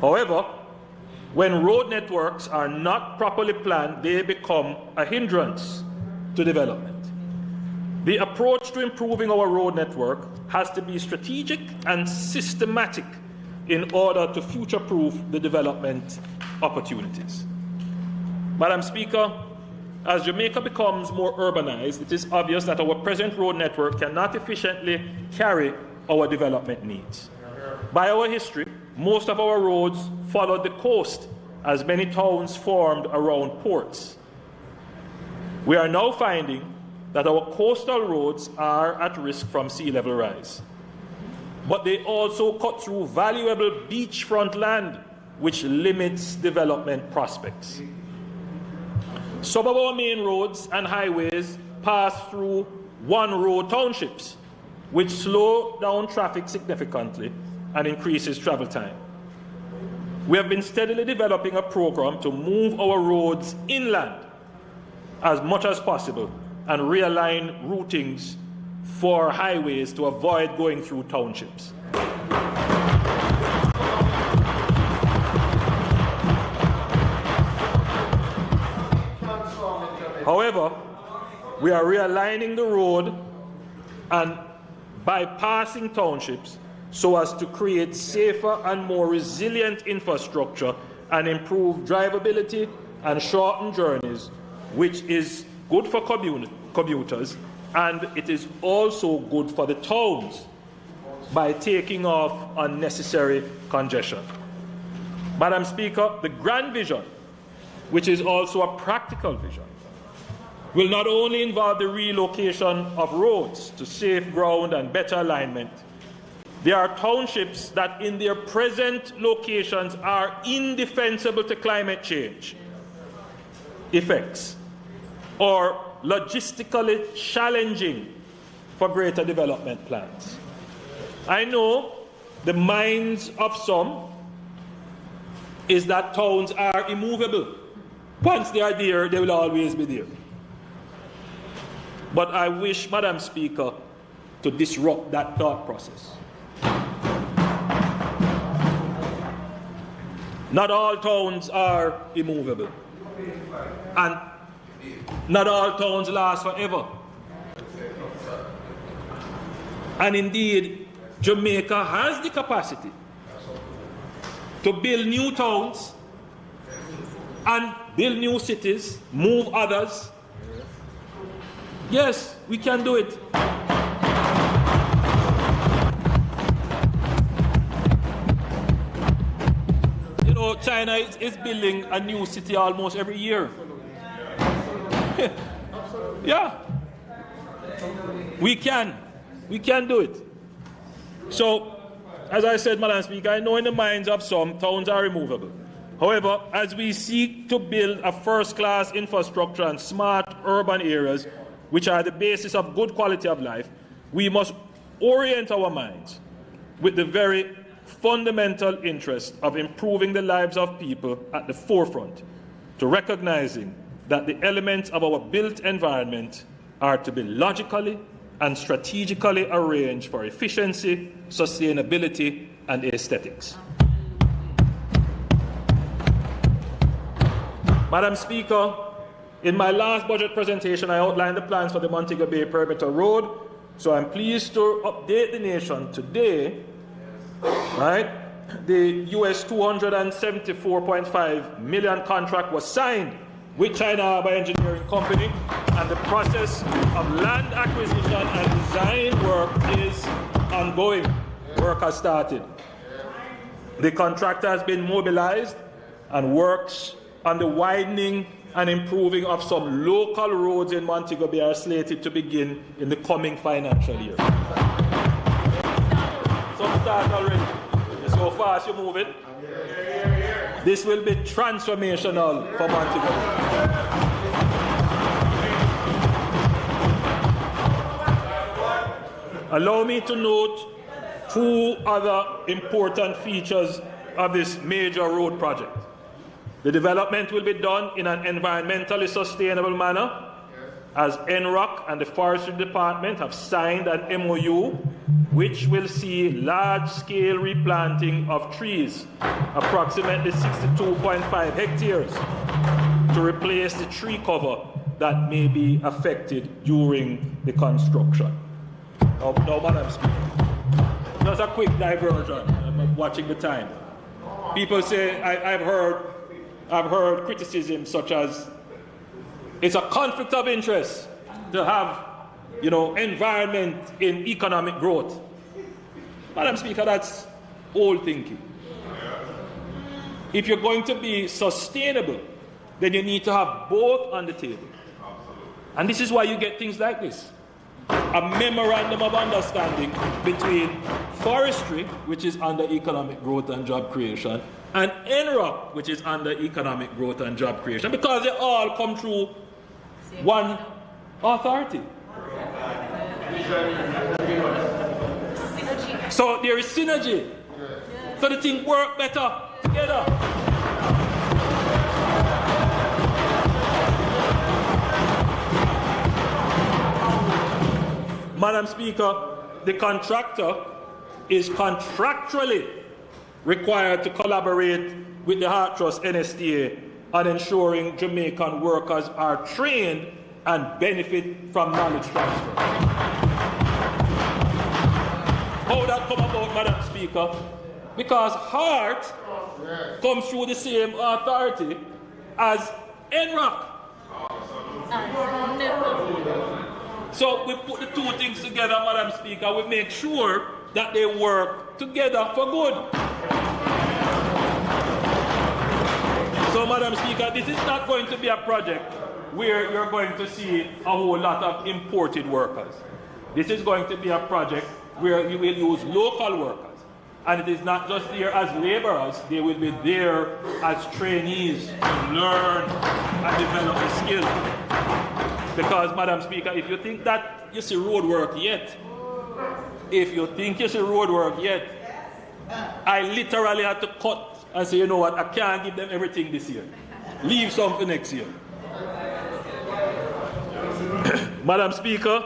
However, when road networks are not properly planned, they become a hindrance to development. The approach to improving our road network has to be strategic and systematic in order to future-proof the development opportunities. Madam Speaker, as Jamaica becomes more urbanized, it is obvious that our present road network cannot efficiently carry our development needs. By our history, most of our roads followed the coast, as many towns formed around ports. We are now finding that our coastal roads are at risk from sea level rise. But they also cut through valuable beachfront land, which limits development prospects. Some of our main roads and highways pass through one-road townships, which slow down traffic significantly and increases travel time. We have been steadily developing a program to move our roads inland as much as possible and realign routings for highways to avoid going through townships. However, we are realigning the road and bypassing townships so as to create safer and more resilient infrastructure and improve drivability and shorten journeys, which is good for commuters, and it is also good for the towns by taking off unnecessary congestion. Madam Speaker, the grand vision, which is also a practical vision, will not only involve the relocation of roads to safe ground and better alignment. There are townships that in their present locations are indefensible to climate change effects or logistically challenging for greater development plans. I know the minds of some is that towns are immovable. Once they are there, they will always be there. But I wish, Madam Speaker, to disrupt that thought process. Not all towns are immovable. And not all towns last forever. And indeed, Jamaica has the capacity to build new towns and build new cities, move others. Yes, we can do it. You know, China is building a new city almost every year. Yeah. We can do it. So, as I said, Madam Speaker, I know in the minds of some, towns are removable. However, as we seek to build a first-class infrastructure and smart urban areas, which are the basis of good quality of life, we must orient our minds with the very fundamental interest of improving the lives of people at the forefront, to recognizing that the elements of our built environment are to be logically and strategically arranged for efficiency, sustainability, and aesthetics. Madam Speaker, in my last budget presentation, I outlined the plans for the Montego Bay Perimeter Road, so I'm pleased to update the nation today. Right? The US $274.5 million contract was signed with China Harbour Engineering Company, and the process of land acquisition and design work is ongoing. Work has started. The contractor has been mobilized and works on the widening and improving of some local roads in Montego Bay are slated to begin in the coming financial year. Some start already. So fast you're moving. This will be transformational for Montego. Allow me to note two other important features of this major road project. The development will be done in an environmentally sustainable manner, as NROC and the Forestry Department have signed an MOU which will see large-scale replanting of trees, approximately 62.5 hectares, to replace the tree cover that may be affected during the construction. Now, Madam Speaker, just a quick diversion. I'm watching the time. People say, I've heard criticism such as it's a conflict of interest to have, environment in economic growth. Madam Speaker, that's old thinking. If you're going to be sustainable, then you need to have both on the table. And this is why you get things like this. A memorandum of understanding between forestry, which is under economic growth and job creation, and NROC, which is under economic growth and job creation, because they all come through one authority. So there is synergy. So the things work better together. Madam Speaker, the contractor is contractually required to collaborate with the Heart Trust NSTA on ensuring Jamaican workers are trained and benefit from knowledge transfer. How that come about, Madam Speaker? Because Heart comes through the same authority as NROC. So we put the two things together, Madam Speaker. We make sure that they work together for good. So, Madam Speaker, this is not going to be a project where you're going to see a whole lot of imported workers. This is going to be a project where you will use local workers. And it is not just there as laborers, they will be there as trainees to learn and develop a skill. Because, Madam Speaker, if you think that you see road work yet, I literally had to cut and say, you know what, I can't give them everything this year. Leave some for next year. Madam Speaker,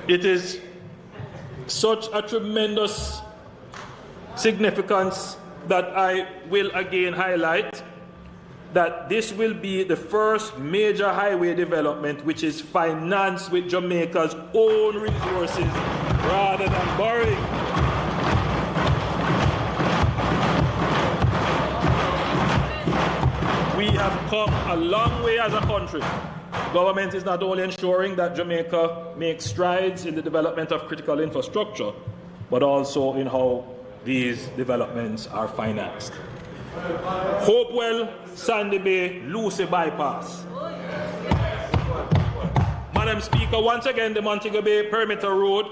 it is such a tremendous significance that I will again highlight that this will be the first major highway development which is financed with Jamaica's own resources rather than borrowing. We have come a long way as a country. Government is not only ensuring that Jamaica makes strides in the development of critical infrastructure, but also in how these developments are financed. Hopewell, Sandy Bay, Lucy Bypass. Madam Speaker, once again, the Montego Bay Perimeter Road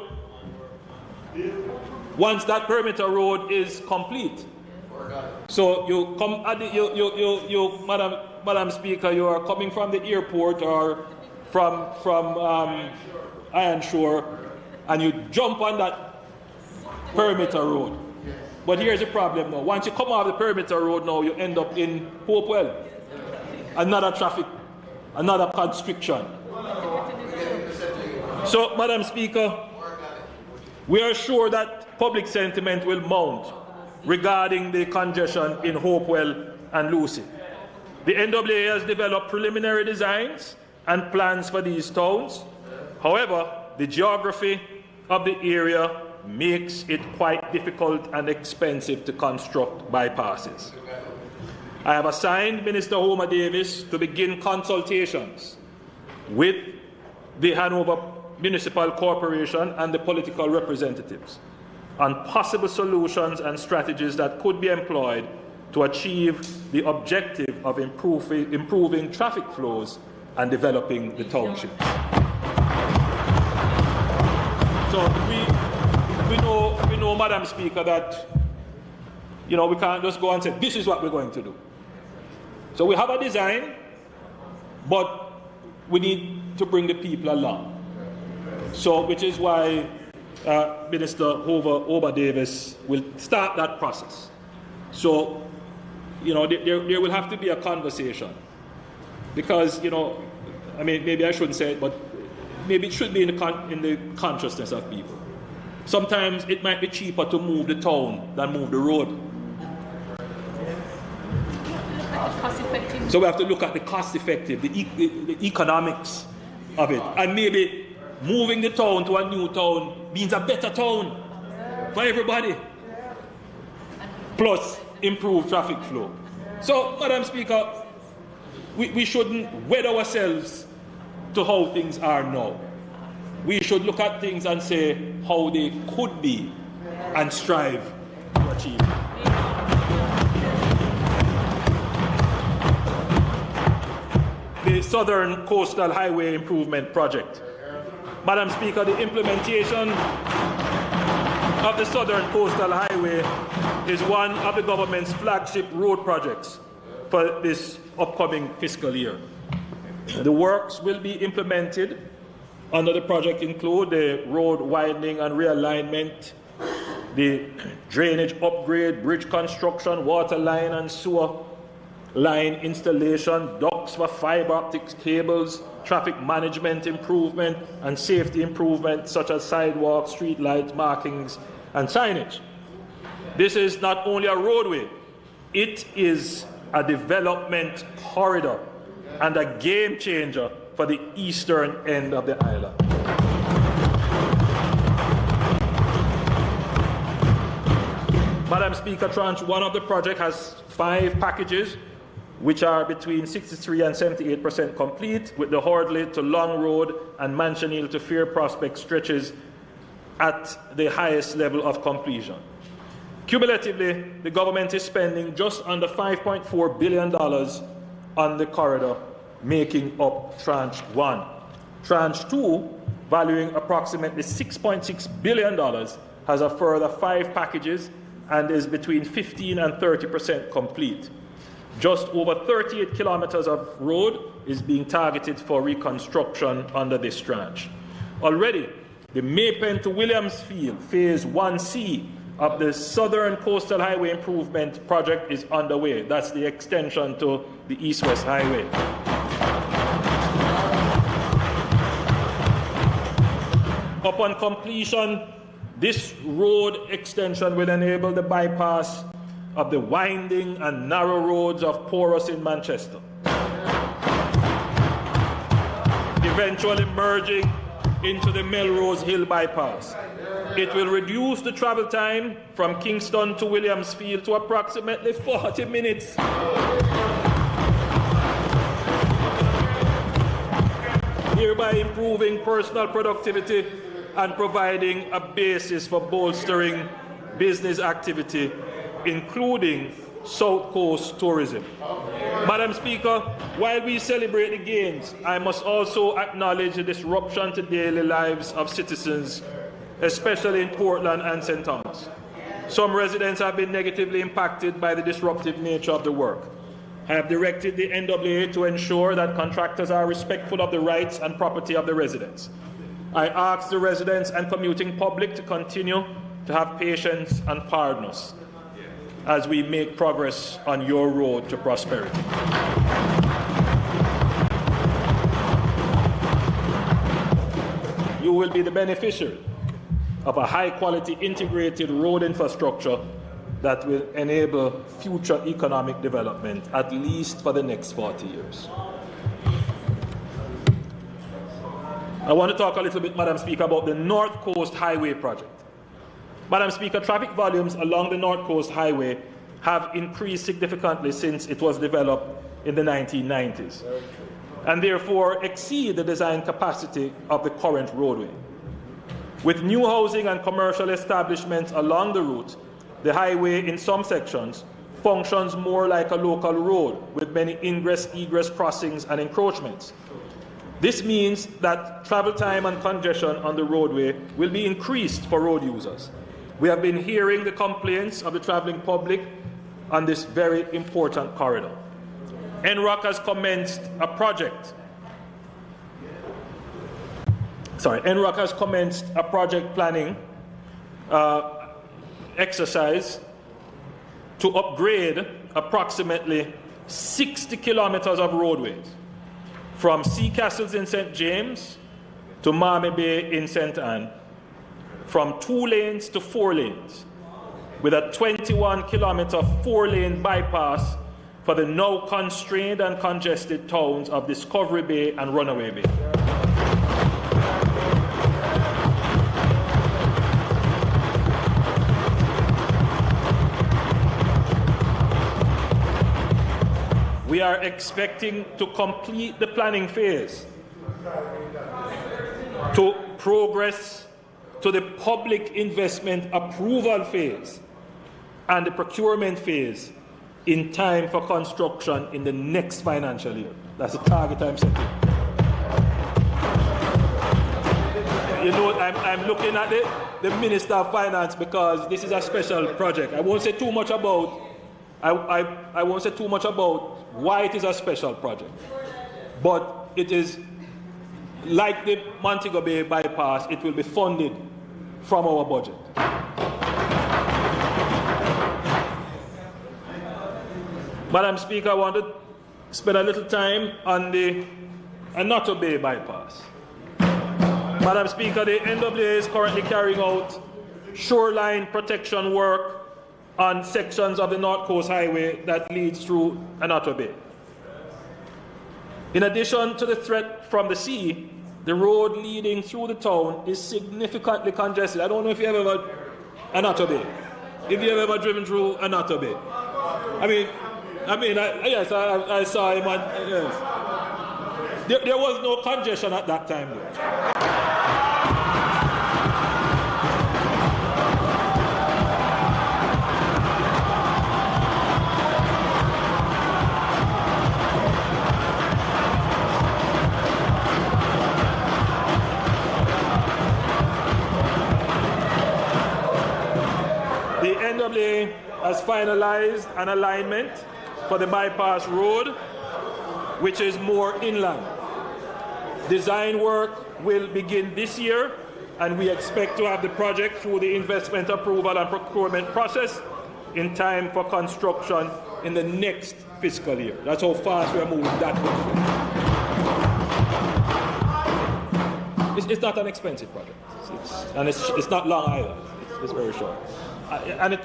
once that perimeter road is complete. So you come at the, Madam Speaker, you are coming from the airport or from Iron Shore, and you jump on that perimeter road. But here's the problem now. Once you come off the perimeter road now, you end up in Hopewell. Another traffic, another constriction. So, Madam Speaker, we are sure that public sentiment will mount regarding the congestion in Hopewell and Lucy. The NAA has developed preliminary designs and plans for these towns. However, the geography of the area makes it quite difficult and expensive to construct bypasses. I have assigned Minister Homer Davis to begin consultations with the Hanover Municipal Corporation and the political representatives on possible solutions and strategies that could be employed to achieve the objective of improving traffic flows and developing the township. So we know, Madam Speaker, that we can't just go and say this is what we're going to do. So we have a design, but we need to bring the people along. So, which is why Minister Homer Davis will start that process. So, there will have to be a conversation. Because, I mean, maybe I shouldn't say it, but maybe it should be in the consciousness of people. Sometimes it might be cheaper to move the town than move the road. So we have to look at the cost effective, the economics of it. And maybe moving the town to a new town means a better town for everybody. Plus improved traffic flow. So, Madam Speaker, we shouldn't wed ourselves to how things are now. We should look at things and say how they could be and strive to achieve. The Southern Coastal Highway Improvement Project. Madam Speaker, the implementation of the Southern Coastal Highway is one of the government's flagship road projects for this upcoming fiscal year. The works will be implemented under the project include the road widening and realignment, the drainage upgrade, bridge construction, water line and sewer line installation, ducts for fiber optic cables, traffic management improvement, and safety improvement such as sidewalks, street lights, markings, and signage. This is not only a roadway, it is a development corridor and a game changer for the eastern end of the island. Madam Speaker, Tranche 1 of the project has 5 packages which are between 63% and 78% complete, with the Hordley to Long Road and Mansionil to Fair Prospect stretches at the highest level of completion. Cumulatively, the government is spending just under $5.4 billion on the corridor, making up Tranche 1. Tranche 2, valuing approximately $6.6 billion, has a further 5 packages and is between 15% and 30% complete. Just over 38 kilometers of road is being targeted for reconstruction under this tranche. Already, the Maypen to Williamsfield Phase 1C of the Southern Coastal Highway Improvement Project is underway. That's the extension to the East-West Highway. Upon completion, this road extension will enable the bypass of the winding and narrow roads of Porus in Manchester, eventually merging into the Melrose Hill bypass. It will reduce the travel time from Kingston to Williamsfield to approximately 40 minutes. Hereby improving personal productivity and providing a basis for bolstering business activity, including South Coast tourism. Madam Speaker, while we celebrate the gains, I must also acknowledge the disruption to daily lives of citizens especially in Portland and St. Thomas. Some residents have been negatively impacted by the disruptive nature of the work. I have directed the NWA to ensure that contractors are respectful of the rights and property of the residents. I ask the residents and commuting public to continue to have patience and pardon us as we make progress on your road to prosperity. You will be the beneficiary of a high-quality integrated road infrastructure that will enable future economic development, at least for the next 40 years. I want to talk a little bit, Madam Speaker, about the North Coast Highway project. Madam Speaker, traffic volumes along the North Coast Highway have increased significantly since it was developed in the 1990s, and therefore exceed the design capacity of the current roadway. With new housing and commercial establishments along the route, the highway in some sections functions more like a local road with many ingress-egress crossings and encroachments. This means that travel time and congestion on the roadway will be increased for road users. We have been hearing the complaints of the traveling public on this very important corridor. NROC has commenced a project. NROC has commenced a project planning exercise to upgrade approximately 60 kilometers of roadways from Sea Castles in St. James to Morat Bay in St. Anne, from 2 lanes to 4 lanes, with a 21-kilometer 4-lane bypass for the now constrained and congested towns of Discovery Bay and Runaway Bay. We are expecting to complete the planning phase, to progress to the public investment approval phase and the procurement phase in time for construction in the next financial year. That's the target I'm setting. You know, I'm looking at the Minister of Finance because this is a special project. I won't say too much about I won't say too much about why it is a special project, but it is like the Montego Bay bypass. It will be funded from our budget. Madam Speaker, I want to spend a little time on the Morat Bay bypass. Madam Speaker, the NWA is currently carrying out shoreline protection work on sections of the North Coast Highway that leads through Morat Bay. In addition to the threat from the sea, the road leading through the town is significantly congested. I don't know if you have ever Morat Bay. If you have ever driven through Morat Bay. Yes, I saw him. Yes. There was no congestion at that time, though. The NWA has finalized an alignment for the bypass road, which is more inland. Design work will begin this year, and we expect to have the project through the investment approval and procurement process in time for construction in the next fiscal year. That's how fast we are moving that way. It's not an expensive project, it's not long either. It's very short. And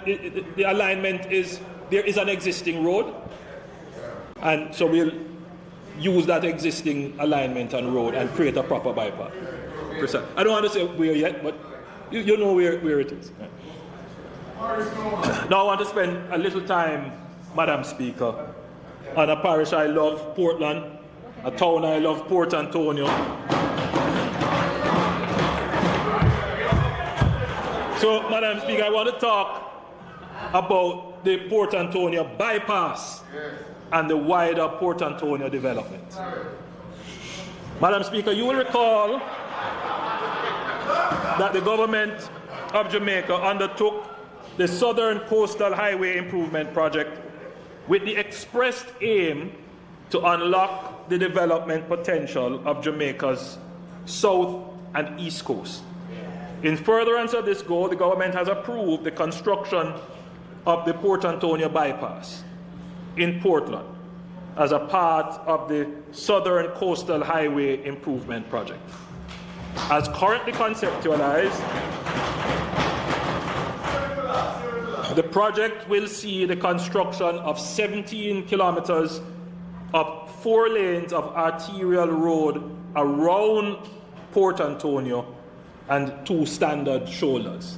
the alignment is, there is an existing road, and so we'll use that existing alignment and road and create a proper bypass. I don't want to say where yet, but you know where it is. Now I want to spend a little time, Madam Speaker, on a parish I love, Portland, a town I love, Port Antonio. So, Madam Speaker, I want to talk about the Port Antonio bypass and the wider Port Antonio development. Madam Speaker, you will recall that the government of Jamaica undertook the Southern Coastal Highway Improvement Project with the expressed aim to unlock the development potential of Jamaica's south and east coast. In furtherance of this goal, the government has approved the construction of the Port Antonio bypass in Portland as a part of the Southern Coastal Highway Improvement Project. As currently conceptualized, the project will see the construction of 17 kilometers of 4 lanes of arterial road around Port Antonio and 2 standard shoulders.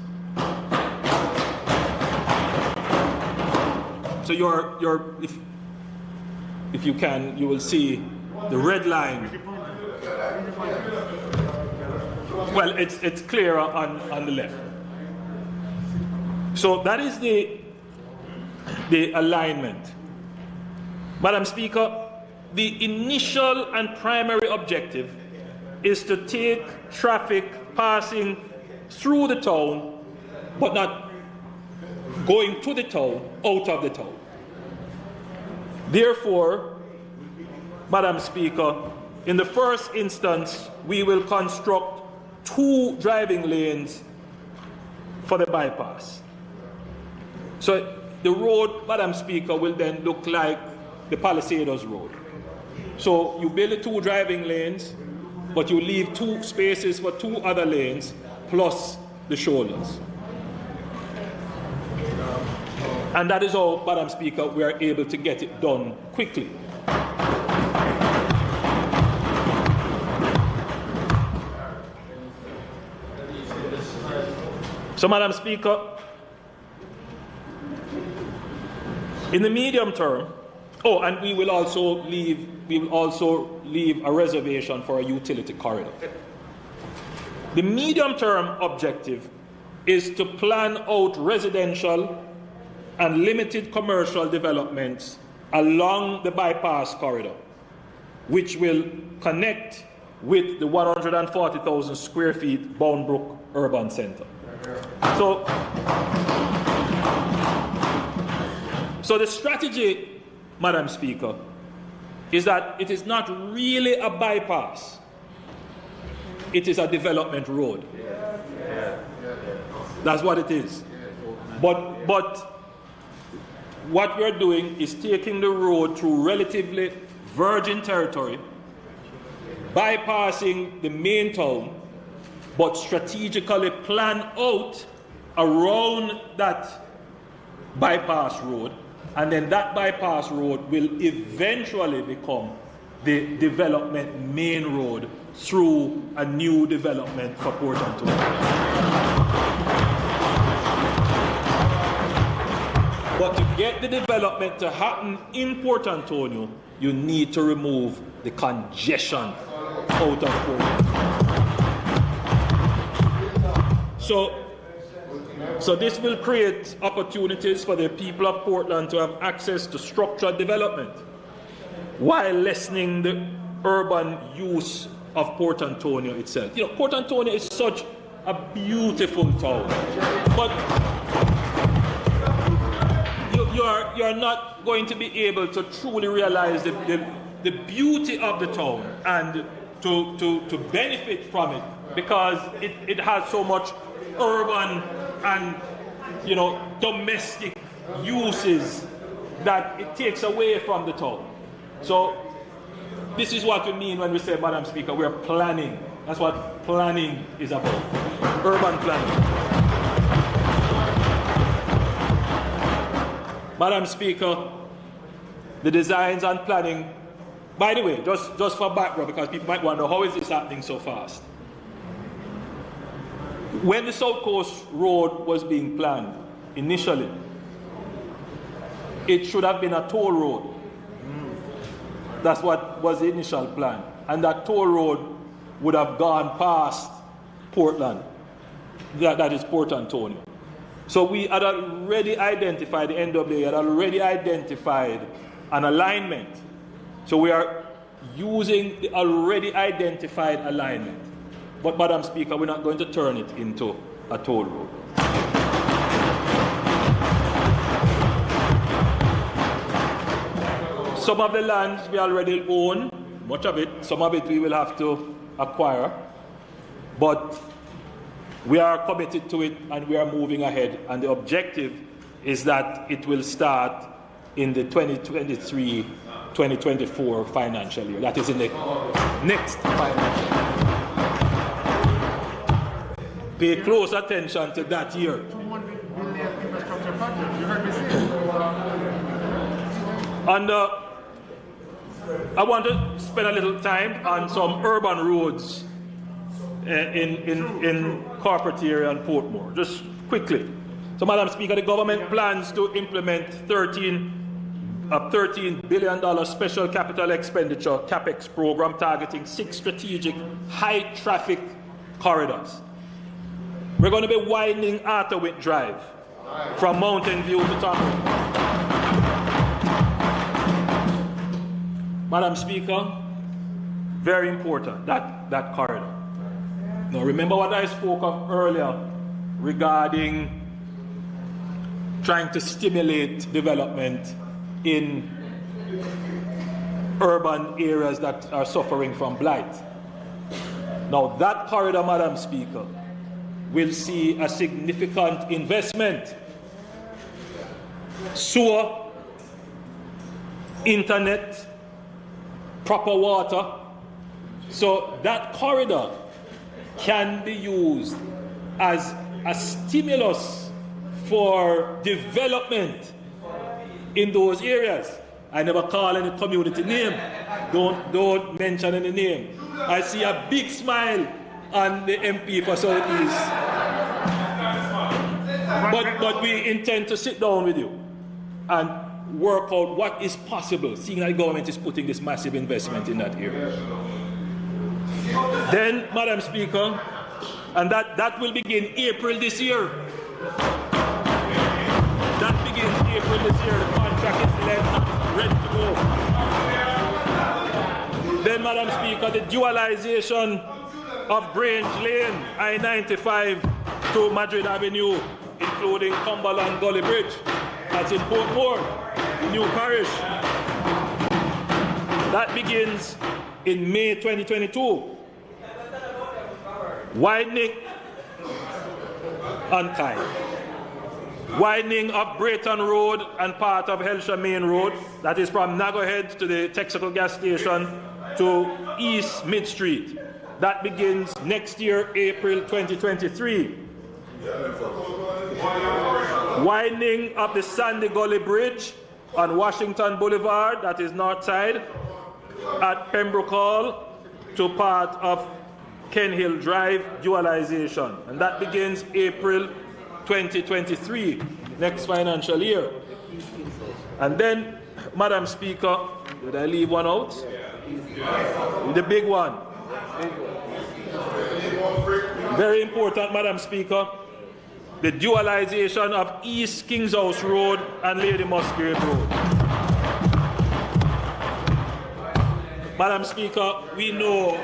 So if you can, you will see the red line. Well, it's clear on the left. So that is the alignment. Madam Speaker, the initial and primary objective is to take traffic passing through the town, but not going to the town, out of the town. Therefore, Madam Speaker, in the first instance, we will construct 2 driving lanes for the bypass. So the road, Madam Speaker, will then look like the Palisados Road. So you build the 2 driving lanes, but you leave 2 spaces for 2 other lanes, plus the shoulders. And that is how, Madam Speaker, we are able to get it done quickly. So, Madam Speaker, in the medium term, and we will also leave a reservation for a utility corridor. The medium-term objective is to plan out residential and limited commercial developments along the bypass corridor, which will connect with the 140,000 square feet Boundbrook Urban Center. So the strategy, Madam Speaker, is that it is not really a bypass. It is a development road. That's what it is. But what we're doing is taking the road through relatively virgin territory, bypassing the main town, but strategically plan out around that bypass road, and then that bypass road will eventually become the development main road through a new development for Port Antonio. But to get the development to happen in Port Antonio, you need to remove the congestion out of Port. So this will create opportunities for the people of Portland to have access to structured development while lessening the urban use of Port Antonio itself. You know, Port Antonio is such a beautiful town, but you're not going to be able to truly realize the beauty of the town and to benefit from it, because it has so much urban and domestic uses that it takes away from the town. So this is what we mean when we say, Madam Speaker, we're planning. That's what planning is about. Urban planning. Madam Speaker, the designs and planning, by the way, just for background, because people might wonder, how is this happening so fast? When the South Coast Road was being planned initially, it should have been a toll road. That's what was the initial plan. And that toll road would have gone past Portland. That is Port Antonio. So we had already identified, the NWA had already identified an alignment. So we are using the already identified alignment. But, Madam Speaker, we're not going to turn it into a toll road. Some of the lands we already own, much of it, some of it we will have to acquire, but we are committed to it and we are moving ahead, and the objective is that it will start in the 2023-2024 financial year. That is in the next financial year. Pay close attention to that year. 200 billion infrastructure projects. You heard me say. And I want to spend a little time on some urban roads in corporate area and Portmore, just quickly. So, Madam Speaker, the government plans to implement $13 billion special capital expenditure CAPEX program targeting 6 strategic high-traffic corridors. We're going to be widening Arthurwick Drive from Mountain View to Town. Madam Speaker, very important, that corridor. Now, remember what I spoke of earlier regarding trying to stimulate development in urban areas that are suffering from blight. Now, that corridor, Madam Speaker, will see a significant investment. Sewer, internet, proper water. So that corridor can be used as a stimulus for development in those areas. I never call any community name. Don't mention any name. I see a big smile on the MP for Southeast. But we intend to sit down with you and work out what is possible, seeing that the government is putting this massive investment in that area. Then, Madam Speaker, and that will begin April this year. That begins April this year. The contract is ready to go. Then, Madam Speaker, the dualization of Grange Lane, I-95 to Madrid Avenue, including Cumberland Gully Bridge. That's in Portmore, New Parish. That begins in May 2022. Widening on time. Widening of Brayton Road and part of Helsha Main Road, that is from Naggerhead to the Texaco gas station to East Mid Street. That begins next year, April 2023. Widening of the Sandy Gully Bridge on Washington Boulevard, that is north side, at Pembroke Hall to part of Ken Hill Drive dualization. And that begins April 2023, next financial year. And then, Madam Speaker, did I leave one out? The big one. Very important, Madam Speaker, the dualization of East Kings House Road and Lady Musgrave Road. Madam Speaker, we know,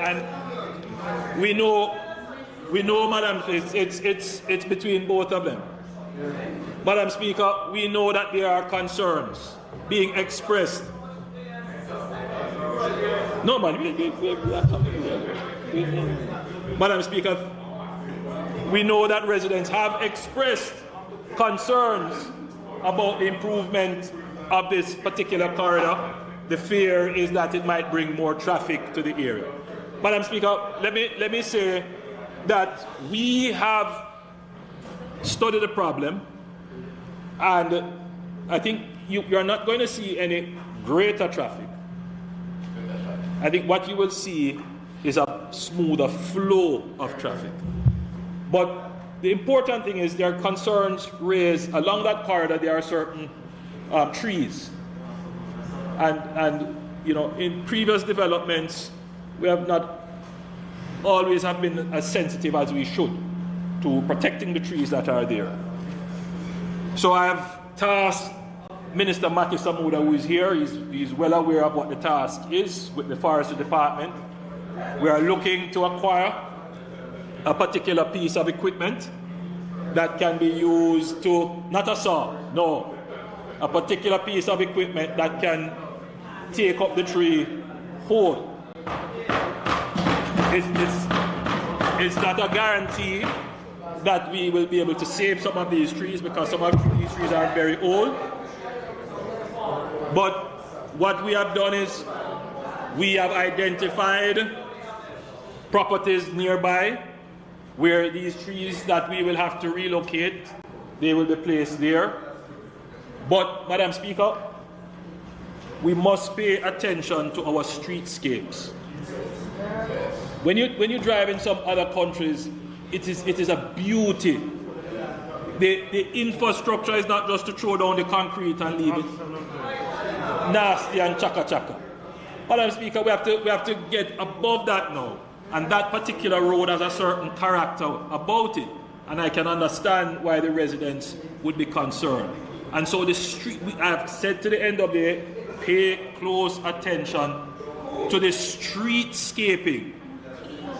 Madam, it's between both of them. Madam Speaker, we know that there are concerns being expressed. No, man, Madam Speaker, we know that residents have expressed concerns about the improvement of this particular corridor. The fear is that it might bring more traffic to the area. Madam Speaker, let me say that we have studied the problem, and I think you're not going to see any greater traffic. I think what you will see is a smoother flow of traffic. But the important thing is there are concerns raised along that corridor. There are certain trees, and you know, in previous developments, we have not always have been as sensitive as we should to protecting the trees that are there. So I have tasked Minister Mati Samuda, who is here. He's well aware of what the task is with the Forestry Department. We are looking to acquire a particular piece of equipment that can be used to, not a saw, no, a particular piece of equipment that can take up the tree whole. It's not a guarantee that we will be able to save some of these trees, because some of these trees are very old. But what we have done is we have identified properties nearby where these trees that we will have to relocate, they will be placed there. But, Madam Speaker, we must pay attention to our streetscapes. When you drive in some other countries, it is a beauty. The infrastructure is not just to throw down the concrete and leave it nasty and chaka. Madam Speaker, we have to get above that now. And that particular road has a certain character about it. And I can understand why the residents would be concerned. And so the street, I have said to the end of the day, pay close attention to the streetscaping.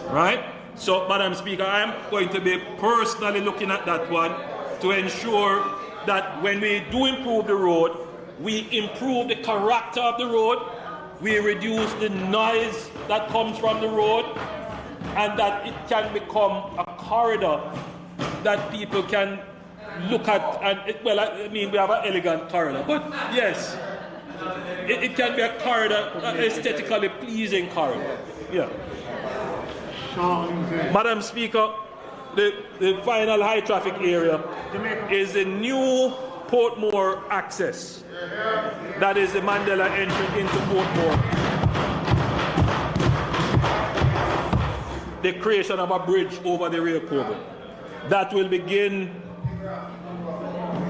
Right? So, Madam Speaker, I am going to be personally looking at that one to ensure that when we do improve the road, we improve the character of the road, we reduce the noise that comes from the road, and that it can become a corridor that people can look at. And well, I mean, we have an elegant corridor, but yes, it can be a corridor, an aesthetically pleasing corridor. Yeah. Madam Speaker, the final high traffic area is the new Portmore access. That is the Mandela entry into Portmore. The creation of a bridge over the Rio Cobo. That will begin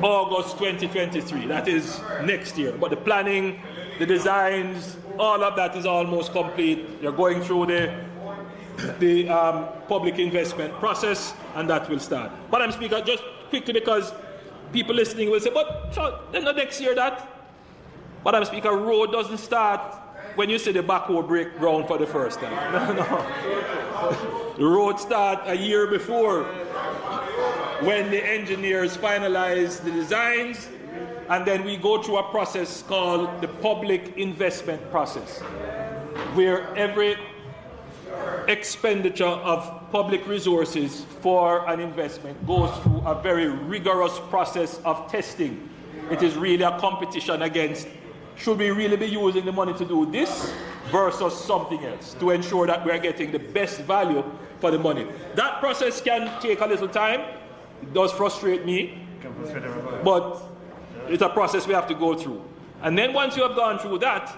August 2023. That is next year. But the planning, the designs, all of that is almost complete. You're going through the public investment process, and that will start. Madam Speaker, just quickly, because people listening will say, but then the next year that. Madam Speaker, road doesn't start when you see the backhoe break ground for the first time. No. The road starts a year before, when the engineers finalize the designs, and then we go through a process called the public investment process, where every expenditure of public resources for an investment goes through a very rigorous process of testing. It is really a competition against, should we really be using the money to do this versus something else, to ensure that we are getting the best value for the money. That process can take a little time. It does frustrate me, but it's a process we have to go through. And then once you have gone through that,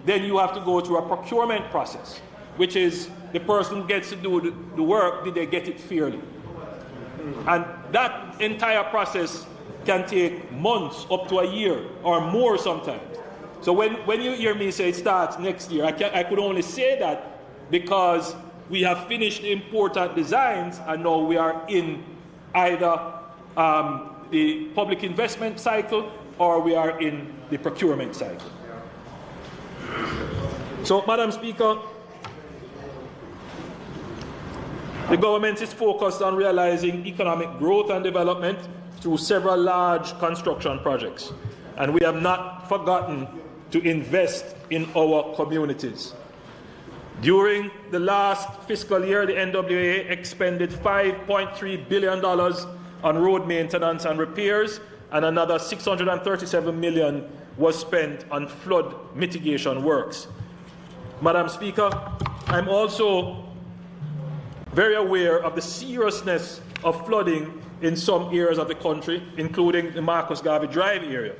then you have to go through a procurement process, which is the person who gets to do the work, did they get it fairly? And that entire process can take months, up to a year, or more sometimes. So when you hear me say it starts next year, I could only say that because we have finished the important designs, and now we are in either the public investment cycle or we are in the procurement cycle. So, Madam Speaker, the government is focused on realizing economic growth and development through several large construction projects, and we have not forgotten to invest in our communities. During the last fiscal year, the NWA expended $5.3 billion on road maintenance and repairs, and another $637 million was spent on flood mitigation works. Madam Speaker, I'm also very aware of the seriousness of flooding in some areas of the country, including the Marcus Garvey Drive area.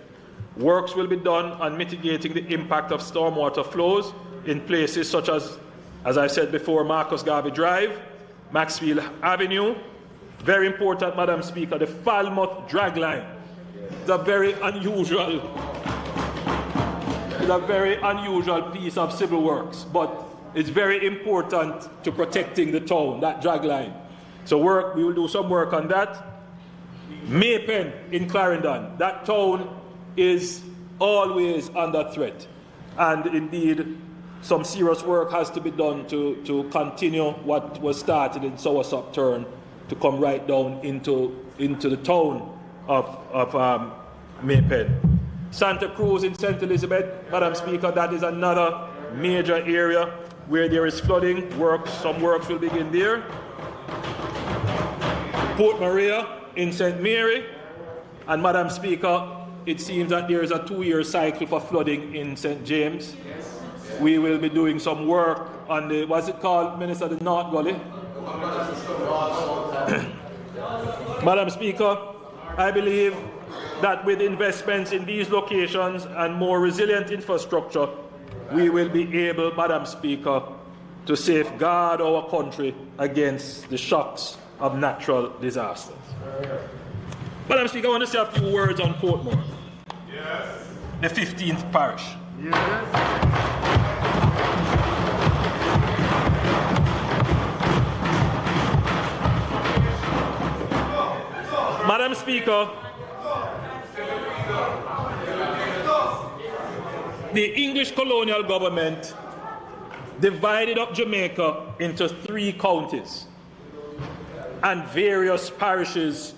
Works will be done on mitigating the impact of stormwater flows in places such as I said before, Marcus Garvey Drive, Maxfield Avenue. Very important, Madam Speaker, the Falmouth drag line. It's a very unusual piece of civil works, but it's very important to protecting the town, that drag line. So we will do some work on that. Maypen in Clarendon, that town is always under threat. And indeed, some serious work has to be done to continue what was started in Southwark Turn to come right down into the town of Maypen. Santa Cruz in St. Elizabeth, Madam Speaker, that is another major area where there is flooding. Some works will begin there. Port Maria in St. Mary, and Madam Speaker, it seems that there is a 2-year cycle for flooding in St. James. We will be doing some work on the, what's it called, Minister, the North Gully? Madam Speaker, I believe that with investments in these locations and more resilient infrastructure, we will be able, Madam Speaker, to safeguard our country against the shocks of natural disasters. Madam Speaker, I want to say a few words on Portmore. Yes. The 15th parish. Yes. Madam Speaker, the English colonial government divided up Jamaica into 3 counties and various parishes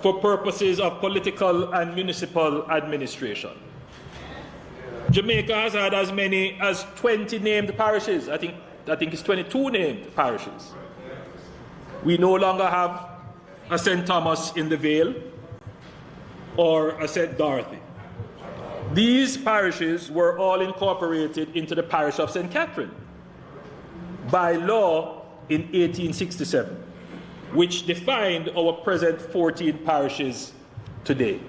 for purposes of political and municipal administration. Jamaica has had as many as 20 named parishes. I think it's 22 named parishes. We no longer have a St. Thomas in the Vale or a St. Dorothy. These parishes were all incorporated into the parish of St. Catherine by law in 1867, which defined our present 14 parishes today.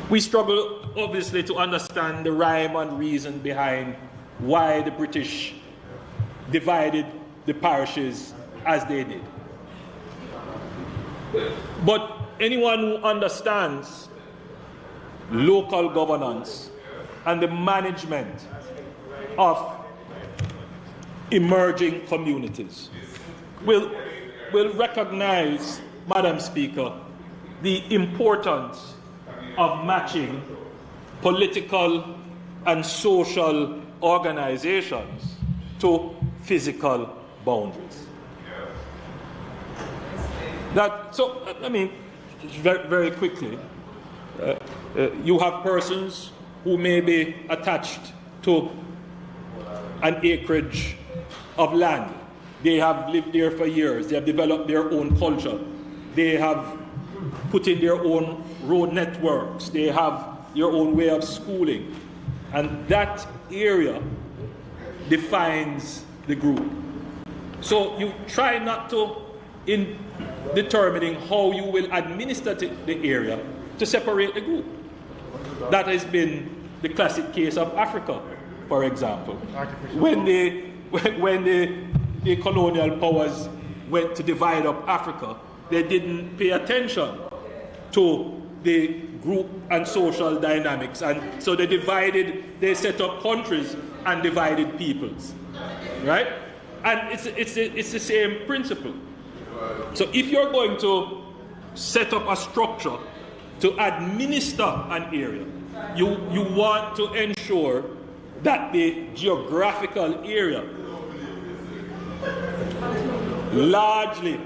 We struggle, obviously, to understand the rhyme and reason behind why the British divided the parishes as they did. But anyone who understands local governance and the management of emerging communities will recognize, Madam Speaker, the importance of matching political and social organizations to physical boundaries. Very, very quickly, you have persons who may be attached to an acreage of land. They have lived there for years. They have developed their own culture. They have put in their own road networks. They have their own way of schooling. And that area defines the group. So you try not to, in determining how you will administer the area, to separate the group. That has been the classic case of Africa, for example. When the colonial powers went to divide up Africa, they didn't pay attention to the group and social dynamics, and so they set up countries and divided peoples, right? And it's the same principle. So if you're going to set up a structure to administer an area, you want to ensure that the geographical area largely,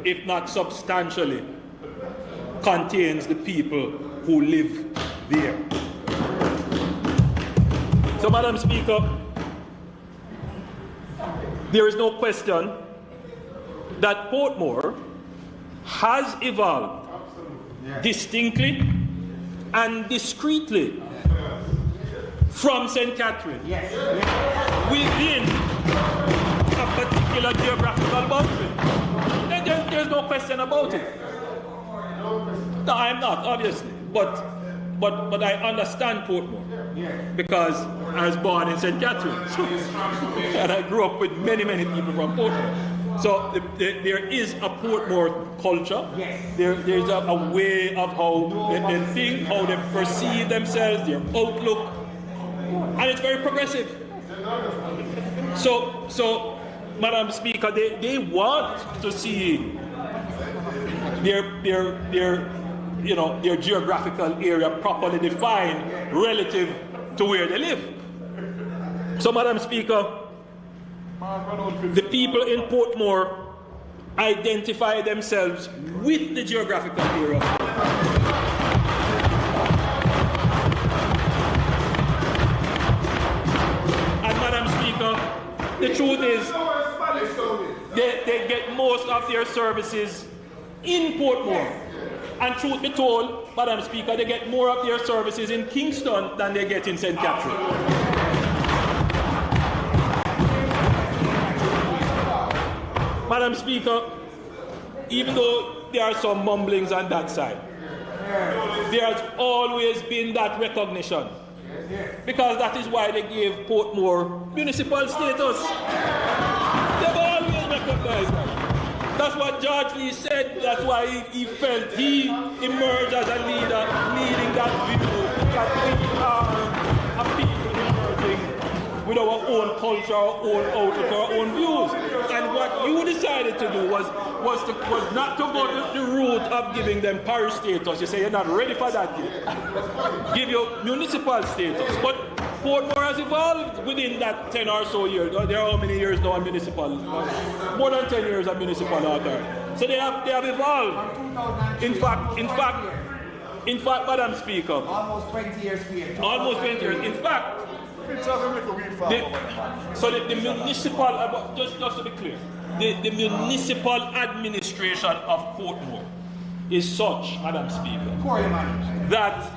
if not substantially, contains the people who live there. So, Madam Speaker, there is no question that Portmore has evolved distinctly and discreetly from St. Catherine within a particular geographical boundary. There's no question about it. No, I'm not, obviously, but I understand Portmore because I was born in St. Catherine, and I grew up with many people from Portmore. So there is a Portmore culture. There's a way of how they think, how they perceive themselves, their outlook, and it's very progressive. So Madam Speaker, they want to see their geographical area properly defined relative to where they live. So, Madam Speaker, the people in Portmore identify themselves with the geographical area. And, Madam Speaker, the truth is, they get most of their services in Portmore. And truth be told, Madam Speaker, they get more of their services in Kingston than they get in St. Catherine. Madam Speaker, even though there are some mumblings on that side, there has always been that recognition. Because that is why they gave Portmore municipal status. They've always recognized that. That's what George Lee said. That's why he felt he emerged as a leader, leading that view that we are a people emerging with our own culture, our own outlook, our own views. And what you decided to do was not to go the route of giving them parish status. You say you're not ready for that yet. Give you municipal status. But Portmore has evolved within that 10 or so years. There are how many years now on municipal? More than 10 years on municipal authority. So they have evolved. In fact, Madam Speaker. Almost 20 years. Almost 20 years. In fact, the municipal, just to be clear, the municipal administration of Portmore is such, Madam Speaker, that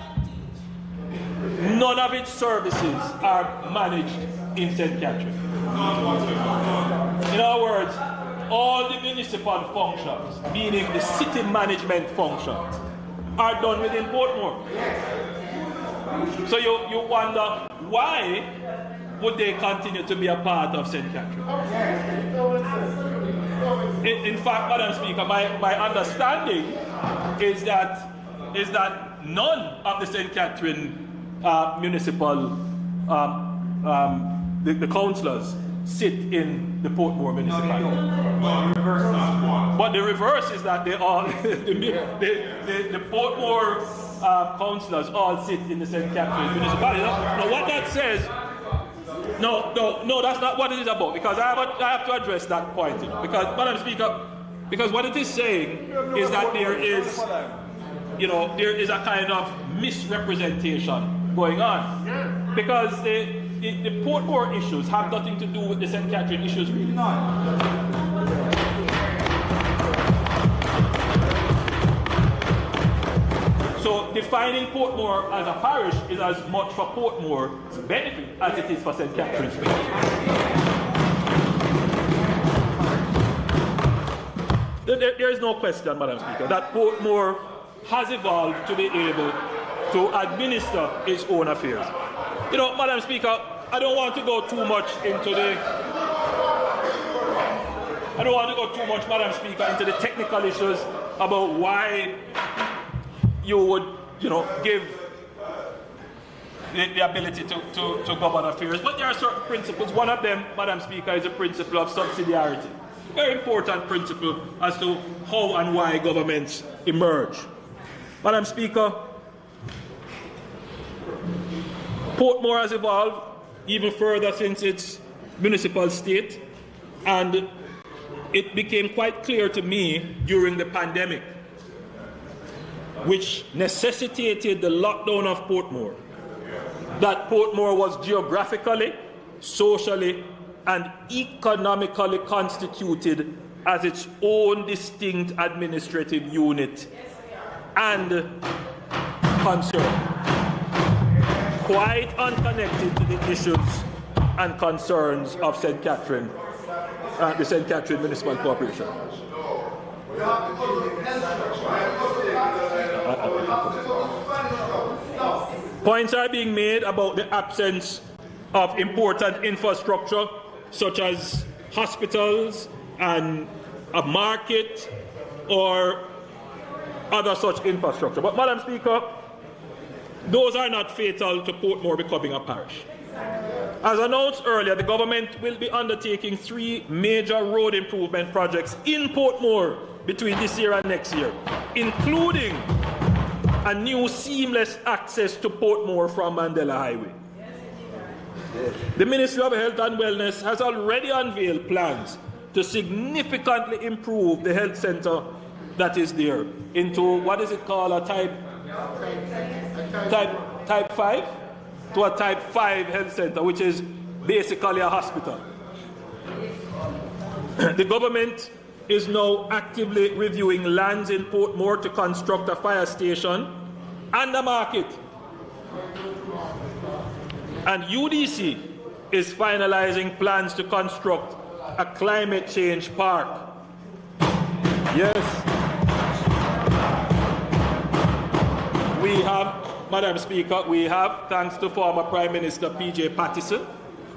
none of its services are managed in St. Catherine. In other words, all the municipal functions, meaning the city management functions, are done within Portmore. So you wonder, why would they continue to be a part of St. Catherine? In fact, Madam Speaker, my understanding is that none of the St. Catherine municipal, the councillors sit in the Portmore municipality. But the reverse is that they all, the Portmore councillors all sit in the St. Catherine municipality. Now what that says, no, that's not what it is about, because I have to address that point. Because, Madam Speaker, because what it is saying is that there is a kind of misrepresentation going on. Because the Portmore issues have nothing to do with the St. Catherine issues, really. So defining Portmore as a parish is as much for Portmore's benefit as it is for St. Catherine's benefit. There is no question, Madam Speaker, that Portmore has evolved to be able to administer its own affairs. Madam Speaker, I don't want to go too much, Madam Speaker, into the technical issues about why you would, give the ability to govern affairs. But there are certain principles. One of them, Madam Speaker, is the principle of subsidiarity. Very important principle as to how and why governments emerge. Madam Speaker, Portmore has evolved even further since its municipal state, and it became quite clear to me during the pandemic, which necessitated the lockdown of Portmore, that Portmore was geographically, socially, and economically constituted as its own distinct administrative unit and concern, quite unconnected to the issues and concerns of St. Catherine, the St. Catherine Municipal Corporation. Points are being made about the absence of important infrastructure such as hospitals and a market or other such infrastructure. But, Madam Speaker, those are not fatal to Portmore becoming a parish. As announced earlier, the government will be undertaking 3 major road improvement projects in Portmore between this year and next year, including a new seamless access to Portmore from Mandela Highway. The Ministry of Health and Wellness has already unveiled plans to significantly improve the health center that is there into, what is it called, a type 5? To a type 5 health center, which is basically a hospital. The government is now actively reviewing lands in Portmore to construct a fire station and a market. And UDC is finalizing plans to construct a climate change park. Yes. We have, Madam Speaker, we have, thanks to former Prime Minister P.J. Pattison,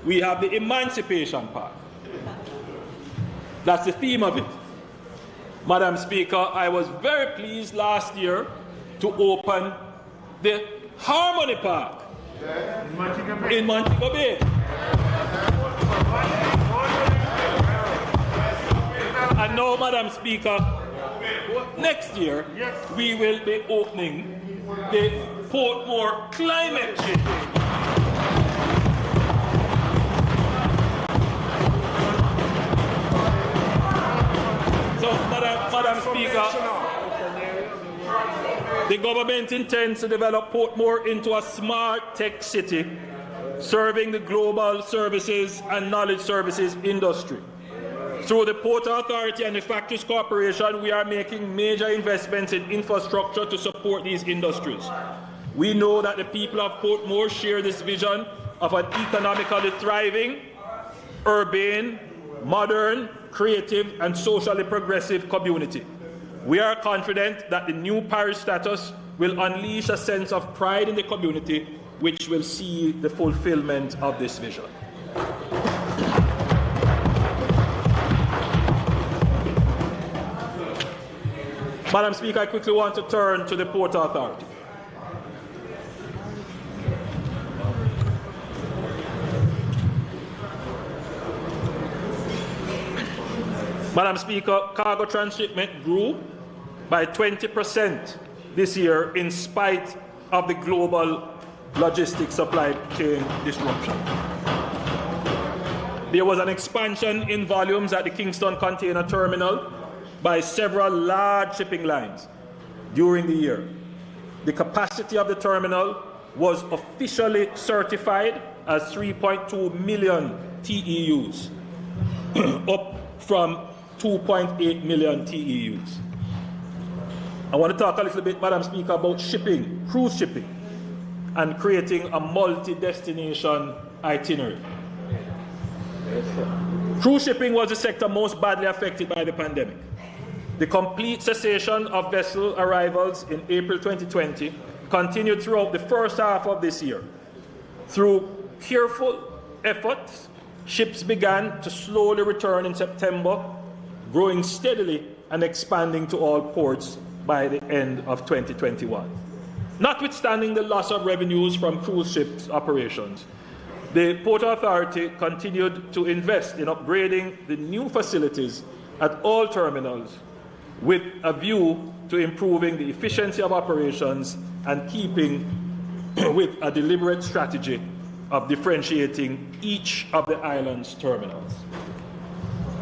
we have the Emancipation Park. That's the theme of it. Madam Speaker, I was very pleased last year to open the Harmony Park in Montego Bay. And now, Madam Speaker, next year we will be opening the Portmore Climate Change. So, Madam Speaker, the government intends to develop Portmore into a smart tech city, serving the global services and knowledge services industry. Through the Port Authority and the Factories Corporation, we are making major investments in infrastructure to support these industries. We know that the people of Portmore share this vision of an economically thriving, urban, modern, creative, and socially progressive community. We are confident that the new parish status will unleash a sense of pride in the community, which will see the fulfillment of this vision. Madam Speaker, I quickly want to turn to the Port Authority. Madam Speaker, cargo transshipment grew by 20% this year in spite of the global logistics supply chain disruption. There was an expansion in volumes at the Kingston Container Terminal by several large shipping lines during the year. The capacity of the terminal was officially certified as 3.2 million TEUs, up from 2.8 million TEUs. I want to talk a little bit, Madam Speaker, about shipping, cruise shipping, and creating a multi-destination itinerary. Cruise shipping was the sector most badly affected by the pandemic. The complete cessation of vessel arrivals in April 2020 continued throughout the first half of this year. Through careful efforts, ships began to slowly return in September, growing steadily and expanding to all ports by the end of 2021. Notwithstanding the loss of revenues from cruise ships operations, the Port Authority continued to invest in upgrading the new facilities at all terminals with a view to improving the efficiency of operations and keeping with a deliberate strategy of differentiating each of the island's terminals.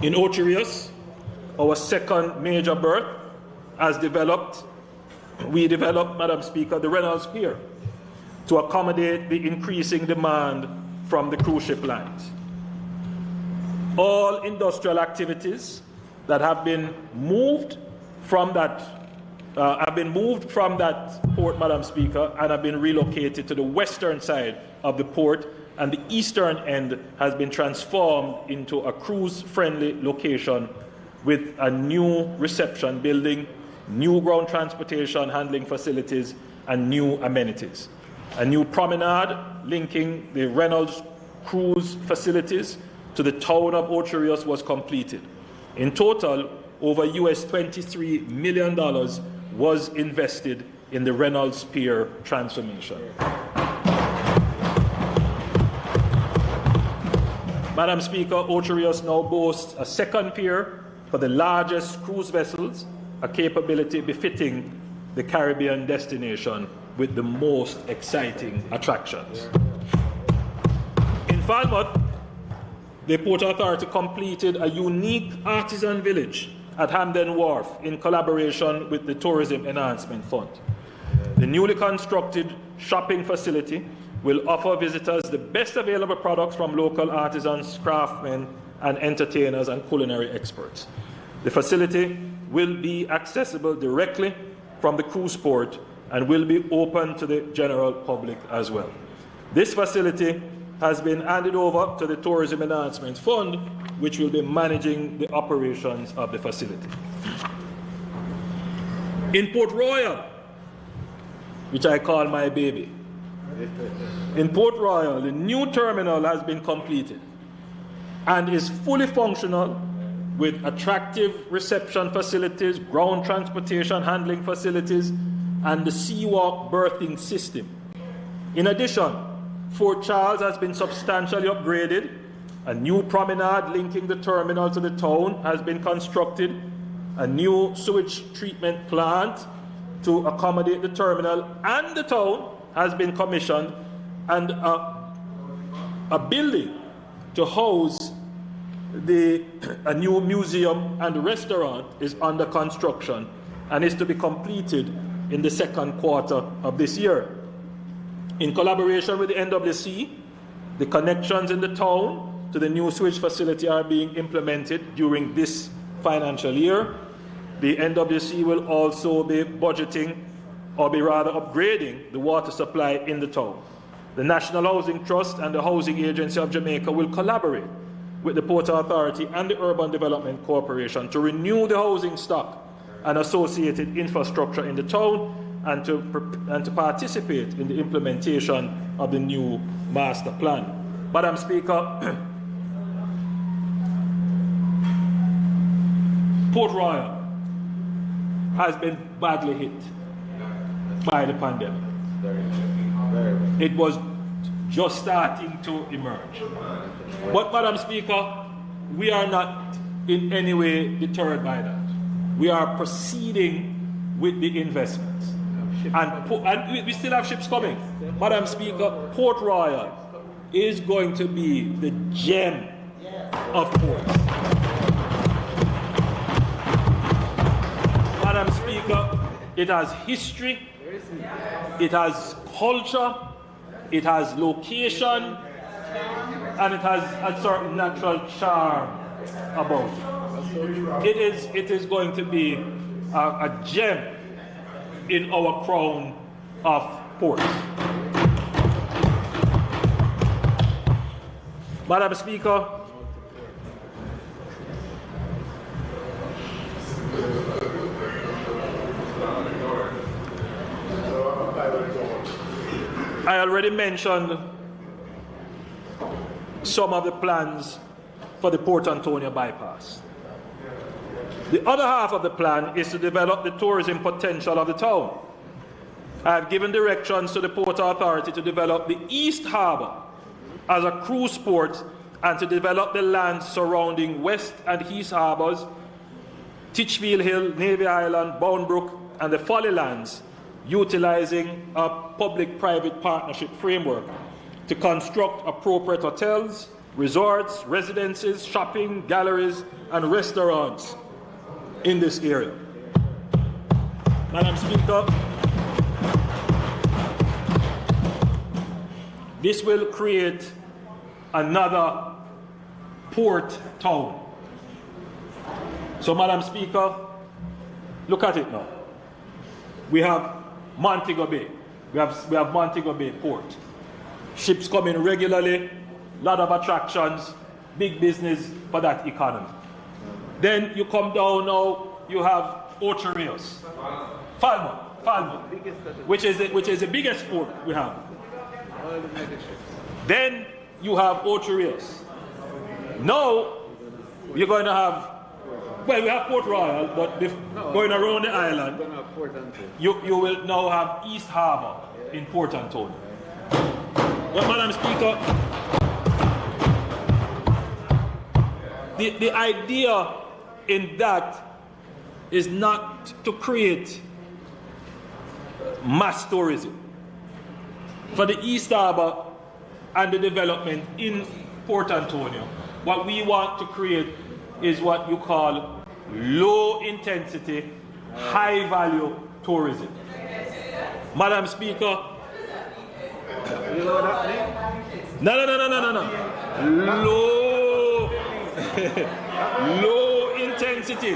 In Ocherius, our second major berth, we developed, Madam Speaker, the Reynolds Pier to accommodate the increasing demand from the cruise ship lines. All industrial activities that have been moved from that port, Madam Speaker, and have been relocated to the western side of the port, and the eastern end has been transformed into a cruise-friendly location with a new reception building, new ground transportation handling facilities, and new amenities. A new promenade linking the Reynolds cruise facilities to the town of Ocherius was completed. In total, over US $23 million was invested in the Reynolds Pier transformation. Madam Speaker, Ocherius now boasts a second pier for the largest cruise vessels, a capability befitting the Caribbean destination with the most exciting attractions. In Falmouth, the Port Authority completed a unique artisan village at Hamden Wharf in collaboration with the Tourism Enhancement Fund. The newly constructed shopping facility will offer visitors the best available products from local artisans, craftsmen, and entertainers and culinary experts. The facility will be accessible directly from the cruise port and will be open to the general public as well. This facility has been handed over to the Tourism Enhancement Fund, which will be managing the operations of the facility. In Port Royal, which I call my baby, in Port Royal, the new terminal has been completed and is fully functional with attractive reception facilities, ground transportation handling facilities, and the Seawalk berthing system. In addition, Fort Charles has been substantially upgraded. A new promenade linking the terminal to the town has been constructed. A new sewage treatment plant to accommodate the terminal and the town has been commissioned, and a building to house a new museum and restaurant is under construction and is to be completed in the second quarter of this year. In collaboration with the NWC, the connections in the town to the new sewage facility are being implemented during this financial year. The NWC will also be budgeting, or be rather upgrading, the water supply in the town. The National Housing Trust and the Housing Agency of Jamaica will collaborate with the Port Authority and the Urban Development Corporation to renew the housing stock and associated infrastructure in the town, and to participate in the implementation of the new master plan. Madam Speaker, Port Royal has been badly hit by the pandemic. It was just starting to emerge. But Madam Speaker, we are not in any way deterred by that. We are proceeding with the investments. And we still have ships coming. Madam Speaker, Port Royal is going to be the gem of ports. Madam Speaker, it has history, it has culture, it has location, and it has a certain natural charm about it. It is going to be a gem in our crown of ports. Madam Speaker, I already mentioned some of the plans for the Port Antonio bypass. The other half of the plan is to develop the tourism potential of the town. I have given directions to the Port Authority to develop the East Harbour as a cruise port and to develop the lands surrounding West and East Harbours, Titchfield Hill, Navy Island, Boundbrook, and the Folly lands, utilizing a public-private partnership framework to construct appropriate hotels, resorts, residences, shopping, galleries, and restaurants in this area. Madam Speaker, this will create another port town. So, Madam Speaker, look at it now. We have Montego Bay. We have Montego Bay Port. Ships come in regularly, lot of attractions, big business for that economy. Then you come down now, you have Ocho Rios, Falmouth, which is the biggest port we have. Then you have Ocho Rios. Now you're going to have, well, we have Port Royal, but going around the island, you will now have East Harbour in Port Antonio. But Madam Speaker, the idea in that is not to create mass tourism. For the East Harbour and the development in Port Antonio, what we want to create is what you call low intensity, high value tourism. Madam Speaker, no. Low intensity,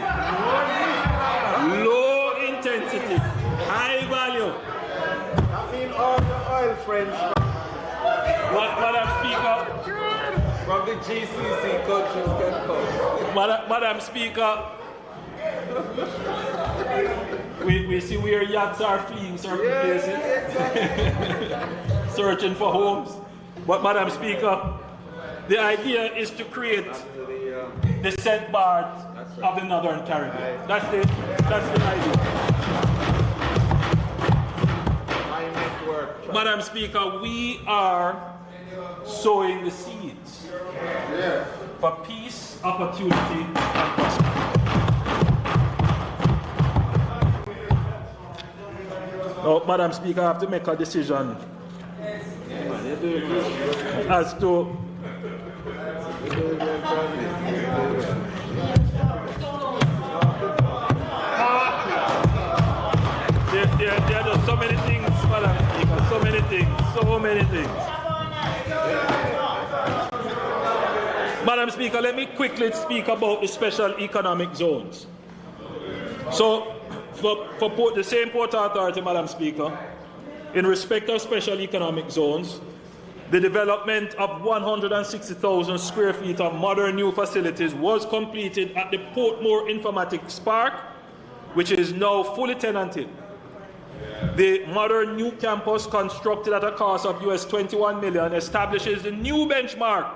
high value. I mean all the oil friends Madam Speaker, from the GCC countries can come. Madam Speaker, we see where yachts are fleeing certain places, searching for homes. But Madam Speaker, the idea is to create the St. Barth of the Northern Caribbean. That's the idea. Madam Speaker, we are sowing the seeds for peace, opportunity, and prosperity. Now, Madam Speaker, I have to make a decision as to there are just so many things, Madam Speaker, so many things. Madam Speaker, let me quickly speak about the special economic zones. So, for the same Port Authority, Madam Speaker, in respect of special economic zones, the development of 160,000 square feet of modern new facilities was completed at the Portmore Informatics Park, which is now fully tenanted. The modern new campus, constructed at a cost of US $21 million, establishes a new benchmark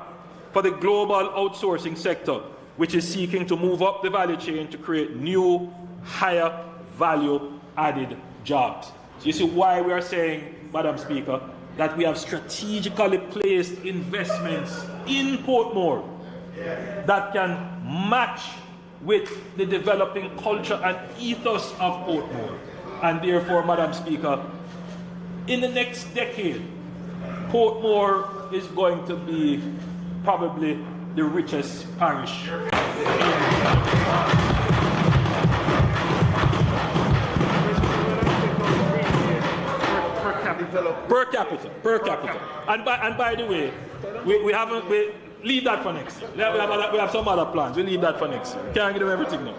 for the global outsourcing sector, which is seeking to move up the value chain to create new, higher value added jobs. So you see why we are saying, Madam Speaker, that we have strategically placed investments in Portmore that can match with the developing culture and ethos of Portmore. And therefore, Madam Speaker, in the next decade, Portmore is going to be probably the richest parish. Per capita. And by the way, we leave that for next year. We have some other plans. We leave that for next year. Can't give them everything now.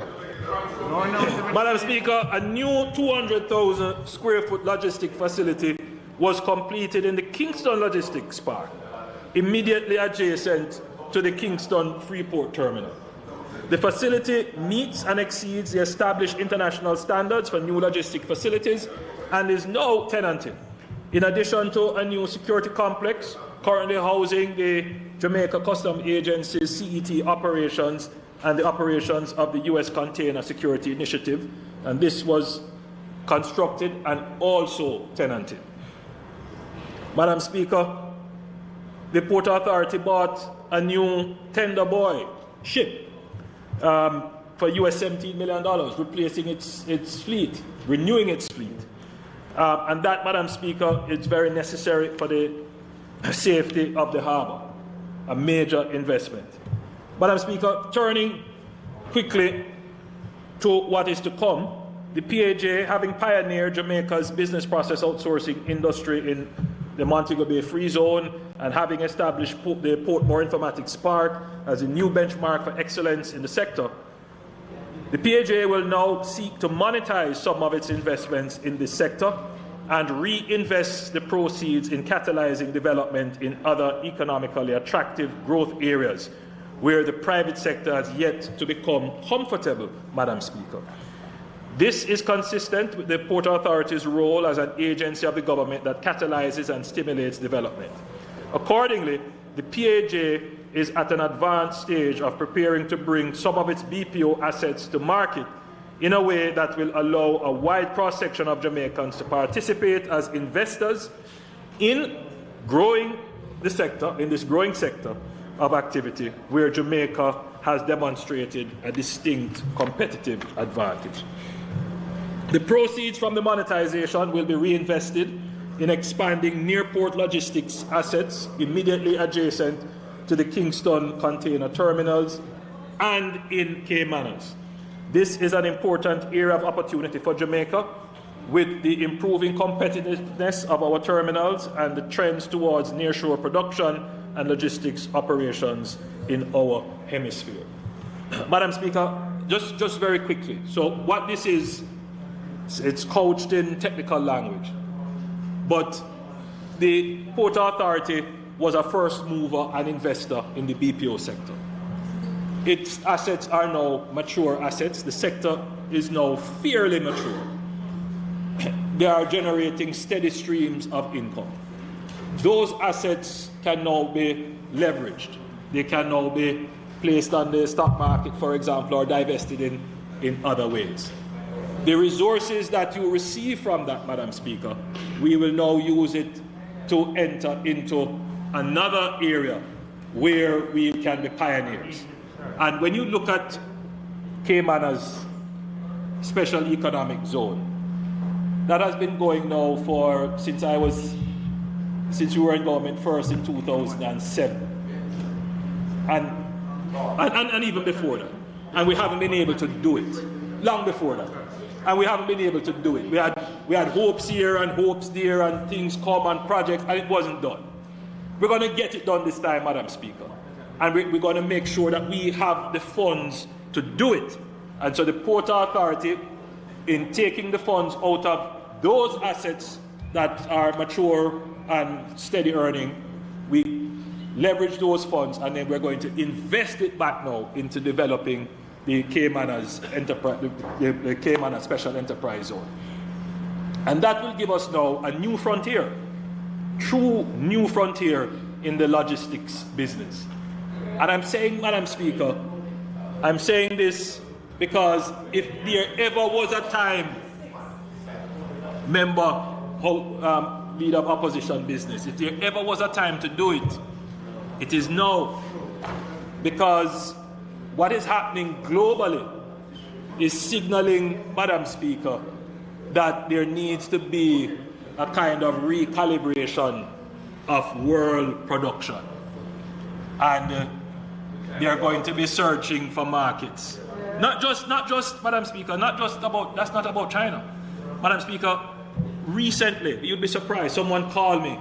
Madam Speaker, a new 200,000 square foot logistic facility was completed in the Kingston Logistics Park, immediately adjacent to the Kingston Freeport Terminal. The facility meets and exceeds the established international standards for new logistic facilities and is now tenanted. In addition to a new security complex currently housing the Jamaica Customs Agency's CET operations and the operations of the U.S. Container Security Initiative, and this was constructed and also tenanted. Madam Speaker, the Port Authority bought a new Tender Boy ship for US $17 million, replacing its fleet, renewing its fleet. And that, Madam Speaker, is very necessary for the safety of the harbour, a major investment. Madam Speaker, turning quickly to what is to come, the PAJ, having pioneered Jamaica's business process outsourcing industry in the Montego Bay Free Zone and having established the Portmore Informatics Park as a new benchmark for excellence in the sector, the PAJ will now seek to monetize some of its investments in this sector and reinvest the proceeds in catalyzing development in other economically attractive growth areas where the private sector has yet to become comfortable, Madam Speaker. This is consistent with the Port Authority's role as an agency of the government that catalyzes and stimulates development. Accordingly, the PAJ is at an advanced stage of preparing to bring some of its BPO assets to market in a way that will allow a wide cross-section of Jamaicans to participate as investors in growing the sector, in this growing sector of activity where Jamaica has demonstrated a distinct competitive advantage. The proceeds from the monetization will be reinvested in expanding near-port logistics assets immediately adjacent to the Kingston container terminals and in Caymanas. This is an important area of opportunity for Jamaica, with the improving competitiveness of our terminals and the trends towards nearshore production and logistics operations in our hemisphere. Madam Speaker, just very quickly. So what this is, it's couched in technical language, but the Port Authority was a first mover and investor in the BPO sector. Its assets are now mature assets. The sector is now fairly mature. They are generating steady streams of income. Those assets can now be leveraged. They can now be placed on the stock market, for example, or divested in other ways. The resources that you receive from that, Madam Speaker, we will now use it to enter into another area where we can be pioneers. And when you look at Caymanas Special Economic Zone, that has been going now since we were in government first in 2007. And even before that. And we haven't been able to do it. Long before that. And we haven't been able to do it. We had hopes here and hopes there and things come and projects, and it wasn't done. We're going to get it done this time, Madam Speaker. And we're going to make sure that we have the funds to do it. And so the Port Authority, in taking the funds out of those assets that are mature and steady earning, we leverage those funds, and then we're going to invest it back now into developing the Caymanas the Caymanas Special Enterprise Zone. And that will give us now a new frontier, true new frontier in the logistics business. And I'm saying, Madam Speaker, I'm saying this because if there ever was a time, leader of opposition business, if there ever was a time to do it, it is now. Because what is happening globally is signaling, Madam Speaker, that there needs to be a kind of recalibration of world production. And they are going to be searching for markets. Not just, Madam Speaker, that's not about China. Madam Speaker, recently, you'd be surprised, someone called me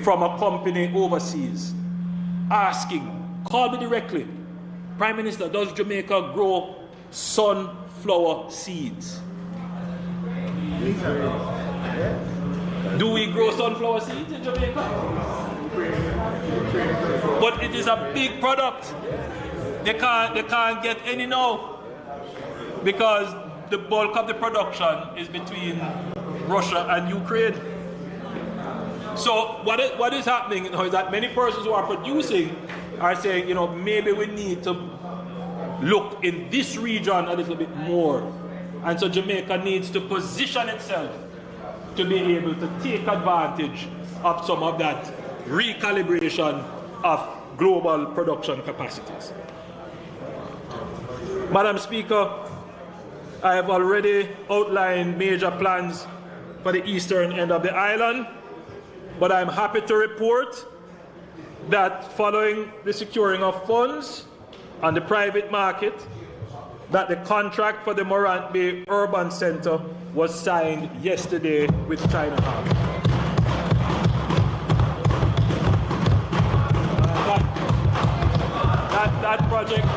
from a company overseas asking, call me directly, Prime Minister, does Jamaica grow sunflower seeds? Do we grow sunflower seeds in Jamaica? But it is a big product. They can't get any now because the bulk of the production is between Russia and Ukraine. So what is happening now is that many persons who are producing are saying, maybe we need to look in this region a little bit more. And so Jamaica needs to position itself to be able to take advantage of some of that recalibration of global production capacities. Madam Speaker, I have already outlined major plans for the eastern end of the island, but I'm happy to report that following the securing of funds on the private market, that the contract for the Morat Bay Urban Centre was signed yesterday with China Harbour. That project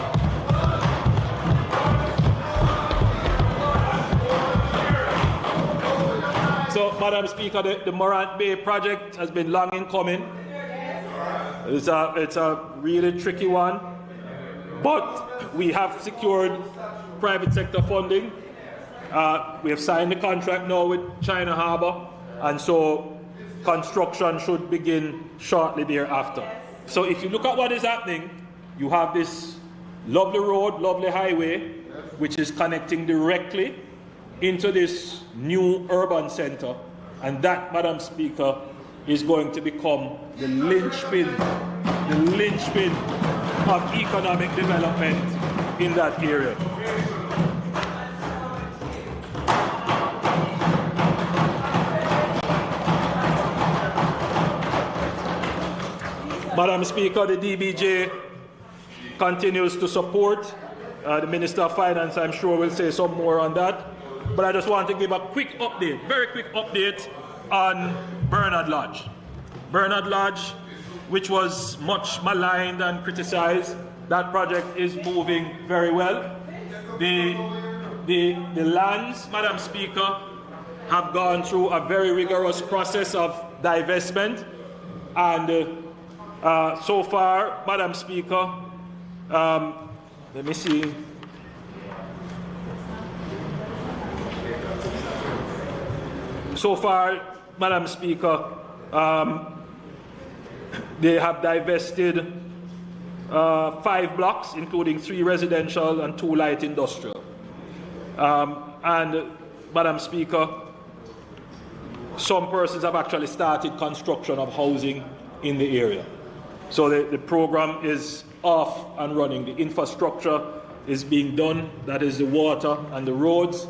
So, Madam Speaker, the Morat Bay project has been long in coming. It's a really tricky one, but we have secured private sector funding. We have signed the contract now with China Harbour, and so construction should begin shortly thereafter. So if you look at what is happening, you have this lovely road, lovely highway, which is connecting directly into this new urban centre, and that, Madam Speaker, is going to become the linchpin of economic development in that area. Madam Speaker, the DBJ continues to support. The Minister of Finance, I'm sure, will say some more on that. But I just want to give a quick update, very quick update on Bernard Lodge. Bernard Lodge, which was much maligned and criticized, that project is moving very well. The lands, Madam Speaker, have gone through a very rigorous process of divestment, and so far, Madam Speaker, let me see. So far, Madam Speaker, they have divested 5 blocks, including 3 residential and 2 light industrial. And, Madam Speaker, some persons have actually started construction of housing in the area. So the program is off and running. The infrastructure is being done, that is the water and the roads.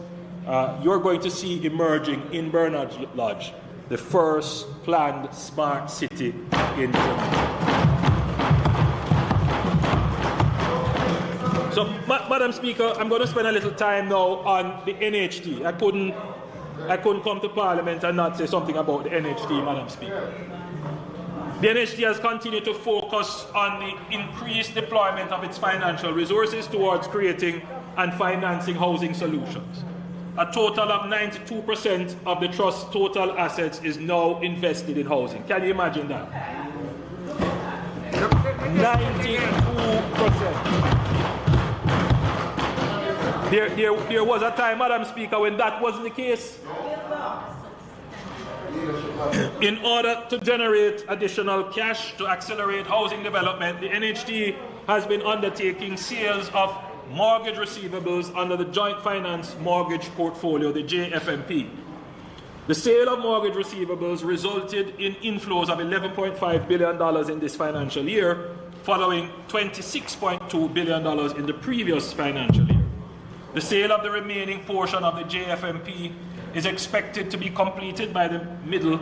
You're going to see emerging in Bernard Lodge the first planned smart city in Jamaica. So, Madam Speaker, I'm going to spend a little time now on the NHT. I couldn't come to Parliament and not say something about the NHT, Madam Speaker. The NHT has continued to focus on the increased deployment of its financial resources towards creating and financing housing solutions. A total of 92% of the Trust's total assets is now invested in housing. Can you imagine that? 92%. There was a time, Madam Speaker, when that wasn't the case. In order to generate additional cash to accelerate housing development, the NHT has been undertaking sales of mortgage receivables under the Joint Finance Mortgage Portfolio, the JFMP. The sale of mortgage receivables resulted in inflows of $11.5 billion in this financial year, following $26.2 billion in the previous financial year. The sale of the remaining portion of the JFMP is expected to be completed by the middle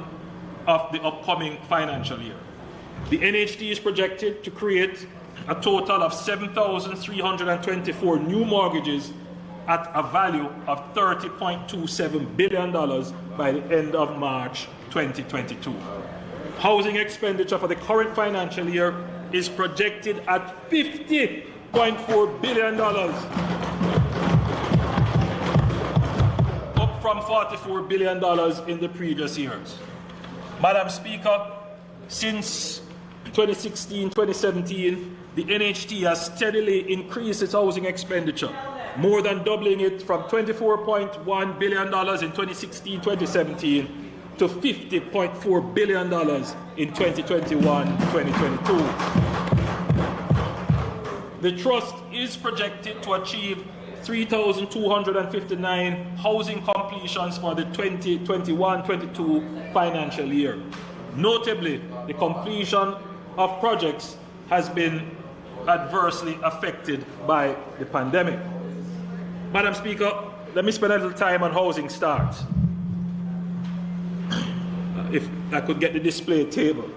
of the upcoming financial year. The NHT is projected to create a total of 7,324 new mortgages at a value of $30.27 billion by the end of March 2022. Housing expenditure for the current financial year is projected at $50.4 billion, up from $44 billion in the previous years. Madam Speaker, since 2016-2017, the NHT has steadily increased its housing expenditure, more than doubling it from $24.1 billion in 2016-2017 to $50.4 billion in 2021-2022. The Trust is projected to achieve 3,259 housing completions for the 2021-22 financial year. Notably, the completion of projects has been adversely affected by the pandemic. Madam Speaker, let me spend a little time on housing starts. If I could get the display table.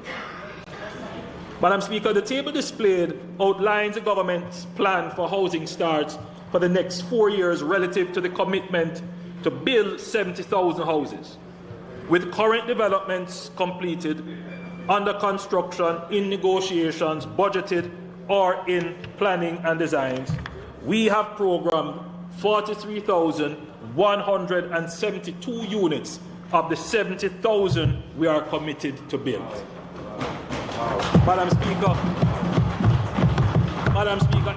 Madam Speaker, the table displayed outlines the government's plan for housing starts for the next 4 years relative to the commitment to build 70,000 houses. With current developments completed, under construction, in negotiations, budgeted, or in planning and designs, we have programmed 43,172 units of the 70,000 we are committed to build. Madam Speaker,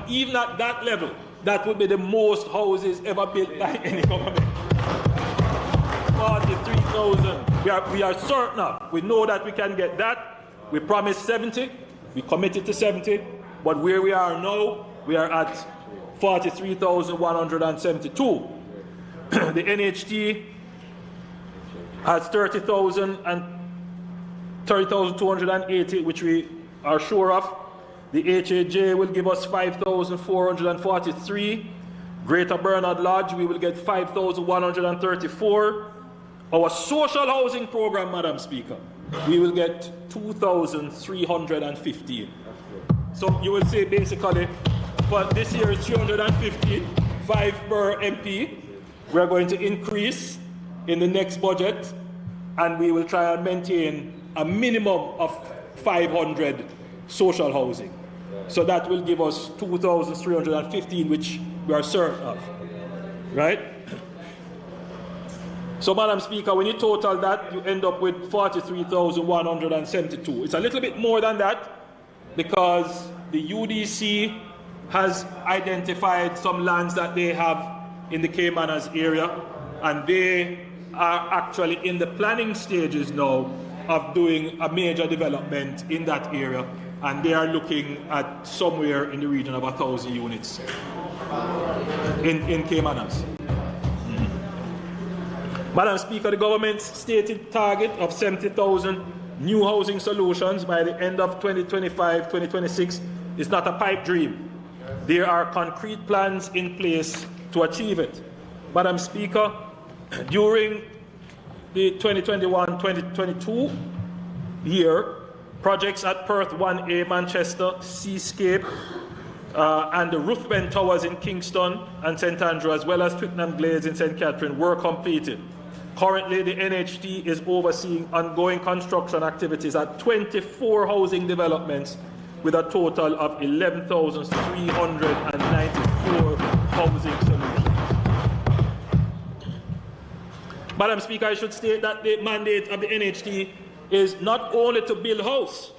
even at that level, that would be the most houses ever built by any government. 43,000. We are certain of. We know that we can get that. We promised 70. We committed to 70. But where we are now, we are at 43,172. The NHT has 30,280, which we are sure of. The HAJ will give us 5,443. Greater Bernard Lodge, we will get 5,134. Our social housing program, Madam Speaker, we will get 2,315. So you will say basically, for this year is 350, 5 per MP. We are going to increase in the next budget, and we will try and maintain a minimum of 500 social housing. So that will give us 2,315, which we are certain of, right? So, Madam Speaker, when you total that, you end up with 43,172. It's a little bit more than that because the UDC has identified some lands that they have in the Caymanas area, and they are actually in the planning stages now of doing a major development in that area, and they are looking at somewhere in the region of 1,000 units in Caymanas. Madam Speaker, the government's stated target of 70,000 new housing solutions by the end of 2025-2026 is not a pipe dream. There are concrete plans in place to achieve it. Madam Speaker, during the 2021-2022 year, projects at Perth 1A, Manchester, Seascape, and the Ruthven Towers in Kingston and St. Andrew, as well as Twickenham Glades in St. Catherine, were completed. Currently, the NHT is overseeing ongoing construction activities at 24 housing developments with a total of 11,394 housing solutions. Madam Speaker, I should state that the mandate of the NHT is not only to build house.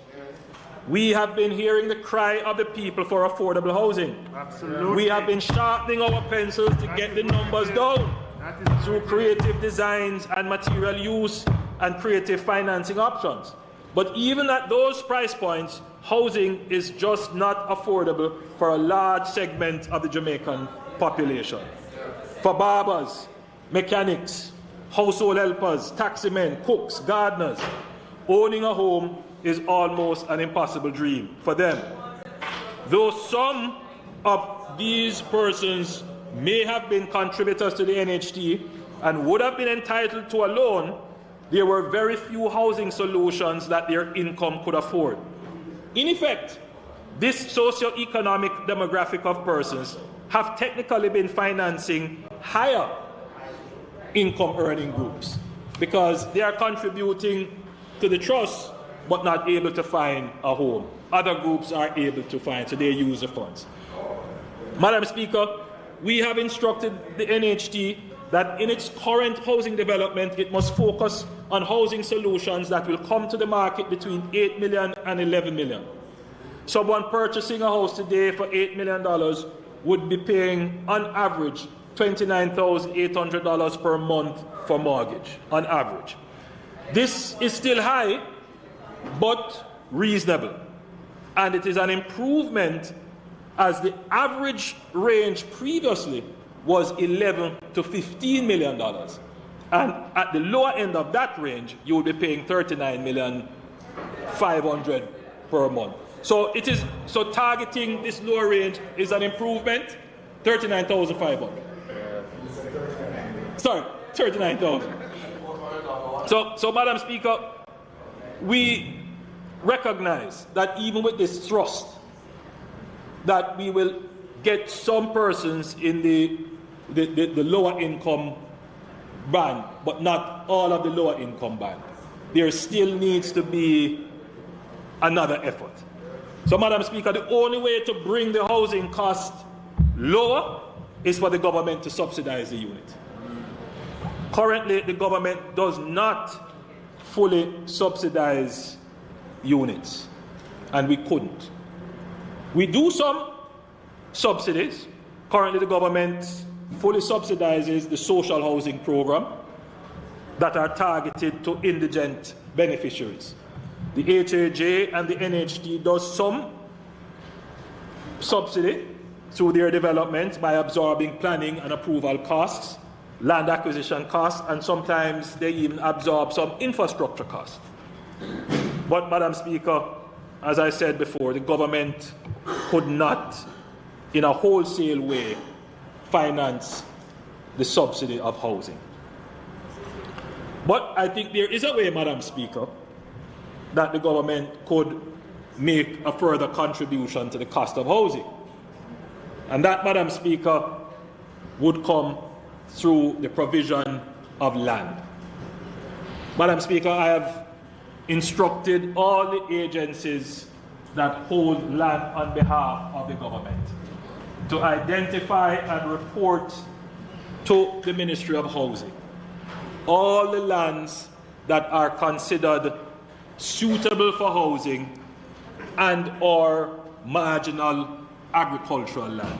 We have been hearing the cry of the people for affordable housing. Absolutely. We have been sharpening our pencils to get the numbers down through creative designs and material use and creative financing options. But even at those price points, housing is just not affordable for a large segment of the Jamaican population. For barbers, mechanics, household helpers, taximen, cooks, gardeners, owning a home is almost an impossible dream for them. Though some of these persons may have been contributors to the NHT and would have been entitled to a loan, there were very few housing solutions that their income could afford. In effect, this socio-economic demographic of persons have technically been financing higher income earning groups because they are contributing to the trust but not able to find a home. Other groups are able to find, so they use the funds. Madam Speaker, we have instructed the NHT that in its current housing development, it must focus on housing solutions that will come to the market between $8 million and $11 million. Someone purchasing a house today for $8 million would be paying, on average, $29,800 per month for mortgage, on average. This is still high, but reasonable. And it is an improvement as the average range previously was $11 to $15 million. And at the lower end of that range, you will be paying $39,500,000 per month. So it is, so targeting this lower range is an improvement, $39,500. Sorry, $39,000. So Madam Speaker, we recognize that even with this thrust, that we will get some persons in the lower income band, but not all of the lower income band. There still needs to be another effort. So, Madam Speaker, the only way to bring the housing cost lower is for the government to subsidize the unit. Currently, the government does not fully subsidize units, and we couldn't. We do some subsidies. Currently, the government fully subsidizes the social housing program that are targeted to indigent beneficiaries. The HAJ and the NHT does some subsidy through their development by absorbing planning and approval costs, land acquisition costs, and sometimes they even absorb some infrastructure costs. But, Madam Speaker, as I said before, the government could not, in a wholesale way, finance the subsidy of housing. But I think there is a way, Madam Speaker, that the government could make a further contribution to the cost of housing. And that, Madam Speaker, would come through the provision of land. Madam Speaker, I have instructed all the agencies that hold land on behalf of the government to identify and report to the Ministry of Housing all the lands that are considered suitable for housing and or marginal agricultural land.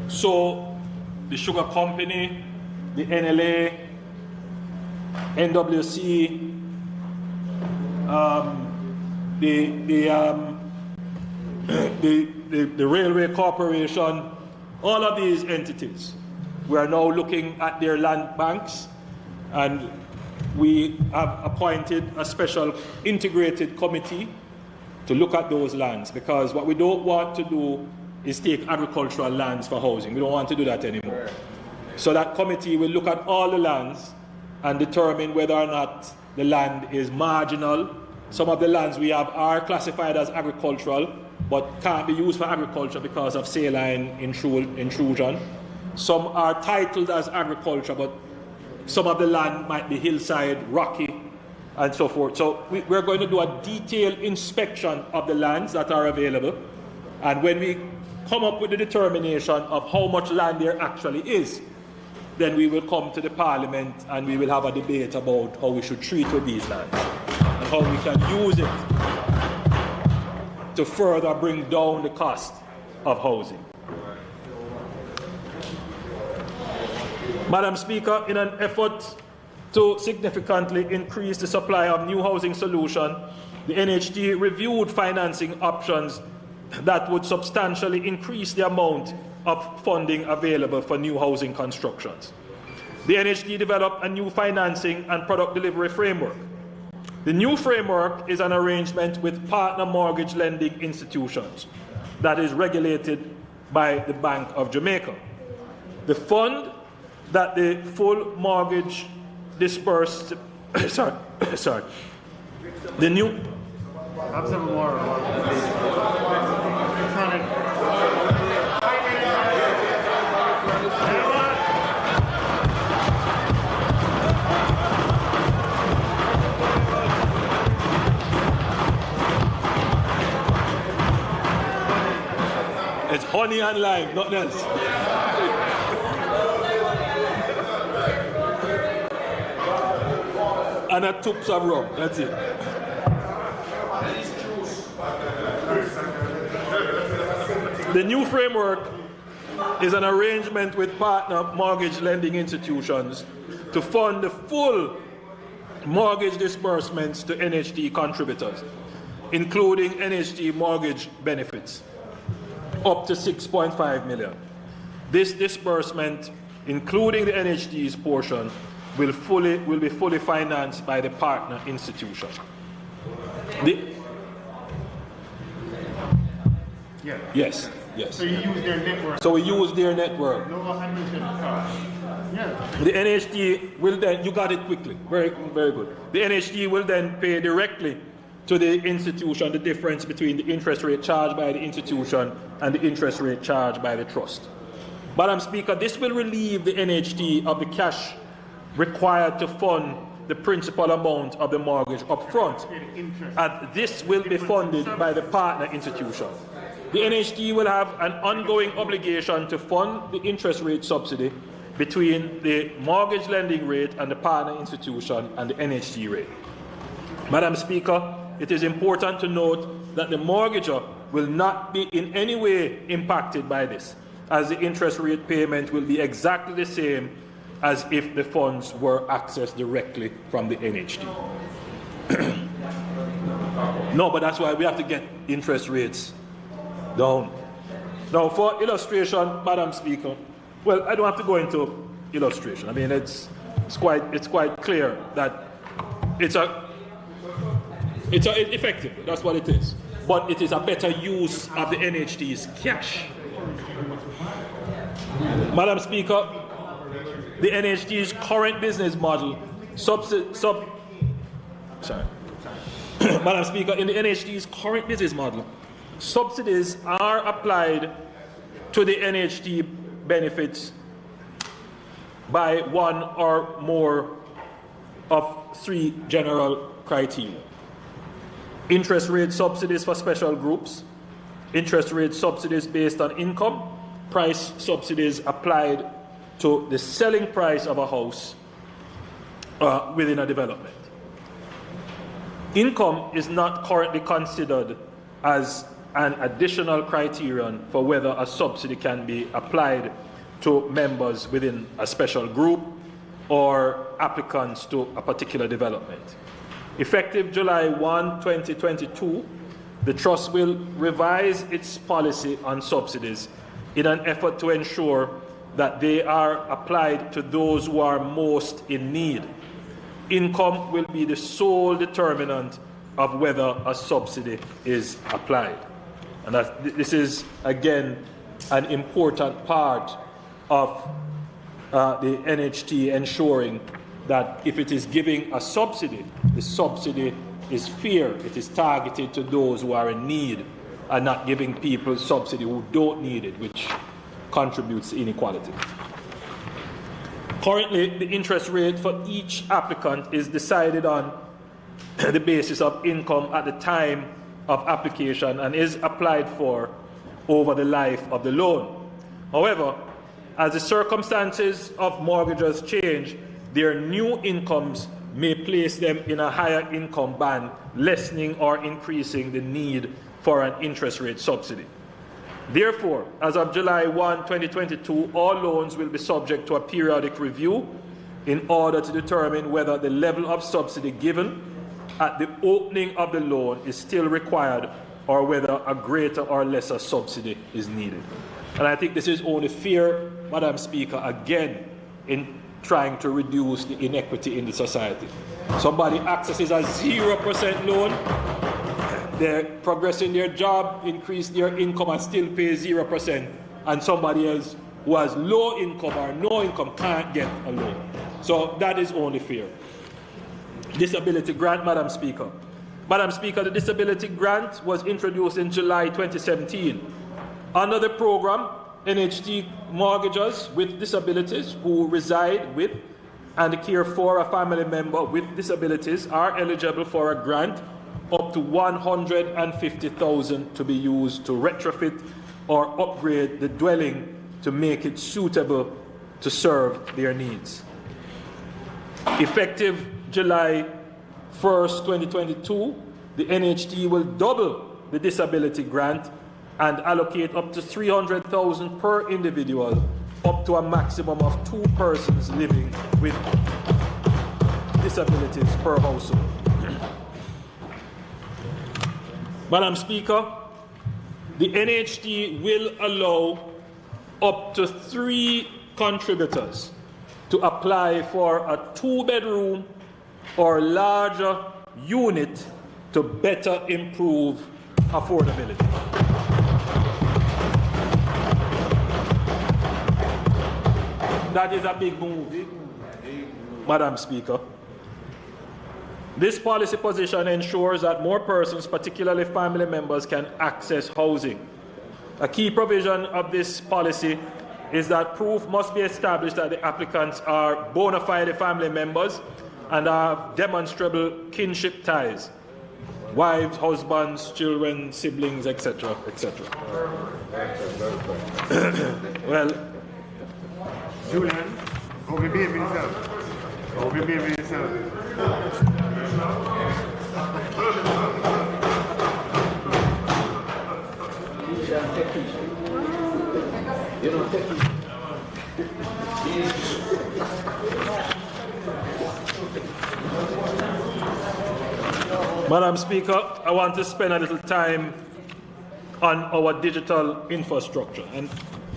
So the Sugar Company, the NLA, NWC, the Railway Corporation, all of these entities, we are now looking at their land banks, and we have appointed a special integrated committee to look at those lands, because what we don't want to do is take agricultural lands for housing. We don't want to do that anymore. So that committee will look at all the lands and determine whether or not the land is marginal. Some of the lands we have are classified as agricultural, but can't be used for agriculture because of saline intrusion. Some are titled as agriculture, but some of the land might be hillside, rocky, and so forth. So we're going to do a detailed inspection of the lands that are available, and when we come up with the determination of how much land there actually is, then we will come to the Parliament and we will have a debate about how we should treat with these lands and how we can use it to further bring down the cost of housing. Madam Speaker, in an effort to significantly increase the supply of new housing solutions, the NHD reviewed financing options that would substantially increase the amount of funding available for new housing constructions. The NHD developed a new financing and product delivery framework. The new framework is an arrangement with partner mortgage lending institutions that is regulated by the Bank of Jamaica. The fund that the full mortgage dispersed, the new. Have some more. It's honey and lime, nothing else. And a tubs of rum, that's it. The new framework is an arrangement with partner mortgage lending institutions to fund the full mortgage disbursements to NHD contributors, including NHD mortgage benefits, up to 6.5 million. This disbursement, including the NHD's portion, will be fully financed by the partner institution. Yes. So you use their network. So we use their network. No 100% cost. Yeah. The NHD will then, you got it quickly, very, very good. The NHD will then pay directly to the institution the difference between the interest rate charged by the institution and the interest rate charged by the trust. Madam Speaker, this will relieve the NHD of the cash required to fund the principal amount of the mortgage up front, and this will be funded by the partner institution. The NHD will have an ongoing obligation to fund the interest rate subsidy between the mortgage lending rate and the partner institution and the NHD rate. Madam Speaker, it is important to note that the mortgagor will not be in any way impacted by this, as the interest rate payment will be exactly the same as if the funds were accessed directly from the NHD. No, but that's why we have to get interest rates down. Now, for illustration, Madam Speaker, well, I don't have to go into illustration. I mean, it's quite clear that it's effective. That's what it is. But it is a better use of the NHD's cash. Madam Speaker, the NHT's current business model, Madam Speaker, in the NHT's current business model, subsidies are applied to the NHT benefits by one or more of three general criteria: interest rate subsidies for special groups, interest rate subsidies based on income, price subsidies applied to the selling price of a house within a development. Income is not currently considered as an additional criterion for whether a subsidy can be applied to members within a special group or applicants to a particular development. Effective July 1, 2022, the Trust will revise its policy on subsidies in an effort to ensure that they are applied to those who are most in need. Income will be the sole determinant of whether a subsidy is applied. And this is, again, an important part of the NHT ensuring that if it is giving a subsidy, the subsidy is fair, it is targeted to those who are in need, and not giving people subsidy who don't need it, which contributes to inequality. Currently, the interest rate for each applicant is decided on the basis of income at the time of application and is applied for over the life of the loan. However, as the circumstances of mortgagors change, their new incomes may place them in a higher income band, lessening or increasing the need for an interest rate subsidy. Therefore, as of July 1, 2022, all loans will be subject to a periodic review in order to determine whether the level of subsidy given at the opening of the loan is still required or whether a greater or lesser subsidy is needed. And I think this is only fair, Madam Speaker, again, in trying to reduce the inequity in the society. Somebody accesses a 0% loan, they're progressing their job, increase their income and still pay 0%, and somebody else who has low income or no income can't get a loan. So that is only fair. Disability grant, Madam Speaker. Madam Speaker, the disability grant was introduced in July 2017. Under the program, NHT mortgagors with disabilities who reside with and care for a family member with disabilities are eligible for a grant up to $150,000 to be used to retrofit or upgrade the dwelling to make it suitable to serve their needs. Effective July 1st, 2022, the NHT will double the disability grant and allocate up to $300,000 per individual, up to a maximum of 2 persons living with disabilities per household. Madam Speaker, the NHT will allow up to 3 contributors to apply for a 2-bedroom or larger unit to better improve affordability. That is a big move, Madam Speaker. This policy position ensures that more persons, particularly family members, can access housing. A key provision of this policy is that proof must be established that the applicants are bona fide family members and have demonstrable kinship ties, wives, husbands, children, siblings, etc., etc. Well, Julian, go be baby yourself. Go be baby yourself. You know, take it. Madam Speaker, I want to spend a little time on our digital infrastructure. And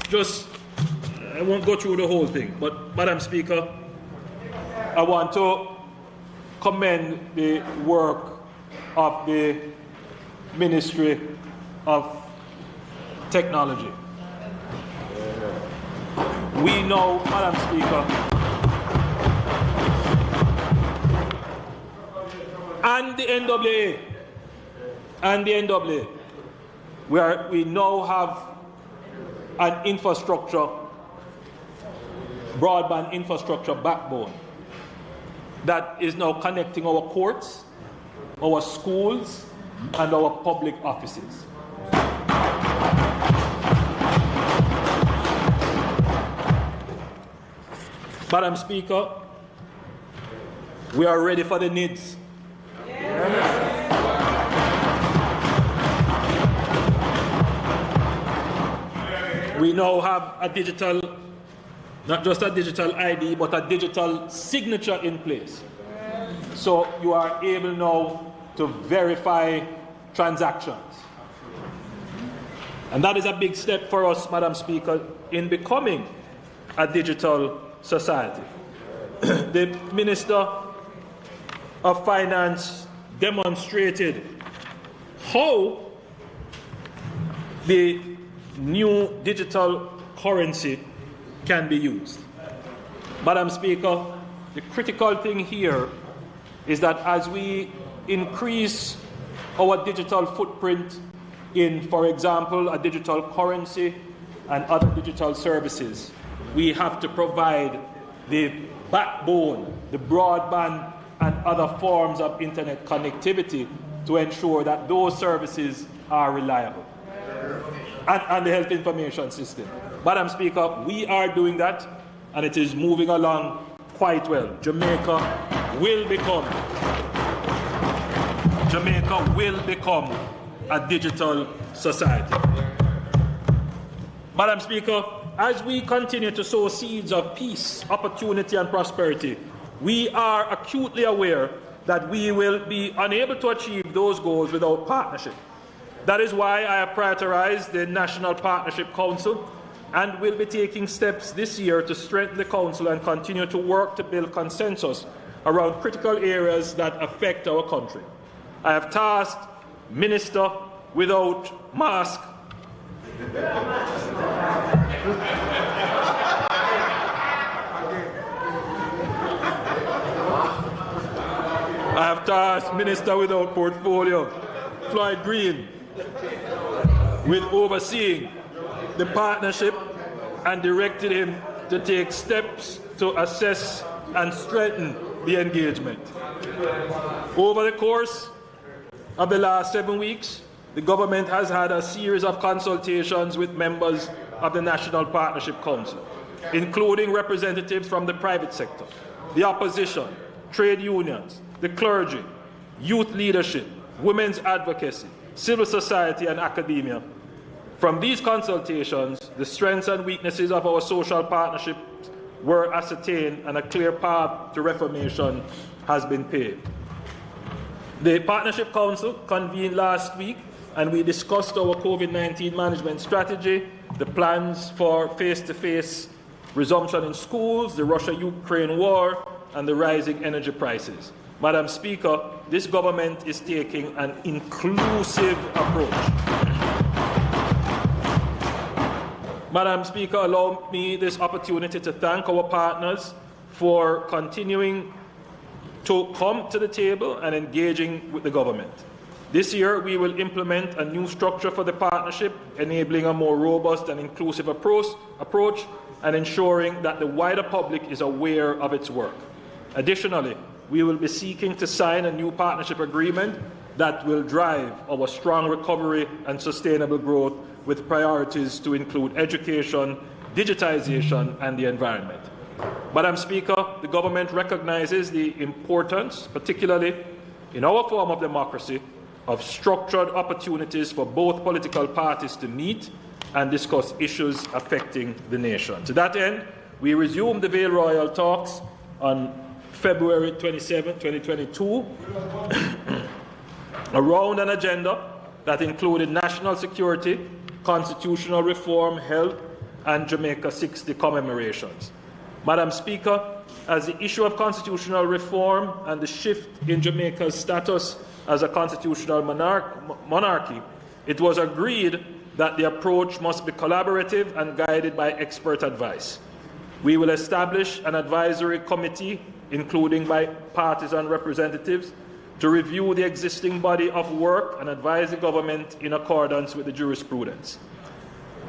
just, I won't go through the whole thing, but Madam Speaker, I want to commend the work of the Ministry of Technology. We know, Madam Speaker, and the NWA. And the NWA. We now have an infrastructure, broadband infrastructure backbone that is now connecting our courts, our schools, and our public offices. Madam Speaker, we are ready for the needs. We now have a digital, not just a digital ID, but a digital signature in place. So you are able now to verify transactions. And that is a big step for us, Madam Speaker, in becoming a digital society. The Minister of Finance demonstrated how the new digital currency can be used. Madam Speaker, the critical thing here is that as we increase our digital footprint in, for example, a digital currency and other digital services, we have to provide the backbone, the broadband and other forms of internet connectivity to ensure that those services are reliable. And the health information system. Madam Speaker, we are doing that, and it is moving along quite well. Jamaica will become a digital society. Madam Speaker, as we continue to sow seeds of peace, opportunity, and prosperity, we are acutely aware that we will be unable to achieve those goals without partnership. That is why I have prioritized the National Partnership Council and will be taking steps this year to strengthen the Council and continue to work to build consensus around critical areas that affect our country. I have tasked Minister Without Mask Minister Without Portfolio, Floyd Green, with overseeing the partnership and directed him to take steps to assess and strengthen the engagement. Over the course of the last 7 weeks, the government has had a series of consultations with members of the National Partnership Council, including representatives from the private sector, the opposition, trade unions, the clergy, youth leadership, women's advocacy, civil society and academia. From these consultations, the strengths and weaknesses of our social partnerships were ascertained and a clear path to reformation has been paved. The Partnership Council convened last week and we discussed our COVID-19 management strategy, the plans for face-to-face resumption in schools, the Russia-Ukraine war, and the rising energy prices. Madam Speaker, this government is taking an inclusive approach. Madam Speaker, allow me this opportunity to thank our partners for continuing to come to the table and engaging with the government. This year, we will implement a new structure for the partnership, enabling a more robust and inclusive approach and ensuring that the wider public is aware of its work. Additionally, we will be seeking to sign a new partnership agreement that will drive our strong recovery and sustainable growth with priorities to include education, digitization, and the environment. Madam Speaker, the government recognizes the importance, particularly in our form of democracy, of structured opportunities for both political parties to meet and discuss issues affecting the nation. To that end, we resumed the Vale Royal talks on February 27, 2022, around an agenda that included national security, constitutional reform, health, and Jamaica 60 commemorations. Madam Speaker, as the issue of constitutional reform and the shift in Jamaica's status as a constitutional monarchy, it was agreed that the approach must be collaborative and guided by expert advice. We will establish an advisory committee, including bipartisan representatives, to review the existing body of work and advise the government in accordance with the jurisprudence.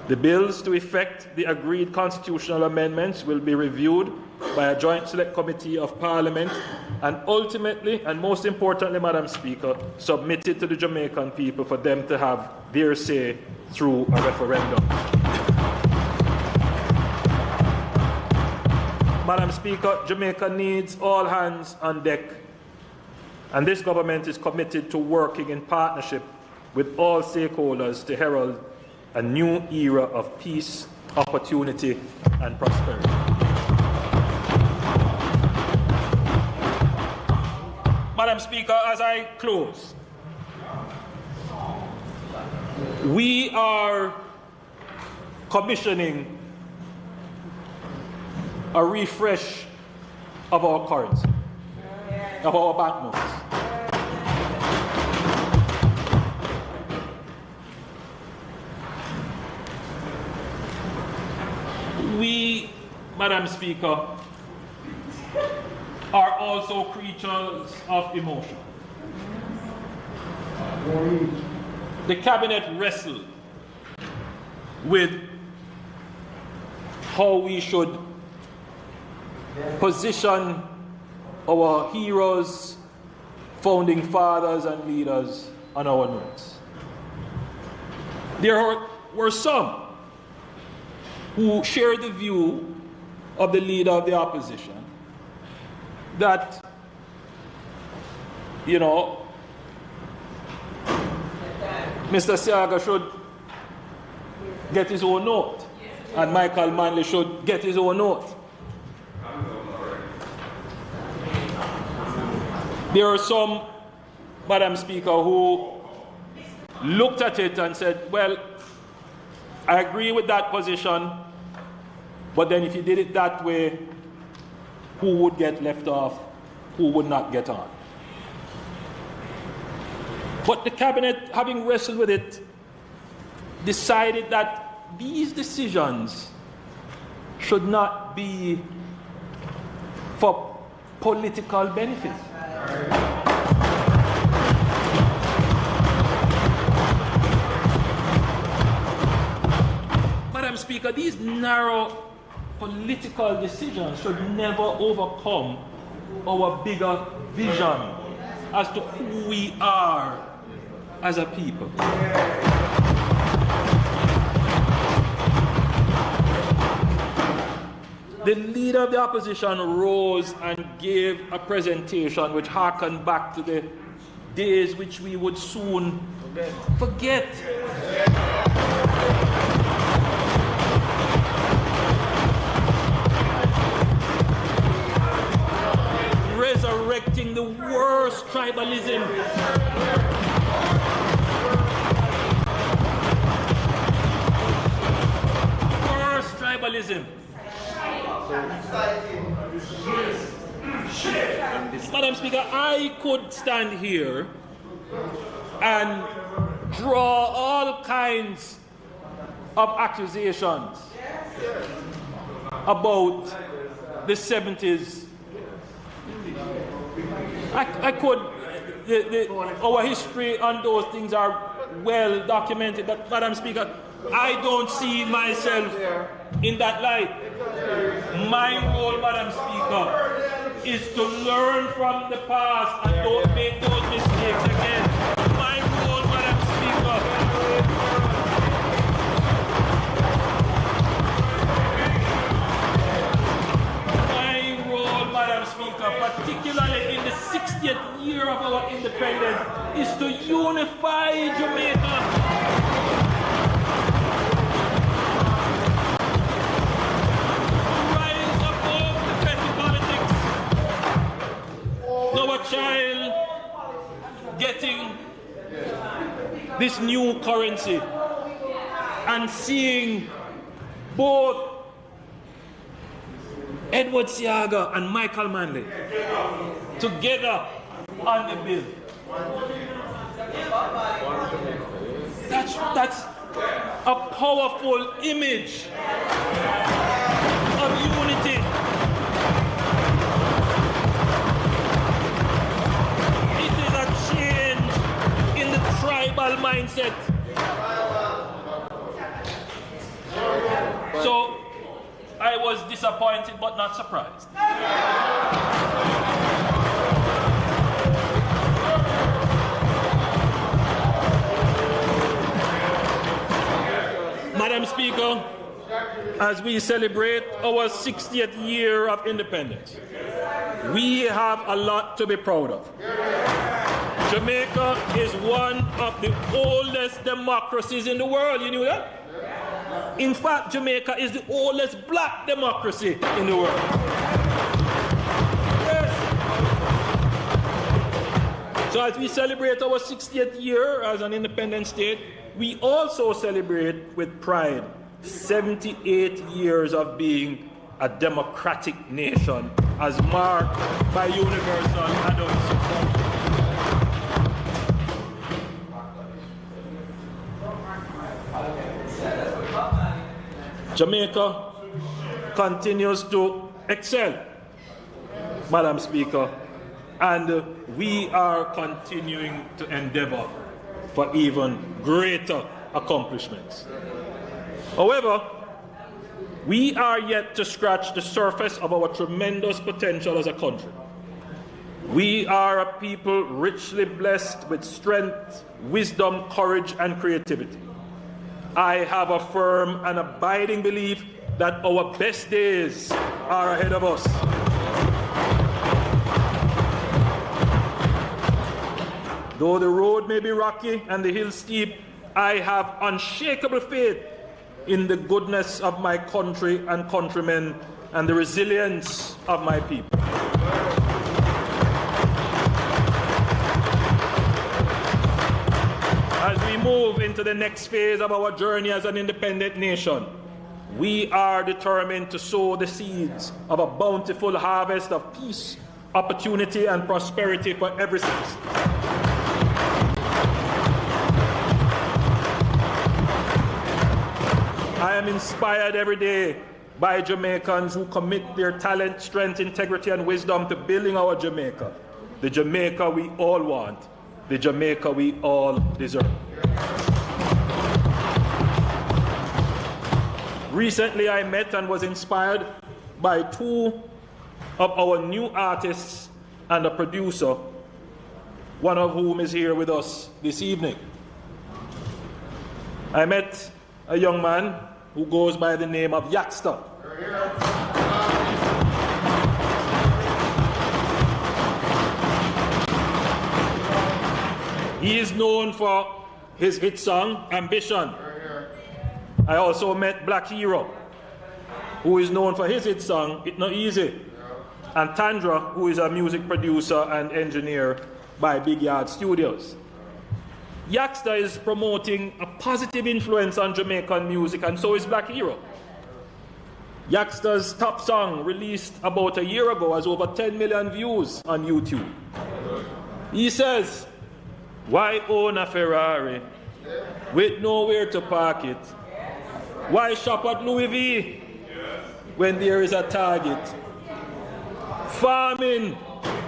The bills to effect the agreed constitutional amendments will be reviewed by a joint select committee of Parliament and ultimately, and most importantly, Madam Speaker, submitted to the Jamaican people for them to have their say through a referendum. Madam Speaker, Jamaica needs all hands on deck, and this government is committed to working in partnership with all stakeholders to herald a new era of peace, opportunity, and prosperity. Madam Speaker, as I close, we are commissioning a refresh of our currency, of our banknotes. We, Madam Speaker, are also creatures of emotion. The Cabinet wrestled with how we should position our heroes, founding fathers and leaders on our notes. There were some who shared the view of the leader of the opposition that, Mr. Siaga should get his own note, and Michael Manley should get his own note. There are some, Madam Speaker, who looked at it and said, well, I agree with that position, but then if you did it that way, who would get left off, who would not get on? But the Cabinet, having wrestled with it, decided that these decisions should not be for political benefit. Madam Speaker, these narrow political decisions should never overcome our bigger vision as to who we are as a people. The leader of the opposition rose and gave a presentation which harkened back to the days which we would soon forget. Resurrecting the worst tribalism. Worst tribalism. Madam Speaker, I could stand here and draw all kinds of accusations about the 70s. I could, our history on those things are well documented, but Madam Speaker, I don't see myself in that light. My role, Madam Speaker, is to learn from the past and don't make those mistakes again. My role, Madam Speaker, Madam Speaker, particularly in the 60th year of our independence, is to unify Jamaica. Rise above the petty politics. Our child getting this new currency and seeing both Edward Siaga and Michael Manley together on the bill. That's a powerful image of unity. It is a mindset. So I was disappointed but not surprised. Madam Speaker, as we celebrate our 60th year of independence, we have a lot to be proud of. Jamaica is one of the oldest democracies in the world. You knew that? In fact, Jamaica is the oldest black democracy in the world. Yes. So as we celebrate our 60th year as an independent state, we also celebrate with pride 78 years of being a democratic nation as marked by universal adult suffrage. Jamaica continues to excel, Madam Speaker, and we are continuing to endeavor for even greater accomplishments. However, we are yet to scratch the surface of our tremendous potential as a country. We are a people richly blessed with strength, wisdom, courage, and creativity. I have a firm and abiding belief that our best days are ahead of us. Though the road may be rocky and the hill steep, I have unshakable faith in the goodness of my country and countrymen and the resilience of my people. As we move into the next phase of our journey as an independent nation, we are determined to sow the seeds of a bountiful harvest of peace, opportunity, and prosperity for every citizen. I am inspired every day by Jamaicans who commit their talent, strength, integrity, and wisdom to building our Jamaica, the Jamaica we all want, the Jamaica we all deserve. Recently, I met and was inspired by two of our new artists and a producer, one of whom is here with us this evening. I met a young man who goes by the name of Yaxter. He is known for his hit song, Ambition. I also met Black Hero, who is known for his hit song, It No Easy. And Tandra, who is a music producer and engineer by Big Yard Studios. Yaxter is promoting a positive influence on Jamaican music, and so is Black Hero. Yaxter's top song, released about a year ago, has over 10 million views on YouTube. He says, "Why own a Ferrari with nowhere to park it? Why shop at Louis V when there is a Target? Farming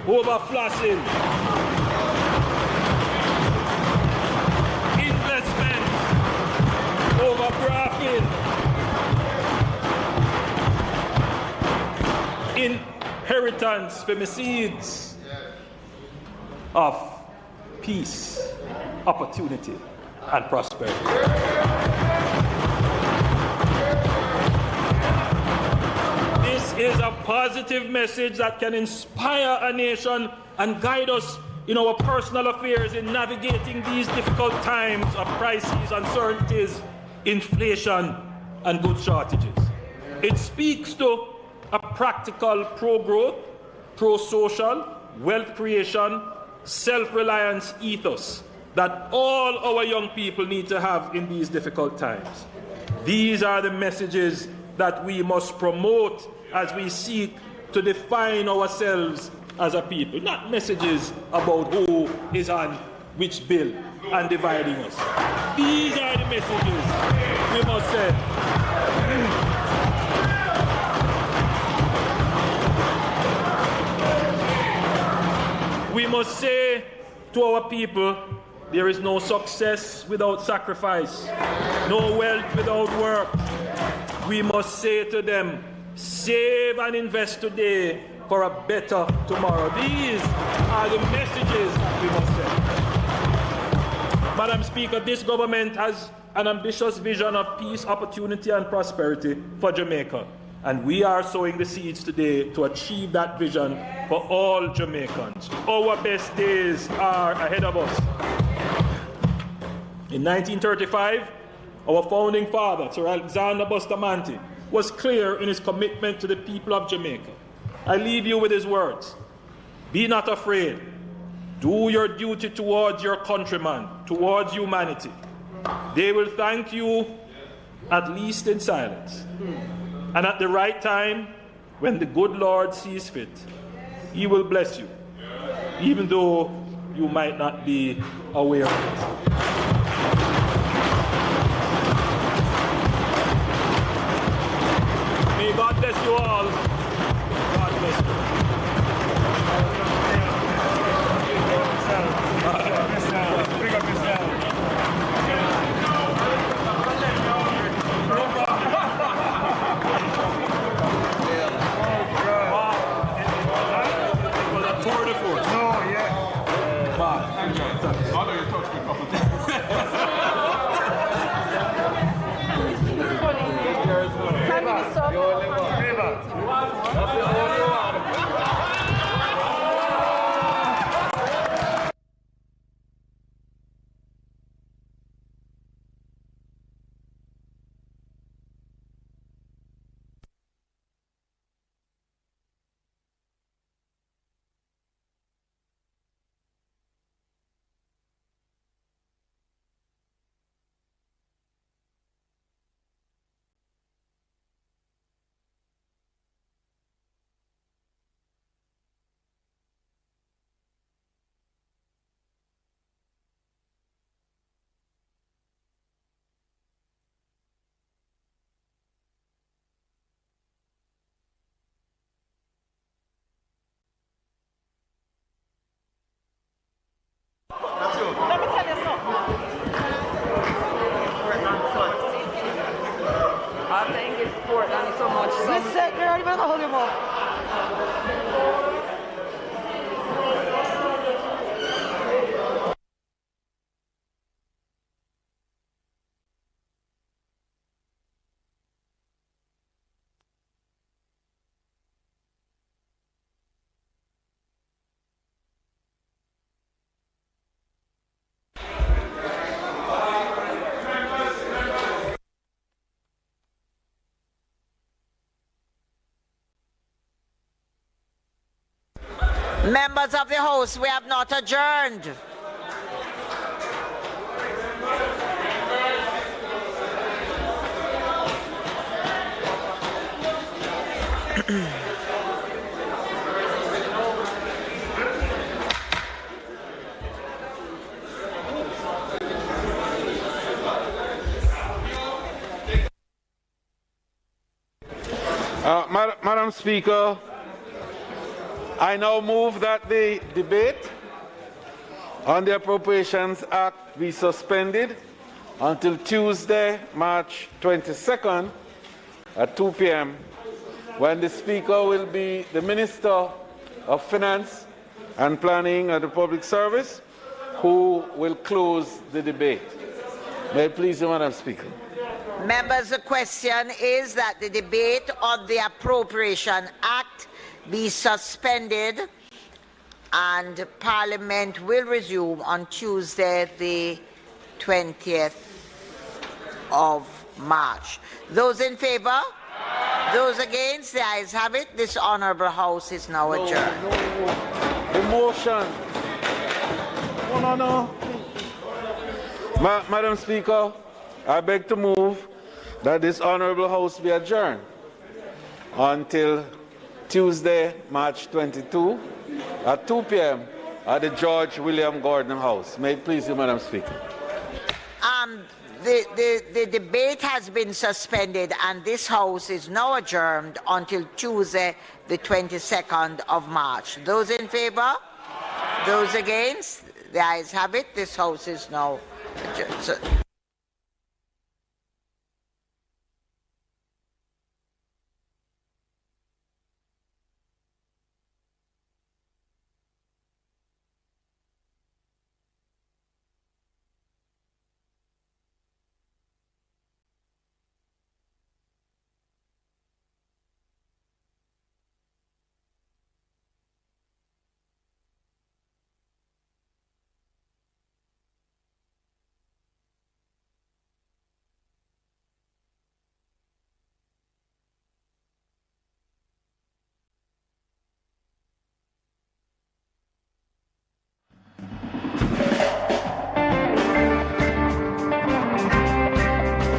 over flossing. Investment over graphing. Inheritance for my seeds of peace, opportunity, and prosperity." This is a positive message that can inspire a nation and guide us in our personal affairs in navigating these difficult times of crises, uncertainties, inflation, and goods shortages. It speaks to a practical pro-growth, pro-social, wealth creation, self-reliance ethos that all our young people need to have in these difficult times. These are the messages that we must promote as we seek to define ourselves as a people, not messages about who is on which bill and dividing us. These are the messages we must send. We must say to our people there is no success without sacrifice, no wealth without work. We must say to them, save and invest today for a better tomorrow. These are the messages we must send. Madam Speaker, this government has an ambitious vision of peace, opportunity and prosperity for Jamaica. And we are sowing the seeds today to achieve that vision for all Jamaicans. Our best days are ahead of us. In 1935, our founding father, Sir Alexander Bustamante, was clear in his commitment to the people of Jamaica. I leave you with his words. Be not afraid. Do your duty towards your countrymen, towards humanity. They will thank you, at least in silence. And at the right time, when the good Lord sees fit, he will bless you, even though you might not be aware of it. May God bless you all. God bless you. Bring up yourself. Let me tell you something. I think it's important so much. Listen, girl, you better hold him up. Members of the House, we have not adjourned. Madam Speaker, I now move that the debate on the Appropriations Act be suspended until Tuesday, March 22nd at 2 p.m. when the Speaker will be the Minister of Finance and Planning and the Public Service, who will close the debate. May it please you, Madam Speaker. Members, the question is that the debate on the Appropriation Act be suspended and Parliament will resume on Tuesday, the 20th of March. Those in favour? Those against? The ayes have it. This Honourable House is now adjourned. The motion. No. Madam Speaker, I beg to move that this Honourable House be adjourned until Tuesday, March 22 at 2 p.m. at the George William Gordon House. May it please you, Madam Speaker. The debate has been suspended and this House is now adjourned until Tuesday, the 22nd of March. Those in favour? Those against? The ayes have it. This House is now adjourned.